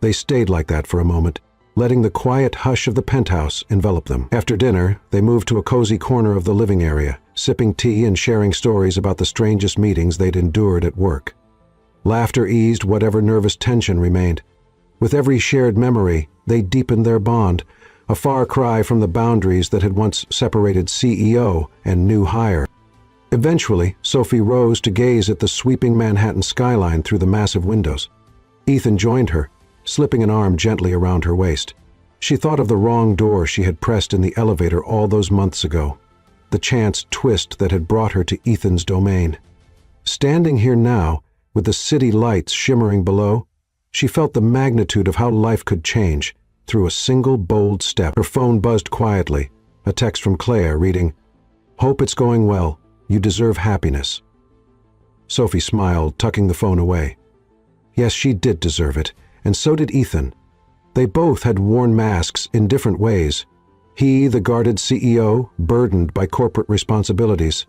They stayed like that for a moment, letting the quiet hush of the penthouse envelop them. After dinner, they moved to a cozy corner of the living area, sipping tea and sharing stories about the strangest meetings they'd endured at work. Laughter eased whatever nervous tension remained. With every shared memory, they deepened their bond, a far cry from the boundaries that had once separated CEO and new hire. Eventually, Sophie rose to gaze at the sweeping Manhattan skyline through the massive windows. Ethan joined her, slipping an arm gently around her waist. She thought of the wrong door she had pressed in the elevator all those months ago, the chance twist that had brought her to Ethan's domain. Standing here now, with the city lights shimmering below, she felt the magnitude of how life could change through a single bold step. Her phone buzzed quietly, a text from Claire reading, "Hope it's going well. You deserve happiness." Sophie smiled, tucking the phone away. Yes, she did deserve it, and so did Ethan. They both had worn masks in different ways. He, the guarded CEO, burdened by corporate responsibilities.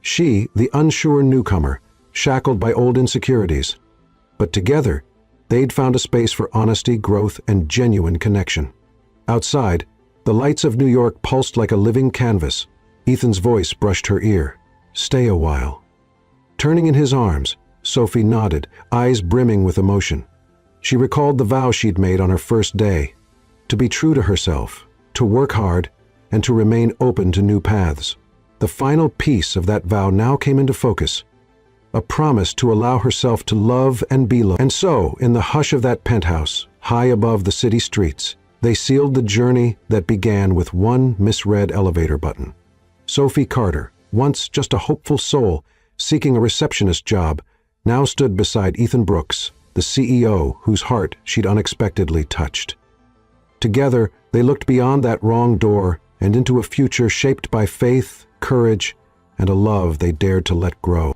She, the unsure newcomer, shackled by old insecurities. But together, they'd found a space for honesty, growth, and genuine connection. Outside, the lights of New York pulsed like a living canvas. Ethan's voice brushed her ear. "Stay a while." Turning in his arms, Sophie nodded, eyes brimming with emotion. She recalled the vow she'd made on her first day, to be true to herself, to work hard, and to remain open to new paths. The final piece of that vow now came into focus. A promise to allow herself to love and be loved. And so, in the hush of that penthouse, high above the city streets, they sealed the journey that began with one misread elevator button. Sophie Carter, once just a hopeful soul seeking a receptionist job, now stood beside Ethan Brooks, the CEO whose heart she'd unexpectedly touched. Together, they looked beyond that wrong door and into a future shaped by faith, courage, and a love they dared to let grow.